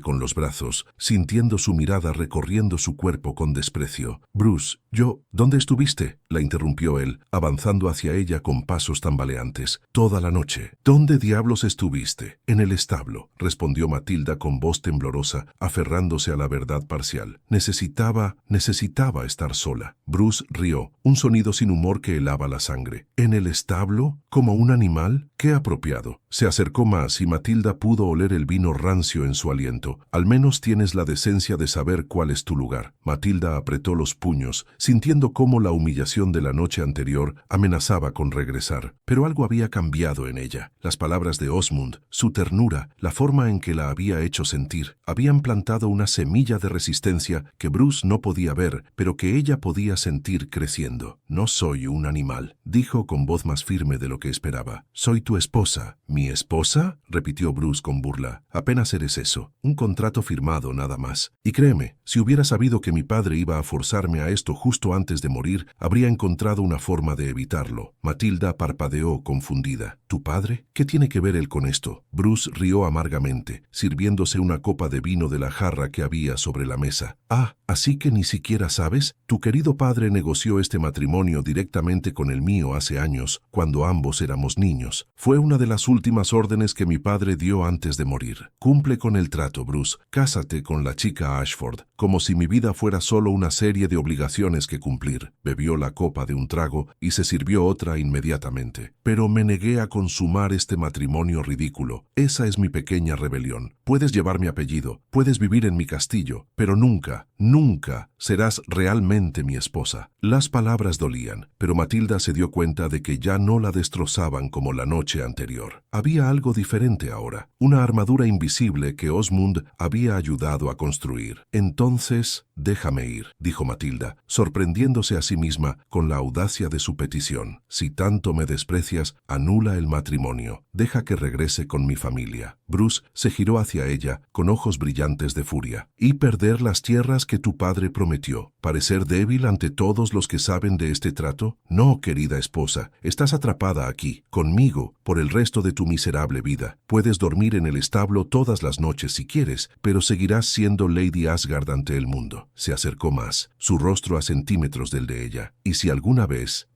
con los brazos, sintiendo su mirada recorriendo su cuerpo con desprecio. Bruce, ¿dónde estuviste?, la interrumpió él, avanzando hacia ella con pasos tambaleantes. Toda la noche. ¿Dónde diablos estuviste? En el establo, respondió Matilda con voz temblorosa, aferrándose a la verdad parcial. Necesitaba estar sola. Bruce rió, un sonido sin humor que helaba la sangre. ¿En el establo? ¿Como un animal? ¡Qué apropiado! Se acercó más y Matilda pudo oler el vino rancio en su aliento. Al menos tienes la decencia de saber cuál es tu lugar. Matilda apretó los puños, sintiendo cómo la humillación de la noche anterior amenazaba con regresar. Pero algo había cambiado en ella. Las palabras de Osmund, su ternura, la forma en que la había hecho sentir, habían plantado una semilla de resistencia que Bruce no podía ver, pero que ella podía sentir creciendo. No soy un animal, dijo con voz más firme de lo que esperaba. Soy tu esposa. ¿Mi esposa?, repitió Bruce con burla. Apenas eres eso, un contrato firmado nada más. Y créeme, si hubiera sabido que mi padre iba a forzarme a esto justo antes de morir, habría encontrado una forma de evitarlo. Matilda parpadeó confundida. ¿Tu padre? ¿Qué tiene que ver él con esto? Bruce rió amargamente, sirviéndose una copa de vino de la jarra que había sobre la mesa. Ah, ¿así que ni siquiera sabes? Tu querido padre negoció este matrimonio directamente con el mío hace años, cuando ambos éramos niños. Fue una de las últimas órdenes que mi padre dio antes de morir. Cumple con el trato, Bruce. Cásate con la chica Ashford, como si mi vida fuera solo una serie de obligaciones que cumplir. Bebió la copa de un trago y se sirvió otra inmediatamente. Pero me negué a consumar este matrimonio ridículo. Esa es mi pequeña rebelión. Puedes llevar mi apellido, puedes vivir en mi castillo, pero nunca serás realmente mi esposa. Las palabras dolían, pero Matilda se dio cuenta de que ya no la destrozaban como la noche anterior. Había algo diferente ahora, una armadura invisible que Osmund había ayudado a construir. Entonces, déjame ir, dijo Matilda, sorprendiéndose a sí misma con la audacia de su petición. Si tanto me desprecias, anula el matrimonio. Deja que regrese con mi familia. Bruce se giró hacia ella con ojos brillantes de furia. ¿Y perder las tierras que tu padre prometió? ¿Parecer débil ante todos los que saben de este trato? No, querida esposa, estás atrapada aquí, conmigo, por el resto de tu miserable vida. Puedes dormir en el establo todas las noches si quieres, pero seguirás siendo Lady Asgard ante el mundo. Se acercó más, su rostro a centímetros del de ella. Y si alguna vez,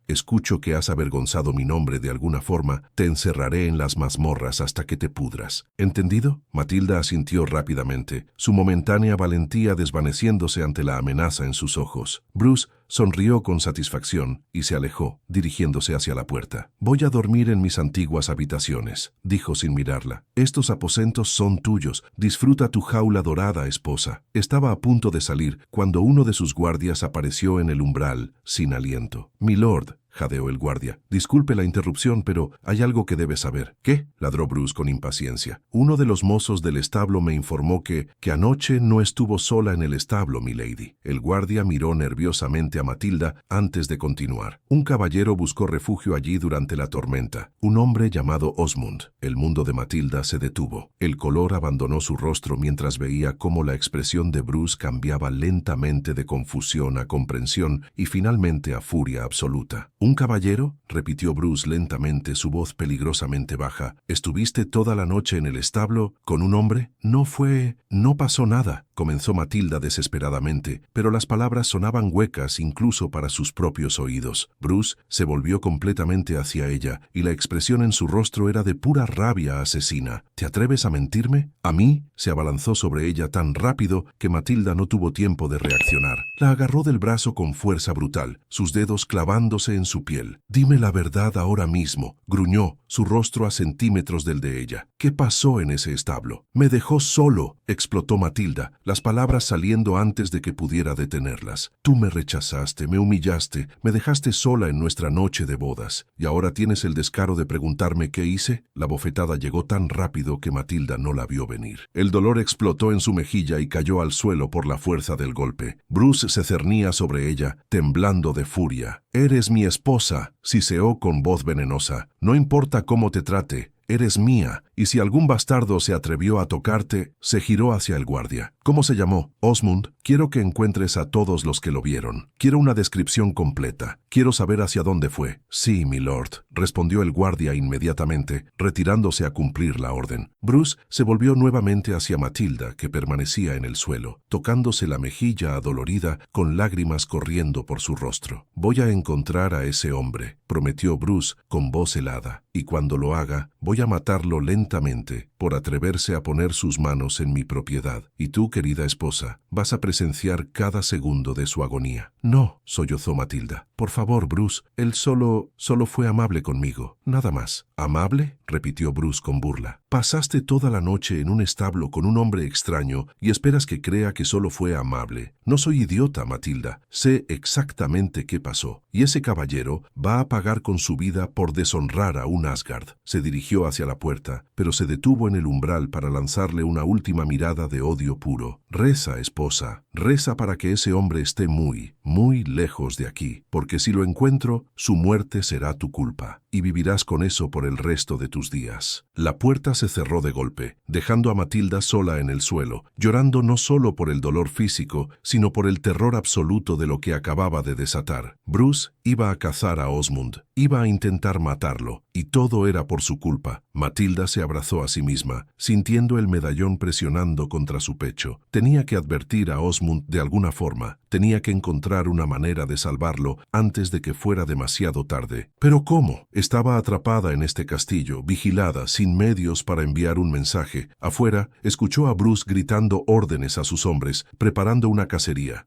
escucho que has avergonzado mi nombre de alguna forma, te encerraré en las mazmorras hasta que te pudras. ¿Entendido? Matilda asintió rápidamente, su momentánea valentía desvaneciéndose ante la amenaza en sus ojos. Bruce sonrió con satisfacción y se alejó, dirigiéndose hacia la puerta. Voy a dormir en mis antiguas habitaciones, dijo sin mirarla. Estos aposentos son tuyos. Disfruta tu jaula dorada, esposa. Estaba a punto de salir cuando uno de sus guardias apareció en el umbral, sin aliento. Milord, jadeó el guardia. Disculpe la interrupción, pero hay algo que debe saber. ¿Qué? Ladró Bruce con impaciencia. Uno de los mozos del establo me informó que anoche no estuvo sola en el establo, milady. El guardia miró nerviosamente a Matilda antes de continuar. Un caballero buscó refugio allí durante la tormenta. Un hombre llamado Osmund. El mundo de Matilda se detuvo. El color abandonó su rostro mientras veía cómo la expresión de Bruce cambiaba lentamente de confusión a comprensión y finalmente a furia absoluta. ¿Un caballero?, repitió Bruce lentamente, su voz peligrosamente baja. ¿Estuviste toda la noche en el establo con un hombre? No pasó nada, comenzó Matilda desesperadamente, pero las palabras sonaban huecas incluso para sus propios oídos. Bruce se volvió completamente hacia ella y la expresión en su rostro era de pura rabia asesina. ¿Te atreves a mentirme? ¿A mí? Se abalanzó sobre ella tan rápido que Matilda no tuvo tiempo de reaccionar. La agarró del brazo con fuerza brutal, sus dedos clavándose en su piel. «Dime la verdad ahora mismo», gruñó, su rostro a centímetros del de ella. «¿Qué pasó en ese establo?» «Me dejó solo», explotó Matilda, las palabras saliendo antes de que pudiera detenerlas. «Tú me rechazaste, me humillaste, me dejaste sola en nuestra noche de bodas. ¿Y ahora tienes el descaro de preguntarme qué hice?» La bofetada llegó tan rápido que Matilda no la vio venir. El dolor explotó en su mejilla y cayó al suelo por la fuerza del golpe. Bruce se cernía sobre ella, temblando de furia. «Eres mi esposa», siseó con voz venenosa. «No importa cómo te trate, eres mía, y si algún bastardo se atrevió a tocarte», se giró hacia el guardia. «¿Cómo se llamó?» «Osmund, quiero que encuentres a todos los que lo vieron. Quiero una descripción completa. Quiero saber hacia dónde fue». «Sí, milord», respondió el guardia inmediatamente, retirándose a cumplir la orden. Bruce se volvió nuevamente hacia Matilda, que permanecía en el suelo, tocándose la mejilla adolorida con lágrimas corriendo por su rostro. «Voy a encontrar a ese hombre», prometió Bruce con voz helada, «y cuando lo haga, voy a matarlo lentamente por atreverse a poner sus manos en mi propiedad. Y tú, querida esposa, vas a presenciar cada segundo de su agonía». «No», sollozó Matilda. «Por favor, Bruce, él solo fue amable conmigo, nada más». «¿Amable?», repitió Bruce con burla. «Pasaste toda la noche en un establo con un hombre extraño y esperas que crea que solo fue amable. No soy idiota, Matilda. Sé exactamente qué pasó. Y ese caballero va a pagar con su vida por deshonrar a un Asgard». Se dirigió hacia la puerta, pero se detuvo en el umbral para lanzarle una última mirada de odio puro. «Reza, esposa, reza para que ese hombre esté muy, muy lejos de aquí, porque si lo encuentro, su muerte será tu culpa, y vivirás con eso por el resto de tus días». La puerta se cerró de golpe, dejando a Matilda sola en el suelo, llorando no solo por el dolor físico, sino por el terror absoluto de lo que acababa de desatar. Bruce iba a cazar a Osmund, iba a intentar matarlo, y todo era por su culpa. Matilda se abrazó a sí misma, sintiendo el medallón presionando contra su pecho. Tenía que advertir a Osmund de alguna forma, tenía que encontrar una manera de salvarlo antes de que fuera demasiado tarde. ¿Pero cómo? Estaba atrapada en este castillo, vigilada, sin medios para enviar un mensaje. Afuera, escuchó a Bruce gritando órdenes a sus hombres, preparando una cacería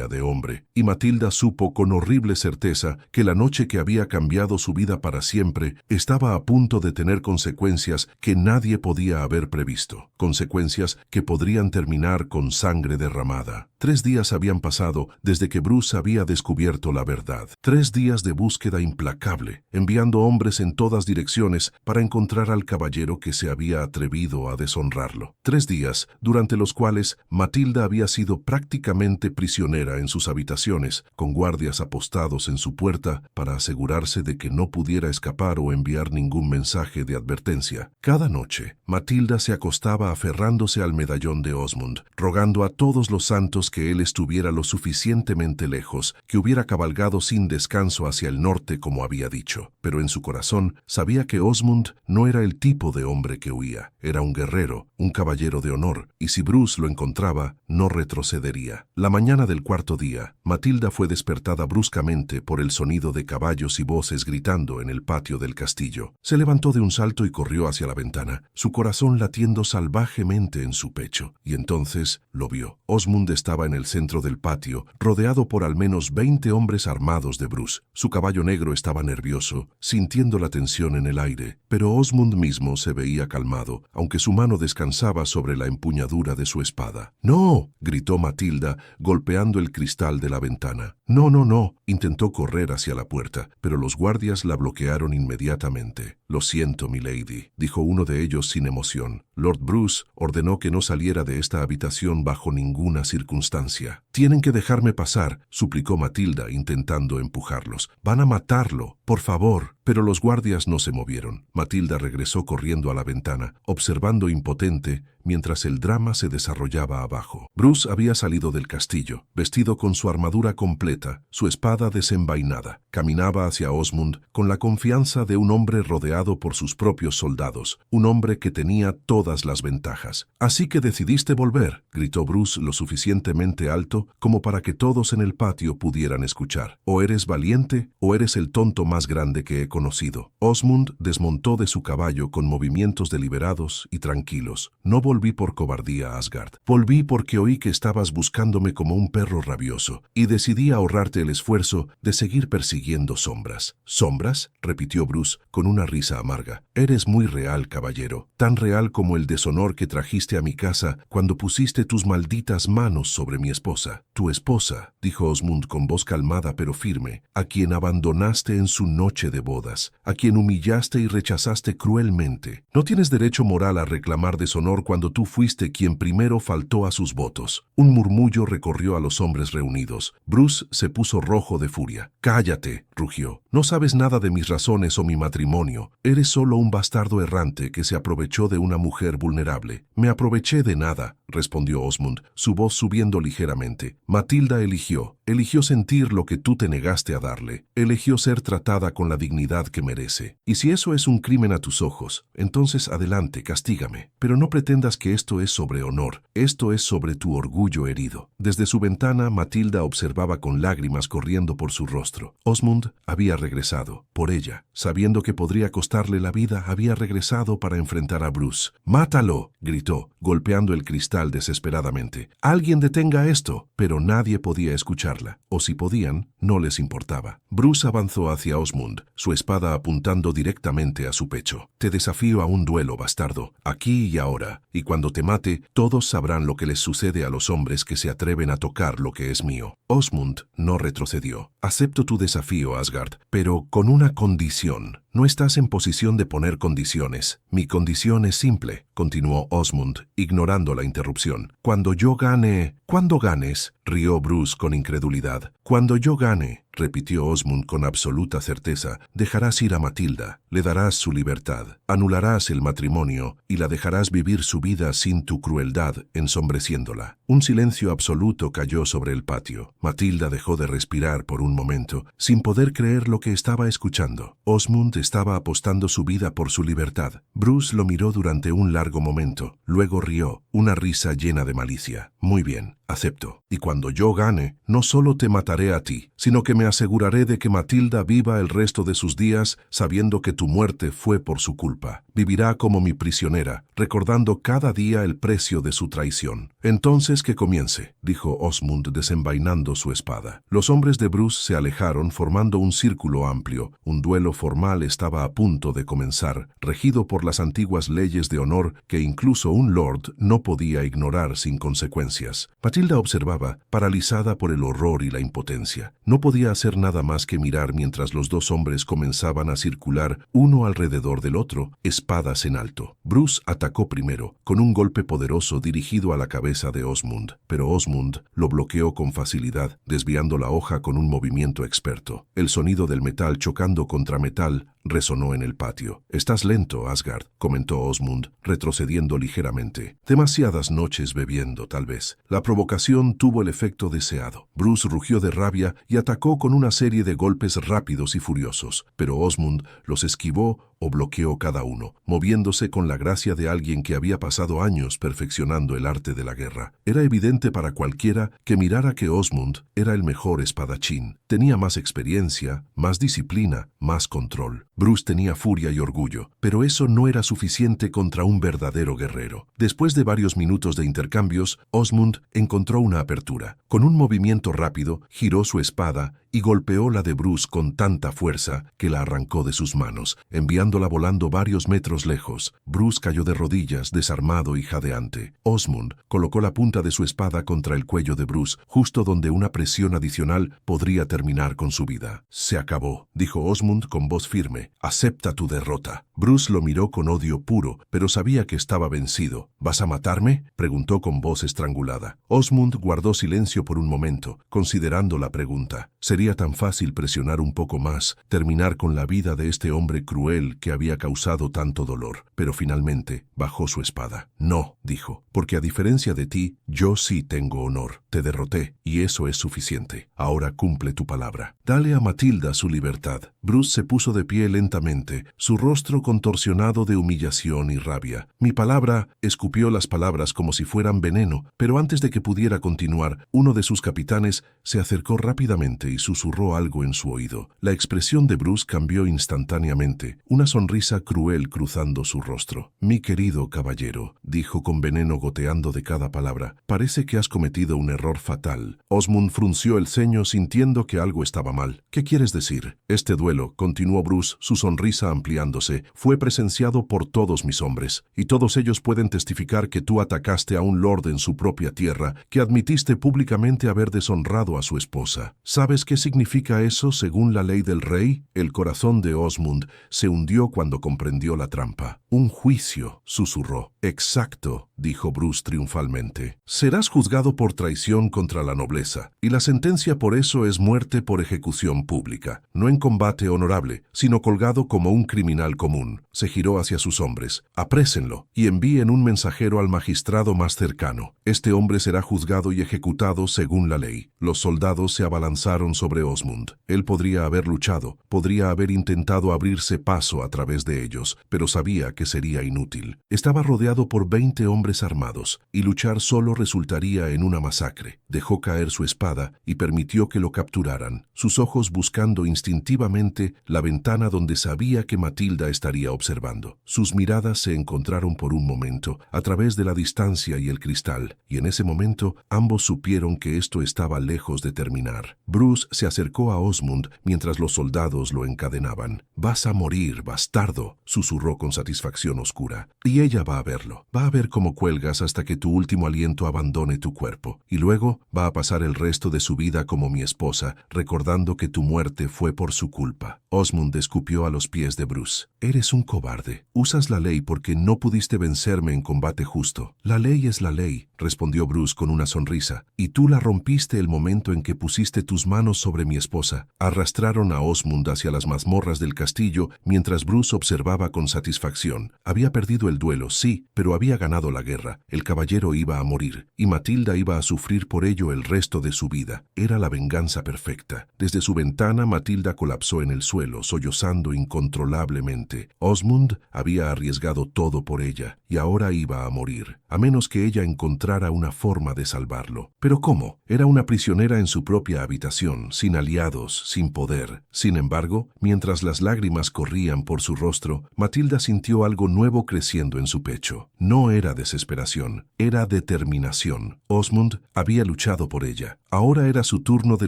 de hombre. Y Matilda supo con horrible certeza que la noche que había cambiado su vida para siempre estaba a punto de tener consecuencias que nadie podía haber previsto. Consecuencias que podrían terminar con sangre derramada. 3 días habían pasado desde que Bruce había descubierto la verdad. 3 días de búsqueda implacable, enviando hombres en todas direcciones para encontrar al caballero que se había atrevido a deshonrarlo. 3 días durante los cuales Matilda había sido prácticamente prisionera en sus habitaciones, con guardias apostados en su puerta para asegurarse de que no pudiera escapar o enviar ningún mensaje de advertencia. Cada noche, Matilda se acostaba aferrándose al medallón de Osmund, rogando a todos los santos que él estuviera lo suficientemente lejos, que hubiera cabalgado sin descanso hacia el norte como había dicho. Pero en su corazón sabía que Osmund no era el tipo de hombre que huía. Era un guerrero, un caballero de honor, y si Bruce lo encontraba, no retrocedería. La mañana del 4.º día, Matilda fue despertada bruscamente por el sonido de caballos y voces gritando en el patio del castillo. Se levantó de un salto y corrió hacia la ventana, su corazón latiendo salvajemente en su pecho, y entonces lo vio. Osmund estaba en el centro del patio, rodeado por al menos 20 hombres armados de Bruce. Su caballo negro estaba nervioso, sintiendo la tensión en el aire, pero Osmund mismo se veía calmado, aunque su mano descansaba sobre la empuñadura de su espada. «¡No!», gritó Matilda, golpeando el cristal de la ventana. No, no, no. Intentó correr hacia la puerta, pero los guardias la bloquearon inmediatamente. Lo siento, milady, dijo uno de ellos sin emoción. Lord Bruce ordenó que no saliera de esta habitación bajo ninguna circunstancia. Tienen que dejarme pasar, suplicó Matilda intentando empujarlos. Van a matarlo, por favor. Pero los guardias no se movieron. Matilda regresó corriendo a la ventana, observando impotente mientras el drama se desarrollaba abajo. Bruce había salido del castillo, vestido con su armadura completa, su espada desenvainada. Caminaba hacia Osmond con la confianza de un hombre rodeado por sus propios soldados, un hombre que tenía todas las ventajas. «Así que decidiste volver», gritó Bruce lo suficientemente alto como para que todos en el patio pudieran escuchar. «O eres valiente o eres el tonto más grande que he conocido». Osmond desmontó de su caballo con movimientos deliberados y tranquilos. «No volví por cobardía, Asgard. Volví porque oí que estabas buscándome como un perro rabioso y decidí ahorrarte el esfuerzo de seguir persiguiendo sombras». «¿Sombras?», repitió Bruce con una risa amarga. «Eres muy real, caballero, tan real como el deshonor que trajiste a mi casa cuando pusiste tus malditas manos sobre mi esposa». «Tu esposa», dijo Osmond con voz calmada pero firme, «a quien abandonaste en su noche de bodas, a quien humillaste y rechazaste cruelmente. No tienes derecho moral a reclamar deshonor cuando tú fuiste quien primero faltó a sus votos». Un murmullo recorrió a los hombres reunidos. Bruce se puso rojo de furia. «Cállate», rugió. «No sabes nada de mis razones o mi matrimonio. Eres solo un bastardo errante que se aprovechó de una mujer vulnerable». «Me aproveché de nada», respondió Osmond, su voz subiendo ligeramente. «Matilda eligió sentir lo que tú te negaste a darle. Eligió ser tratada con la dignidad que merece. Y si eso es un crimen a tus ojos, entonces adelante, castígame. Pero no pretendas que esto es sobre honor. Esto es sobre tu orgullo herido». Desde su ventana, Matilda observaba con lágrimas corriendo por su rostro. Osmond había regresado. Por ella, sabiendo que podría costarle la vida, había regresado para enfrentar a Bruce. «¡Mátalo!», gritó, golpeando el cristal desesperadamente. «¡Alguien detenga esto!». Pero nadie podía escucharla, o si podían, no les importaba. Bruce avanzó hacia Osmond, su espada apuntando directamente a su pecho. «Te desafío a un duelo, bastardo, aquí y ahora, y cuando te mate, todos sabrán lo que les sucede a los hombres que se atreven a tocar lo que es mío». Osmond no retrocedió. «Acepto tu desafío, Asgard, pero con una condición». «No estás en posición de poner condiciones. Mi condición es simple», continuó Osmond, ignorando la interrupción. «Cuando yo gane...». «¿Cuándo ganes?», rió Bruce con incredulidad. «Cuando yo gane», repitió Osmond con absoluta certeza, «dejarás ir a Matilda, le darás su libertad, anularás el matrimonio y la dejarás vivir su vida sin tu crueldad, ensombreciéndola». Un silencio absoluto cayó sobre el patio. Matilda dejó de respirar por un momento, sin poder creer lo que estaba escuchando. Osmond estaba apostando su vida por su libertad. Bruce lo miró durante un largo momento, luego rió, una risa llena de malicia. «Muy bien, acepto. Y cuando yo gane, no solo te mataré a ti, sino que me aseguraré de que Matilda viva el resto de sus días sabiendo que tu muerte fue por su culpa. Vivirá como mi prisionera, recordando cada día el precio de su traición». «Entonces que comience», dijo Osmond desenvainando su espada. Los hombres de Bruce se alejaron formando un círculo amplio. Un duelo formal estaba a punto de comenzar, regido por las antiguas leyes de honor que incluso un lord no podía ignorar sin consecuencias. Matilda observaba, paralizada por el horror y la impotencia. No podía hacer nada más que mirar mientras los dos hombres comenzaban a circular uno alrededor del otro, espadas en alto. Bruce atacó primero, con un golpe poderoso dirigido a la cabeza de Osmond, pero Osmond lo bloqueó con facilidad, desviando la hoja con un movimiento experto. El sonido del metal chocando contra metal resonó en el patio. «Estás lento, Asgard», comentó Osmond, retrocediendo ligeramente. «Demasiadas noches bebiendo, tal vez». La provocación tuvo el efecto deseado. Bruce rugió de rabia y atacó con una serie de golpes rápidos y furiosos, pero Osmond los esquivó o bloqueó cada uno, moviéndose con la gracia de alguien que había pasado años perfeccionando el arte de la guerra. Era evidente para cualquiera que mirara que Osmond era el mejor espadachín. Tenía más experiencia, más disciplina, más control. Bruce tenía furia y orgullo, pero eso no era suficiente contra un verdadero guerrero. Después de varios minutos de intercambios, Osmond encontró una apertura. Con un movimiento rápido, giró su espada y golpeó la de Bruce con tanta fuerza que la arrancó de sus manos, enviándola volando varios metros lejos. Bruce cayó de rodillas, desarmado y jadeante. Osmond colocó la punta de su espada contra el cuello de Bruce, justo donde una presión adicional podría terminar con su vida. «Se acabó», dijo Osmond con voz firme. «Acepta tu derrota». Bruce lo miró con odio puro, pero sabía que estaba vencido. «¿Vas a matarme?», preguntó con voz estrangulada. Osmond guardó silencio por un momento, considerando la pregunta. Sería tan fácil presionar un poco más, terminar con la vida de este hombre cruel que había causado tanto dolor. Pero finalmente bajó su espada. «No», dijo, «porque a diferencia de ti, yo sí tengo honor. Te derroté, y eso es suficiente. Ahora cumple tu palabra. Dale a Matilda su libertad». Bruce se puso de pie lentamente, su rostro contorsionado de humillación y rabia. «Mi palabra», escupió las palabras como si fueran veneno, pero antes de que pudiera continuar, uno de sus capitanes se acercó rápidamente y susurró algo en su oído. La expresión de Bruce cambió instantáneamente, una sonrisa cruel cruzando su rostro. «Mi querido caballero», dijo con veneno goteando de cada palabra, «parece que has cometido un error fatal». Osmond frunció el ceño sintiendo que algo estaba mal. «¿Qué quieres decir?» «Este duelo», continuó Bruce, su sonrisa ampliándose, «fue presenciado por todos mis hombres, y todos ellos pueden testificar que tú atacaste a un lord en su propia tierra, que admitiste públicamente haber deshonrado a su esposa. ¿Sabes qué significa eso según la ley del rey?» El corazón de Osmond se hundió cuando comprendió la trampa. «Un juicio», susurró. «Exacto», dijo Bruce triunfalmente. «Serás juzgado por traición contra la nobleza, y la sentencia por eso es muerte por ejecución pública, no en combate honorable, sino colgado como un criminal común». Se giró hacia sus hombres. «Aprésenlo y envíen un mensajero al magistrado más cercano. Este hombre será juzgado y ejecutado según la ley». Los soldados se abalanzaron sobre Osmond. Él podría haber luchado, podría haber intentado abrirse paso a través de ellos, pero sabía que sería inútil. Estaba rodeado por 20 hombres armados, y luchar solo resultaría en una masacre. Dejó caer su espada y permitió que lo capturaran, sus ojos buscando instintivamente la ventana donde sabía que Matilda estaría observando. Sus miradas se encontraron por un momento, a través de la distancia y el cristal, y en ese momento ambos supieron que esto estaba lejos de terminar. Bruce se acercó a Osmond mientras los soldados lo encadenaban. «Vas a morir, bastardo», susurró con satisfacción oscura. «Y ella va a verlo. Va a ver cómo cuelgas hasta que tu último aliento abandone tu cuerpo. Y luego va a pasar el resto de su vida como mi esposa, recordando que tu muerte fue por su culpa». Osmond escupió a los pies de Bruce. «Eres un cobarde. Usas la ley porque no pudiste vencerme en combate justo». «La ley es la ley», respondió Bruce con una sonrisa, «y tú la rompiste el momento en que pusiste tus manos sobre mi esposa». Arrastraron a Osmond hacia las mazmorras del castillo mientras Bruce observaba con satisfacción. Había perdido el duelo, sí, pero había ganado la guerra. El caballero iba a morir, y Matilda iba a sufrir por ello el resto de su vida. Era la venganza perfecta. Desde su ventana, Matilda colapsó en el suelo, sollozando incontrolablemente. Osmond había arriesgado todo por ella, y ahora iba a morir, a menos que ella encontrara una forma de salvarlo. ¿Pero cómo? Era una prisionera en su propia habitación, sin aliados, sin poder. Sin embargo, mientras las lágrimas corrían por su rostro, Matilda sintió algo nuevo creciendo en su pecho. No era desesperación, era determinación. Osmond había luchado por ella. Ahora era su turno de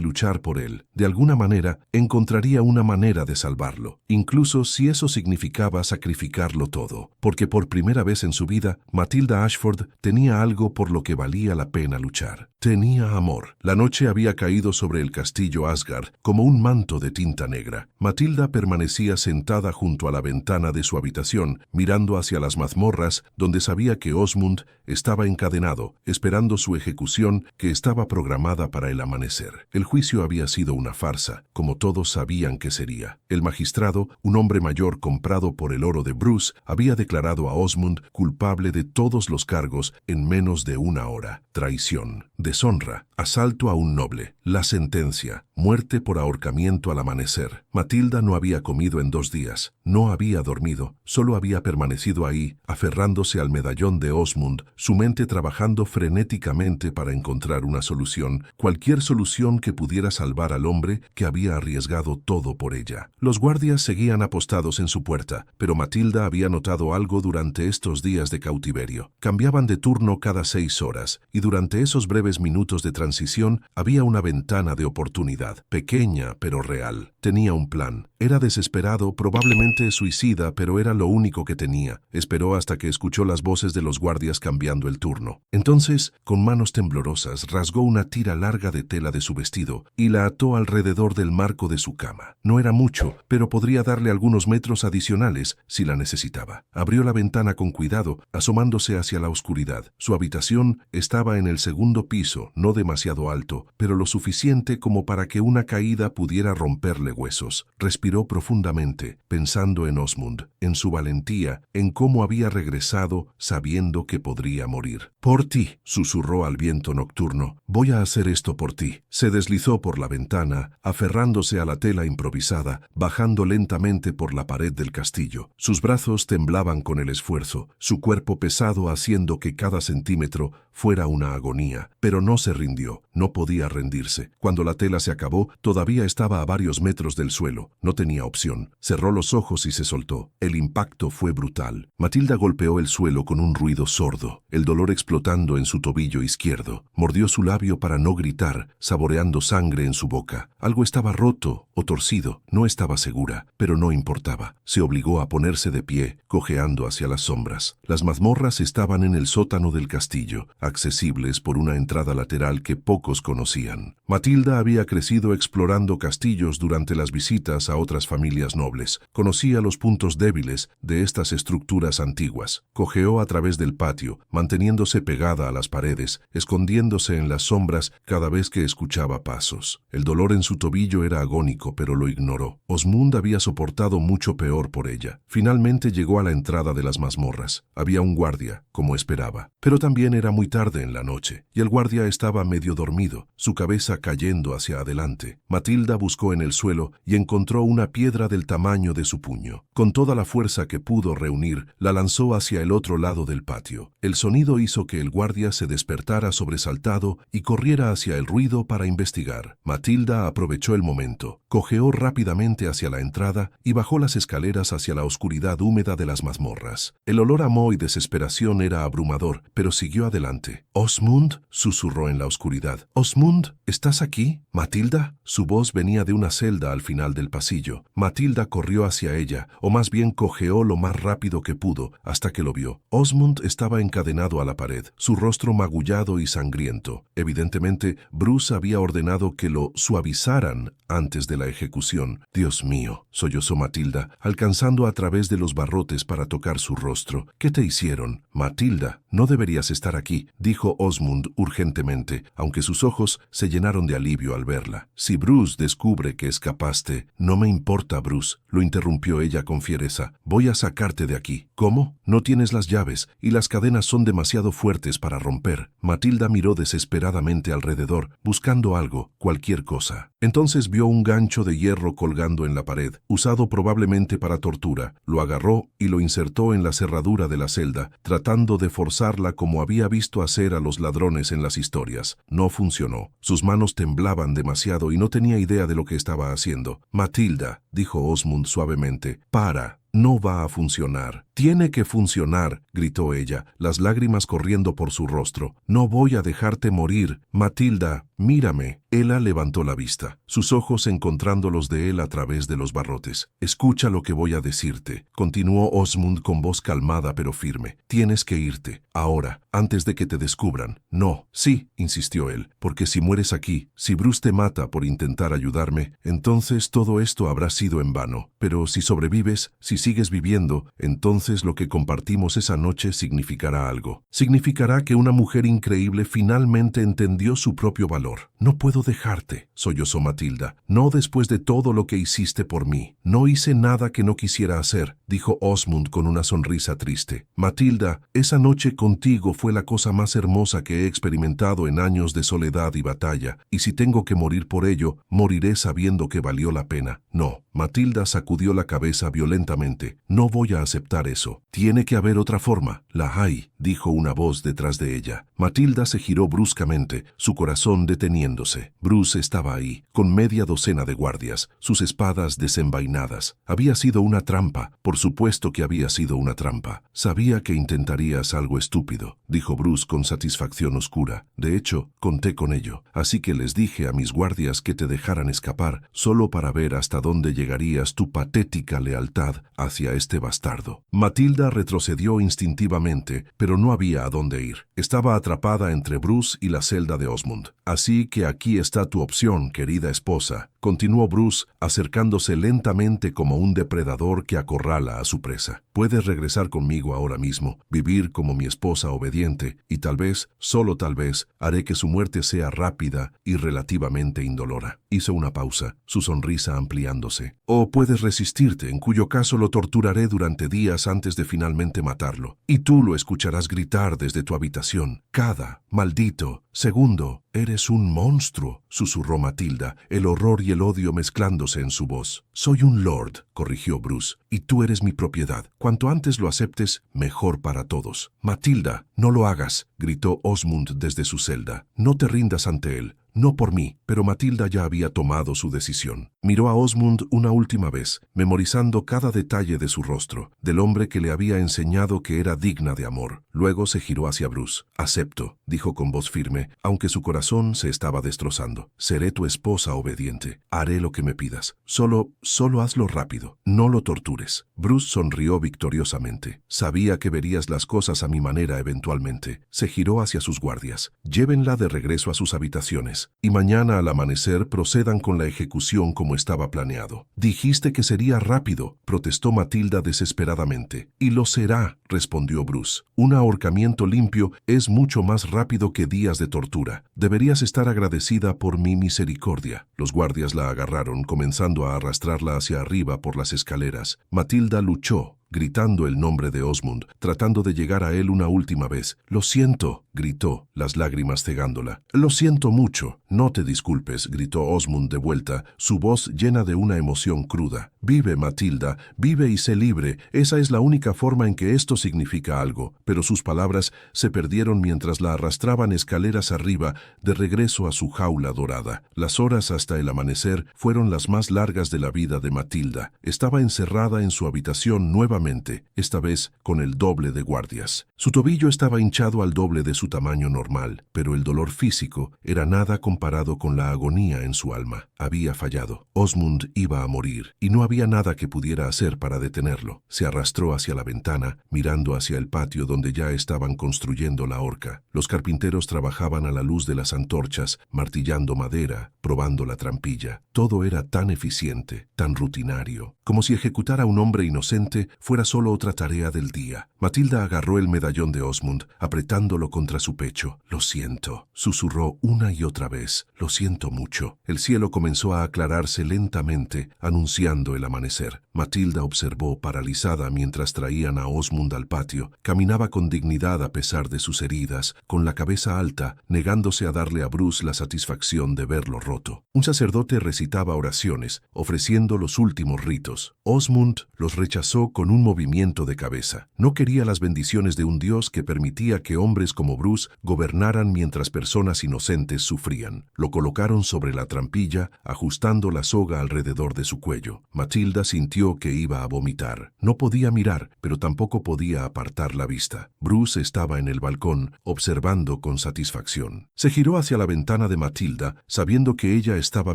luchar por él. De alguna manera, encontraría una manera de salvarlo, incluso si eso significaba sacrificarlo todo, porque por primera vez en su vida, Matilda Ashford tenía algo por lo que valía la pena luchar. Tenía amor. La noche había caído sobre el castillo Asgard como un manto de tinta negra. Matilda permanecía sentada junto a la ventana de su habitación, mirando hacia las mazmorras donde sabía que Osmond estaba encadenado, esperando su ejecución que estaba programada para el amanecer. El juicio había sido una farsa, como todos sabían que sería. El magistrado, un hombre mayor comprado por el oro de Bruce, había declarado a Osmond culpable de todos los cargos en menos de una hora. Traición, deshonra, asalto a un noble. La sentencia, muerte por ahorcamiento al amanecer. Matilda no había comido en 2 días, no había dormido, solo había permanecido ahí, aferrándose al medallón de Osmond, su mente trabajando frenéticamente para encontrar una solución, cualquier solución que pudiera salvar al hombre que había arriesgado todo por ella. Los guardias seguían apostados en su puerta, pero Matilda había notado algo durante estos días de cautiverio. Cambiaban de turno cada 6 horas, y durante esos breves minutos de transición transición había una ventana de oportunidad, pequeña pero real. Tenía un plan. Era desesperado, probablemente suicida, pero era lo único que tenía. Esperó hasta que escuchó las voces de los guardias cambiando el turno. Entonces, con manos temblorosas, rasgó una tira larga de tela de su vestido y la ató alrededor del marco de su cama. No era mucho, pero podría darle algunos metros adicionales si la necesitaba. Abrió la ventana con cuidado, asomándose hacia la oscuridad. Su habitación estaba en el segundo piso, no demasiado alto, pero lo suficiente como para que una caída pudiera romperle huesos. Respiró profundamente, pensando en Osmund, en su valentía, en cómo había regresado sabiendo que podría morir. «Por ti», susurró al viento nocturno, «voy a hacer esto por ti». Se deslizó por la ventana, aferrándose a la tela improvisada, bajando lentamente por la pared del castillo. Sus brazos temblaban con el esfuerzo, su cuerpo pesado haciendo que cada centímetro fuera una agonía, pero no se rindió, no podía rendirse. Cuando la tela se acabó, todavía estaba a varios metros del suelo. No tenía opción. Cerró los ojos y se soltó. El impacto fue brutal. Matilda golpeó el suelo con un ruido sordo, el dolor explotando en su tobillo izquierdo. Mordió su labio para no gritar, saboreando sangre en su boca. Algo estaba roto o torcido, no estaba segura, pero no importaba. Se obligó a ponerse de pie, cojeando hacia las sombras. Las mazmorras estaban en el sótano del castillo, accesibles por una entrada lateral que pocos conocían. Matilda había crecido explorando castillos durante las visitas a otras familias nobles. Conocía los puntos débiles de estas estructuras antiguas. Cojeó a través del patio, manteniéndose pegada a las paredes, escondiéndose en las sombras cada vez que escuchaba pasos. El dolor en su tobillo era agónico, pero lo ignoró. Osmund había soportado mucho peor por ella. Finalmente llegó a la entrada de las mazmorras. Había un guardia, como esperaba. Pero también era muy tarde en la noche, y el guardia estaba medio dormido, su cabeza cayendo hacia adelante. Matilda buscó en el suelo y encontró una piedra del tamaño de su puño. Con toda la fuerza que pudo reunir, la lanzó hacia el otro lado del patio. El sonido hizo que el guardia se despertara sobresaltado y corriera hacia el ruido para investigar. Matilda aprovechó el momento, cojeó rápidamente hacia la entrada y bajó las escaleras hacia la oscuridad húmeda de las mazmorras. El olor a moho y desesperación era abrumador, pero siguió adelante. «Osmund», susurró en la oscuridad. «Osmund, ¿estás aquí? ¿Matilda?» Su voz venía de una celda al final del pasillo. Matilda corrió hacia ella, o más bien cojeó lo más rápido que pudo, hasta que lo vio. Osmund estaba encadenado a la pared, su rostro magullado y sangriento. Evidentemente, Bruce había ordenado que lo suavizaran antes de la ejecución. «Dios mío», sollozó Matilda, alcanzando a través de los barrotes para tocar su rostro. «¿Qué te hicieron?» «Matilda, no deberías estar aquí», dijo Osmund urgentemente, aunque sus ojos se llenaron de alivio al verla. «Si Bruce descubre que escapaste...» «No me importa, Bruce», lo interrumpió ella con fiereza. «Voy a sacarte de aquí». «¿Cómo? No tienes las llaves y las cadenas son demasiado fuertes para romper». Matilda miró desesperadamente alrededor, buscando algo, cualquier cosa. Entonces vio un gancho de hierro colgando en la pared, usado probablemente para tortura. Lo agarró y lo insertó en la cerradura de la celda, tratando de forzarla como había visto hacer a los ladrones en las historias. No funcionó. Sus manos temblaban demasiado y no tenía idea de lo que estaba haciendo. «Matilda», dijo Osmund suavemente, «para. No va a funcionar». «Tiene que funcionar», gritó ella, las lágrimas corriendo por su rostro. «No voy a dejarte morir. Matilda, mírame». Ella levantó la vista, sus ojos encontrando los de él a través de los barrotes. «Escucha lo que voy a decirte», continuó Osmund con voz calmada pero firme. «Tienes que irte, ahora, antes de que te descubran». «No». «Sí», insistió él, «porque si mueres aquí, si Bruce te mata por intentar ayudarme, entonces todo esto habrá sido en vano. Pero si sobrevives, si sigues viviendo, entonces lo que compartimos esa noche significará algo. Significará que una mujer increíble finalmente entendió su propio valor. «No puedo dejarte», sollozó Matilda. «No después de todo lo que hiciste por mí». «No hice nada que no quisiera hacer», dijo Osmund con una sonrisa triste. «Matilda, esa noche contigo fue la cosa más hermosa que he experimentado en años de soledad y batalla, y si tengo que morir por ello, moriré sabiendo que valió la pena». «No». Matilda sacudió la cabeza violentamente. «No voy a aceptar esto. eso. Tiene que haber otra forma. La hay, dijo una voz detrás de ella. Matilda se giró bruscamente, su corazón deteniéndose. Bruce estaba ahí, con media docena de guardias, sus espadas desenvainadas. Había sido una trampa, por supuesto que había sido una trampa. Sabía que intentarías algo estúpido, dijo Bruce con satisfacción oscura. De hecho, conté con ello, así que les dije a mis guardias que te dejaran escapar, solo para ver hasta dónde llegarías tu patética lealtad hacia este bastardo. Matilda retrocedió instintivamente, pero no había a dónde ir. Estaba atrapada entre Bruce y la celda de Osmond. Así que aquí está tu opción, querida esposa, continuó Bruce, acercándose lentamente como un depredador que acorrala a su presa. Puedes regresar conmigo ahora mismo, vivir como mi esposa obediente, y tal vez, solo tal vez, haré que su muerte sea rápida y relativamente indolora. Hizo una pausa, su sonrisa ampliándose. O puedes resistirte, en cuyo caso lo torturaré durante días antes de finalmente matarlo. Y tú lo escucharás gritar desde tu habitación. Cada maldito segundo. Eres un monstruo, susurró Matilda, el horror y el odio mezclándose en su voz. Soy un lord, corrigió Bruce, y tú eres mi propiedad. Cuanto antes lo aceptes, mejor para todos. Matilda, no lo hagas, gritó Osmond desde su celda. No te rindas ante él. No por mí, pero Matilda ya había tomado su decisión. Miró a Osmond una última vez, memorizando cada detalle de su rostro, del hombre que le había enseñado que era digna de amor. Luego se giró hacia Bruce. Acepto, dijo con voz firme, aunque su corazón se estaba destrozando. Seré tu esposa obediente. Haré lo que me pidas. Solo hazlo rápido. No lo tortures. Bruce sonrió victoriosamente. Sabía que verías las cosas a mi manera eventualmente. Se giró hacia sus guardias. Llévenla de regreso a sus habitaciones. Y mañana al amanecer procedan con la ejecución como estaba planeado. Dijiste que sería rápido, protestó Matilda desesperadamente. Y lo será, respondió Bruce. Un ahorcamiento limpio es mucho más rápido que días de tortura. Deberías estar agradecida por mi misericordia. Los guardias la agarraron, comenzando a arrastrarla hacia arriba por las escaleras. Matilda luchó, gritando el nombre de Osmond, tratando de llegar a él una última vez. Lo siento, gritó, las lágrimas cegándola. Lo siento mucho. No te disculpes, gritó Osmond de vuelta, su voz llena de una emoción cruda. Vive, Matilda, vive y sé libre. Esa es la única forma en que esto significa algo. Pero sus palabras se perdieron mientras la arrastraban escaleras arriba, de regreso a su jaula dorada. Las horas hasta el amanecer fueron las más largas de la vida de Matilda. Estaba encerrada en su habitación nuevamente, esta vez con el doble de guardias. Su tobillo estaba hinchado al doble de su tamaño normal, pero el dolor físico era nada comparado con la agonía en su alma. Había fallado. Osmond iba a morir, y no había nada que pudiera hacer para detenerlo. Se arrastró hacia la ventana, mirando hacia el patio donde ya estaban construyendo la horca. Los carpinteros trabajaban a la luz de las antorchas, martillando madera, probando la trampilla. Todo era tan eficiente, tan rutinario, como si ejecutar a un hombre inocente fuera solo otra tarea del día. Matilda agarró el medallón de Osmond, apretándolo contra su pecho. Lo siento, susurró una y otra vez. Lo siento mucho. El cielo comenzó a aclararse lentamente, anunciando el amanecer. Matilda observó paralizada mientras traían a Osmond al patio. Caminaba con dignidad a pesar de sus heridas, con la cabeza alta, negándose a darle a Bruce la satisfacción de verlo roto. Un sacerdote recitaba oraciones, ofreciendo los últimos ritos. Osmond los rechazó con un movimiento de cabeza. No quería las bendiciones de un dios que permitía que hombres como Bruce gobernaran mientras personas inocentes sufrían. Lo colocaron sobre la trampilla, ajustando la soga alrededor de su cuello. Matilda sintió que iba a vomitar. No podía mirar, pero tampoco podía apartar la vista. Bruce estaba en el balcón, observando con satisfacción. Se giró hacia la ventana de Matilda, sabiendo que ella estaba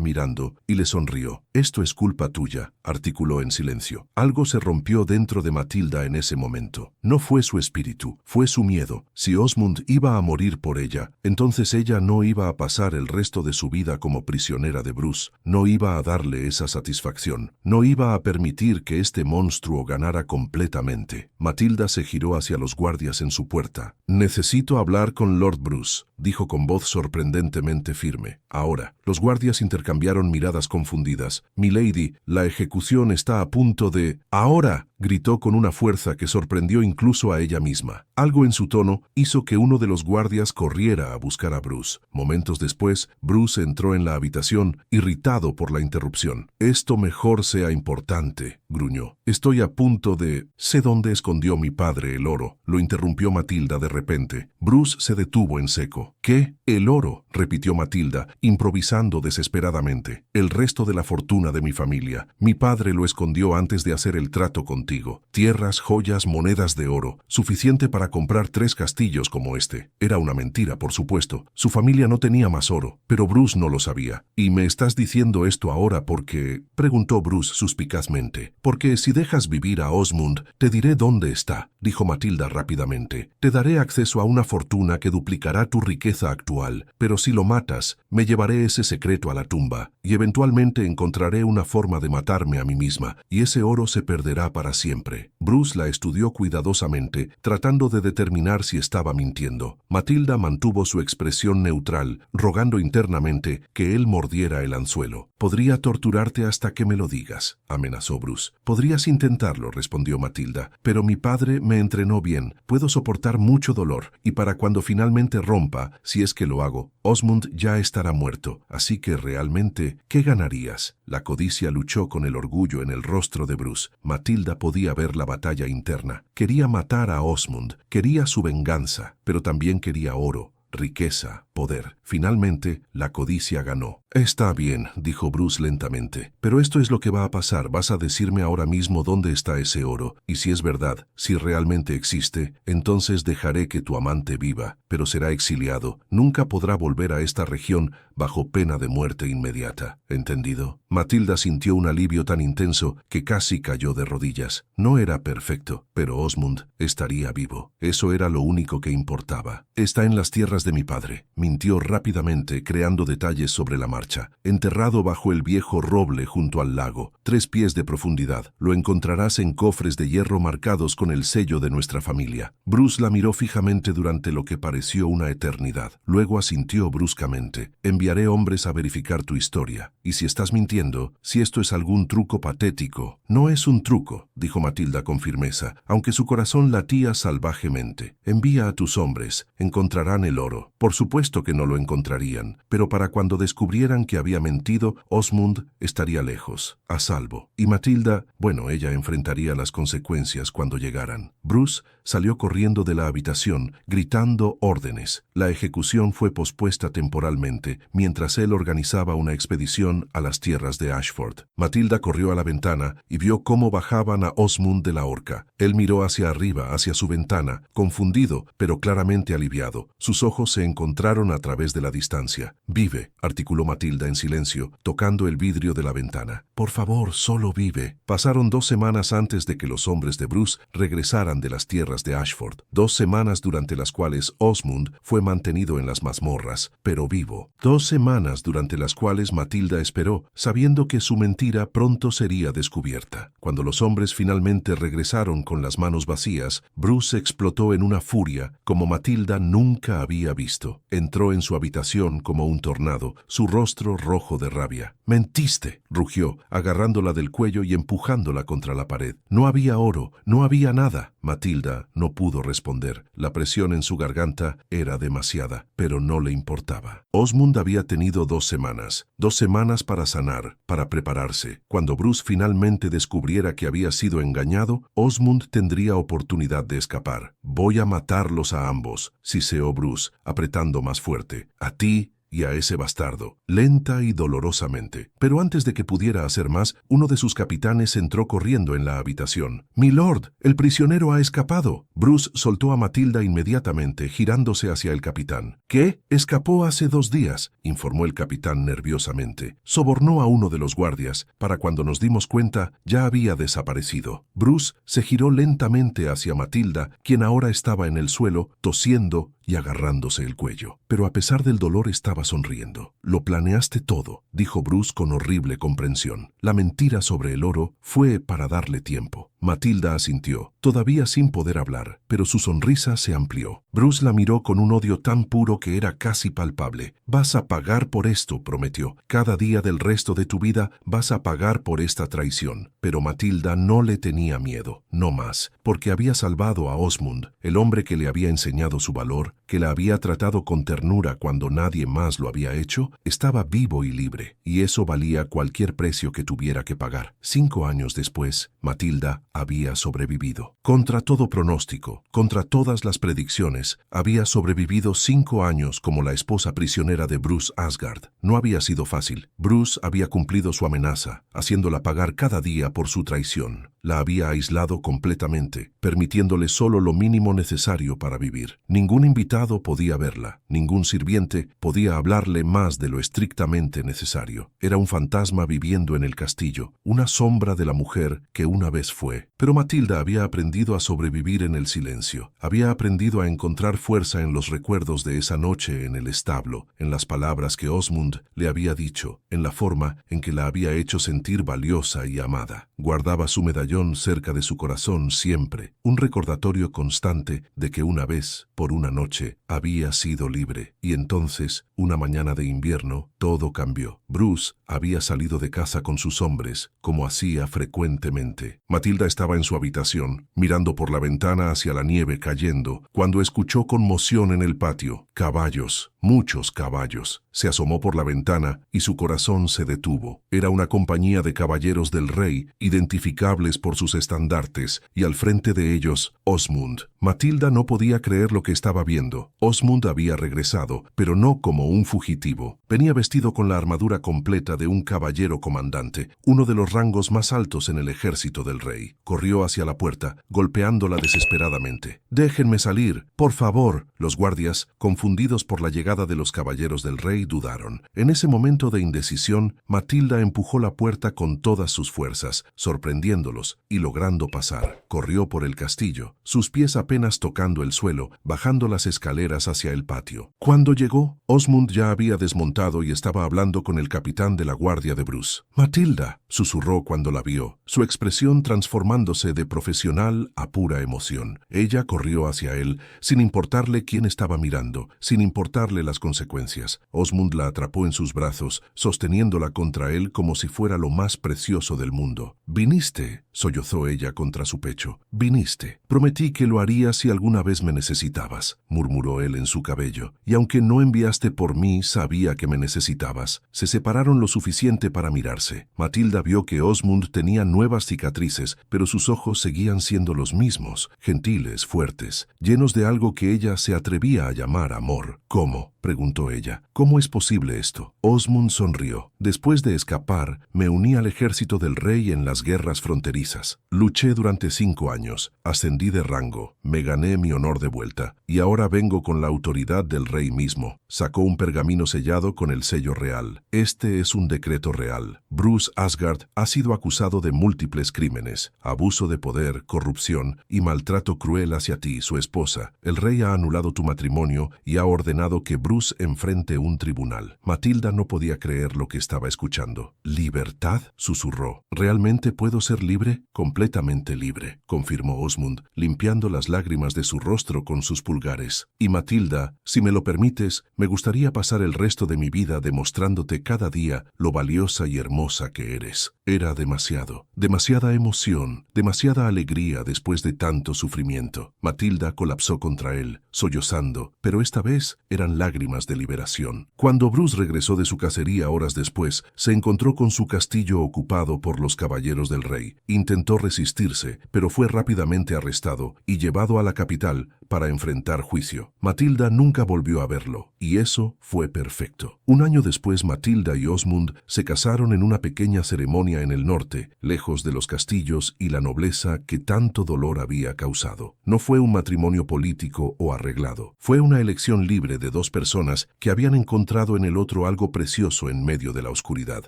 mirando, y le sonrió. «Esto es culpa tuya», articuló en silencio. Algo se rompió dentro de Matilda en ese momento. No fue su espíritu, fue su miedo. Si Osmond iba a morir por ella, entonces ella no iba a pasar el resto de su vida como prisionera de Bruce. No iba a darle esa satisfacción. No iba a permitir que este monstruo ganara completamente. Matilda se giró hacia los guardias en su puerta. «Necesito hablar con Lord Bruce», dijo con voz sorprendentemente firme. Ahora, los guardias intercambiaron miradas confundidas. «Milady, la ejecución está a punto de...» «Ahora», gritó con una fuerza que sorprendió incluso a ella misma. Algo en su tono hizo que uno de los guardias corriera a buscar a Bruce. Momentos después, Bruce entró en la habitación, irritado por la interrupción. «Esto mejor sea importante», gruñó. «Estoy a punto de... Sé dónde escondió mi padre el oro», lo interrumpió Matilda de repente. Bruce se detuvo en seco. «¿Qué? El oro», repitió Matilda, improvisando desesperadamente. «El resto de la fortuna de mi familia. Mi padre lo escondió antes de hacer el trato contigo. Tierras, joyas, monedas de oro, suficiente para comprar 3 castillos como este. Era una mentira, por supuesto. Su familia no tenía más oro, pero Bruce no lo sabía. ¿Y me estás diciendo esto ahora porque...?» preguntó Bruce suspicazmente. «Porque si dejas vivir a Osmund, te diré dónde está», dijo Matilda rápidamente. «Te daré acceso a una fortuna que duplicará tu riqueza actual, pero si lo matas, me llevaré ese secreto a la tumba, y eventualmente encontraré una forma de matarme a mí misma, y ese oro se perderá para siempre». Bruce la estudió cuidadosamente, tratando de determinar si estaba mintiendo. Matilda mantuvo su expresión neutral, rogando internamente que él mordiera el anzuelo. «Podría torturarte hasta que me lo digas», amenazó Bruce. «Podrías intentarlo», respondió Matilda, «pero mi padre me entrenó bien. Puedo soportar mucho dolor, y para cuando finalmente rompa, si es que lo hago, Osmund ya estará muerto. Así que realmente, ¿qué ganarías?». La codicia luchó con el orgullo en el rostro de Bruce. Matilda podía ver la batalla interna. Quería matar a Osmund, quería su venganza, pero también quería oro, riqueza, poder. Finalmente, la codicia ganó. «Está bien», dijo Bruce lentamente, «pero esto es lo que va a pasar. Vas a decirme ahora mismo dónde está ese oro, y si es verdad, si realmente existe, entonces dejaré que tu amante viva, pero será exiliado. Nunca podrá volver a esta región bajo pena de muerte inmediata. ¿Entendido?». Matilda sintió un alivio tan intenso que casi cayó de rodillas. No era perfecto, pero Osmund estaría vivo. Eso era lo único que importaba. «Está en las tierras de mi padre», mintió rápidamente, creando detalles sobre la marcha. «Enterrado bajo el viejo roble junto al lago, 3 pies de profundidad. Lo encontrarás en cofres de hierro marcados con el sello de nuestra familia». Bruce la miró fijamente durante lo que pareció una eternidad. Luego asintió bruscamente. «Enviaré hombres a verificar tu historia. Y si estás mintiendo, si esto es algún truco patético...». «No es un truco», dijo Matilda con firmeza, aunque su corazón latía salvajemente. «Envía a tus hombres. Encontrarán el oro». Por supuesto que no lo encontrarían, pero para cuando descubrieran que había mentido, Osmund estaría lejos, a salvo. Y Matilda, bueno, ella enfrentaría las consecuencias cuando llegaran. Bruce salió corriendo de la habitación, gritando órdenes. La ejecución fue pospuesta temporalmente, mientras él organizaba una expedición a las tierras de Ashford. Matilda corrió a la ventana y vio cómo bajaban a Osmund de la horca. Él miró hacia arriba, hacia su ventana, confundido, pero claramente aliviado. Sus ojos se encontraron a través de la distancia. «Vive», articuló Matilda en silencio, tocando el vidrio de la ventana. «Por favor, solo vive». Pasaron 2 semanas antes de que los hombres de Bruce regresaran de las tierras de Ashford. 2 semanas durante las cuales Osmund fue mantenido en las mazmorras, pero vivo. 2 semanas durante las cuales Matilda esperó, sabiendo que su mentira pronto sería descubierta. Cuando los hombres finalmente regresaron con las manos vacías, Bruce explotó en una furia como Matilda nunca había visto. Entró en su habitación como un tornado, su rostro rojo de rabia. «¡Mentiste!», rugió, agarrándola del cuello y empujándola contra la pared. «No había oro, no había nada». Matilda no pudo responder. La presión en su garganta era demasiada, pero no le importaba. Osmund había tenido 2 semanas. 2 semanas para sanar, para prepararse. Cuando Bruce finalmente descubriera que había sido engañado, Osmund tendría oportunidad de escapar. «Voy a matarlos a ambos», siseó Bruce, apretando más fuerte. «A ti y a ese bastardo», lenta y dolorosamente. Pero antes de que pudiera hacer más, uno de sus capitanes entró corriendo en la habitación. «¡Milord! ¡El prisionero ha escapado!». Bruce soltó a Matilda inmediatamente, girándose hacia el capitán. «¿Qué? Escapó hace 2 días», informó el capitán nerviosamente. «Sobornó a uno de los guardias. Para cuando nos dimos cuenta, ya había desaparecido». Bruce se giró lentamente hacia Matilda, quien ahora estaba en el suelo, tosiendo y agarrándose el cuello. Pero a pesar del dolor estaba sonriendo. «Lo planeaste todo», dijo Bruce con horrible comprensión. «La mentira sobre el oro fue para darle tiempo». Matilda asintió, todavía sin poder hablar, pero su sonrisa se amplió. Bruce la miró con un odio tan puro que era casi palpable. «Vas a pagar por esto», prometió. «Cada día del resto de tu vida vas a pagar por esta traición». Pero Matilda no le tenía miedo, no más, porque había salvado a Osmund, el hombre que le había enseñado su valor, que la había tratado con ternura cuando nadie más lo había hecho, estaba vivo y libre, y eso valía cualquier precio que tuviera que pagar. 5 años después, Matilda había sobrevivido. Contra todo pronóstico, contra todas las predicciones, había sobrevivido 5 años como la esposa prisionera de Bruce Asgard. No había sido fácil. Bruce había cumplido su amenaza, haciéndola pagar cada día por su traición. La había aislado completamente, permitiéndole solo lo mínimo necesario para vivir. Ningún invitado podía verla, ningún sirviente podía hablarle más de lo estrictamente necesario. Era un fantasma viviendo en el castillo, una sombra de la mujer que una vez fue. Pero Matilda había aprendido a sobrevivir en el silencio. Había aprendido a encontrar fuerza en los recuerdos de esa noche en el establo, en las palabras que Osmund le había dicho, en la forma en que la había hecho sentir valiosa y amada. Guardaba su medallón cerca de su corazón siempre, un recordatorio constante de que una vez, por una noche, había sido libre. Y entonces, una mañana de invierno, todo cambió. Bruce había salido de casa con sus hombres, como hacía frecuentemente. Matilda estaba en su habitación, mirando por la ventana hacia la nieve cayendo, cuando escuchó conmoción en el patio. Caballos, muchos caballos. Se asomó por la ventana y su corazón se detuvo. Era una compañía de caballeros del rey, identificables por sus estandartes, y al frente de ellos, Osmund. Matilda no podía creer lo que estaba viendo. Osmund había regresado, pero no como un fugitivo. Venía vestido con la armadura completa de un caballero comandante, uno de los rangos más altos en el ejército del rey. Corrió hacia la puerta, golpeándola desesperadamente. «¡Déjenme salir! ¡Por favor!». Los guardias, confundidos por la llegada de los caballeros del rey, dudaron. En ese momento de indecisión, Matilda empujó la puerta con todas sus fuerzas, sorprendiéndolos y logrando pasar. Corrió por el castillo, sus pies apenas tocando el suelo, bajando las escaleras hacia el patio. Cuando llegó, Osmund ya había desmontado y estaba hablando con el capitán de la guardia de Bruce. «Matilda», susurró cuando la vio, su expresión transformándose de profesional a pura emoción. Ella corrió hacia él, sin importarle quién estaba mirando, sin importarle las consecuencias. Osmund la atrapó en sus brazos, sosteniéndola contra él como si fuera lo más precioso del mundo. «Viniste», sollozó ella contra su pecho. «Viniste. Prometí que lo haría si alguna vez me necesitabas», murmuró él en su cabello. «Y aunque no enviaste por mí, sabía que me necesitabas». Se separaron lo suficiente para mirarse. Matilda vio que Osmund tenía nuevas cicatrices, pero sus ojos seguían siendo los mismos, gentiles, fuertes, llenos de algo que ella se atrevía a llamar amor. «¿Cómo?», preguntó ella. «¿Cómo es posible esto?». Osmund sonrió. «Después de escapar, me uní al ejército del rey en las guerras fronterizas. Luché durante 5 años, ascendí de rango, me gané mi honor de vuelta, y ahora vengo con la autoridad del rey mismo». Sacó un pergamino sellado con el sello real. «Este es un decreto real. Bruce Asgard ha sido acusado de múltiples crímenes, abuso de poder, corrupción y maltrato cruel hacia ti, su esposa. El rey ha anulado tu matrimonio y ha ordenado que Bruce enfrente un tribunal». Matilda no podía creer lo que estaba escuchando. «¿Libertad?», susurró. «¿Realmente puedo ser libre?». «Completamente libre», confirmó Osmund, limpiando las lágrimas de su rostro con sus pulgares. «Y Matilda, si me lo permites, me gustaría pasar el resto de mi vida demostrándote cada día lo valiosa y hermosa que eres». Era demasiado, demasiada emoción, demasiada alegría después de tanto sufrimiento. Matilda colapsó contra él, sollozando, pero esta vez eran lágrimas de liberación. Cuando Bruce regresó de su cacería horas después, se encontró con su castillo ocupado por los caballeros del rey. Intentó resistirse, pero fue rápidamente arrestado y llevado a la capital para enfrentar juicio. Matilda nunca volvió a verlo, y eso fue perfecto. Un año después, Matilda y Osmund se casaron en una pequeña ceremonia en el norte, lejos de los castillos y la nobleza que tanto dolor había causado. No fue un matrimonio político o arreglado. Fue una elección libre de 2 personas que habían encontrado en el otro algo precioso en medio de la oscuridad.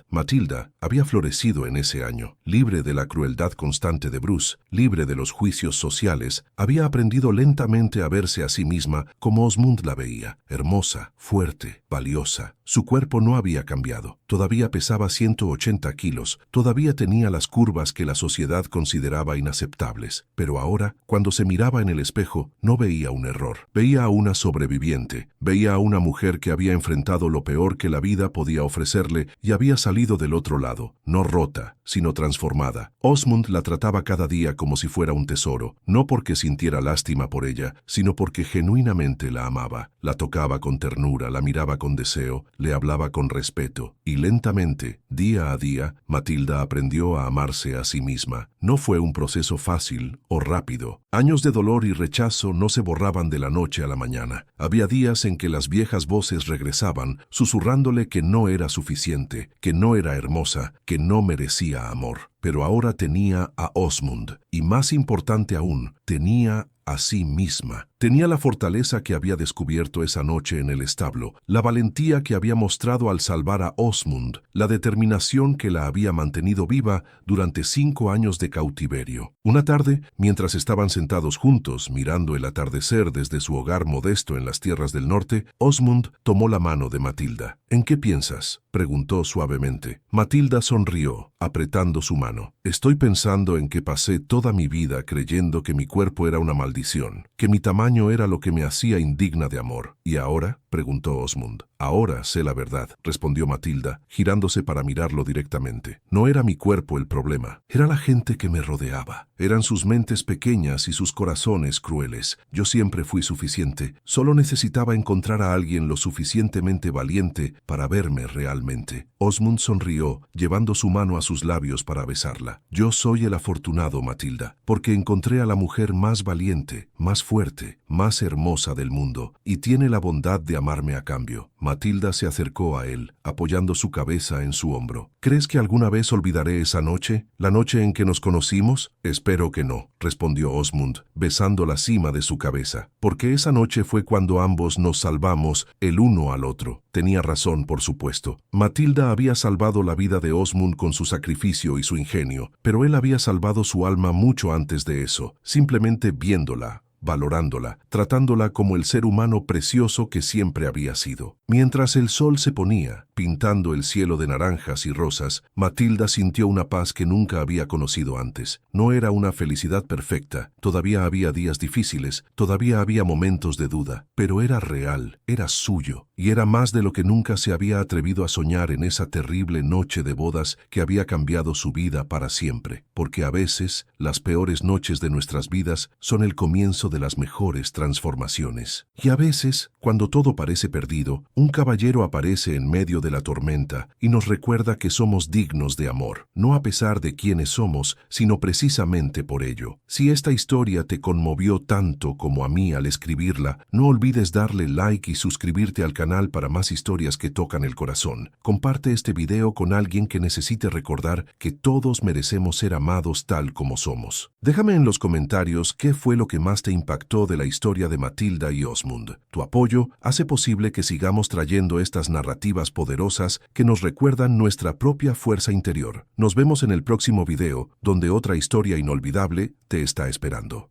Matilda había florecido en ese año, libre de la crueldad constante de Bruce, libre de los juicios sociales, había aprendido lentamente a verse a sí misma como Osmund la veía, hermosa, fuerte, valiosa. Su cuerpo no había cambiado, todavía pesaba 180 kilos, todavía tenía las curvas que la sociedad consideraba inaceptables, pero ahora, cuando se miraba en el espejo, no veía un error. Veía a una sobreviviente, veía a una mujer que había enfrentado lo peor que la vida podía ofrecerle y había salido del otro lado, no rota, sino transformada. Osmund la trataba cada día como si fuera un tesoro, no porque sintiera lástima por ella, sino porque genuinamente la amaba. La tocaba con ternura, la miraba con deseo, le hablaba con respeto, y lentamente, día a día, Matilda aprendió a amarse a sí misma. No fue un proceso fácil o rápido. Años de dolor y rechazo no se borraban de la noche a la mañana. Había días en que las viejas voces regresaban, susurrándole que no era suficiente, que no era hermosa, que no merecía amor. Pero ahora tenía a Osmund, y más importante aún, tenía a sí misma. Tenía la fortaleza que había descubierto esa noche en el establo, la valentía que había mostrado al salvar a Osmund, la determinación que la había mantenido viva durante 5 años de cautiverio. Una tarde, mientras estaban sentados juntos, mirando el atardecer desde su hogar modesto en las tierras del norte, Osmund tomó la mano de Matilda. «¿En qué piensas?», preguntó suavemente. Matilda sonrió, apretando su mano. «Estoy pensando en que pasé toda mi vida creyendo que mi cuerpo era una maldición, que mi tamaño era lo que me hacía indigna de amor. ¿Y ahora?», preguntó Osmund. «Ahora sé la verdad», respondió Matilda, girándose para mirarlo directamente. «No era mi cuerpo el problema, era la gente que me rodeaba. Eran sus mentes pequeñas y sus corazones crueles. Yo siempre fui suficiente, solo necesitaba encontrar a alguien lo suficientemente valiente para verme realmente». Osmund sonrió, llevando su mano a sus labios para besarla. «Yo soy el afortunado, Matilda, porque encontré a la mujer más valiente, más fuerte, más hermosa del mundo, y tiene la bondad de amarme a cambio». Matilda se acercó a él, apoyando su cabeza en su hombro. «¿Crees que alguna vez olvidaré esa noche? ¿La noche en que nos conocimos?» «Espero que no», respondió Osmund, besando la cima de su cabeza. «Porque esa noche fue cuando ambos nos salvamos el uno al otro». Tenía razón, por supuesto. Matilda había salvado la vida de Osmund con su sacrificio y su ingenio, pero él había salvado su alma mucho antes de eso, simplemente viéndola, valorándola, tratándola como el ser humano precioso que siempre había sido. Mientras el sol se ponía, pintando el cielo de naranjas y rosas, Matilda sintió una paz que nunca había conocido antes. No era una felicidad perfecta, todavía había días difíciles, todavía había momentos de duda, pero era real, era suyo, y era más de lo que nunca se había atrevido a soñar en esa terrible noche de bodas que había cambiado su vida para siempre. Porque a veces, las peores noches de nuestras vidas son el comienzo de las mejores transformaciones. Y a veces, cuando todo parece perdido, un caballero aparece en medio de la tormenta y nos recuerda que somos dignos de amor, no a pesar de quiénes somos, sino precisamente por ello. Si esta historia te conmovió tanto como a mí al escribirla, no olvides darle like y suscribirte al canal para más historias que tocan el corazón. Comparte este video con alguien que necesite recordar que todos merecemos ser amados tal como somos. Déjame en los comentarios qué fue lo que más te impactó de la historia de Matilda y Osmund. Tu apoyo hace posible que sigamos trayendo estas narrativas poderosas que nos recuerdan nuestra propia fuerza interior. Nos vemos en el próximo video, donde otra historia inolvidable te está esperando.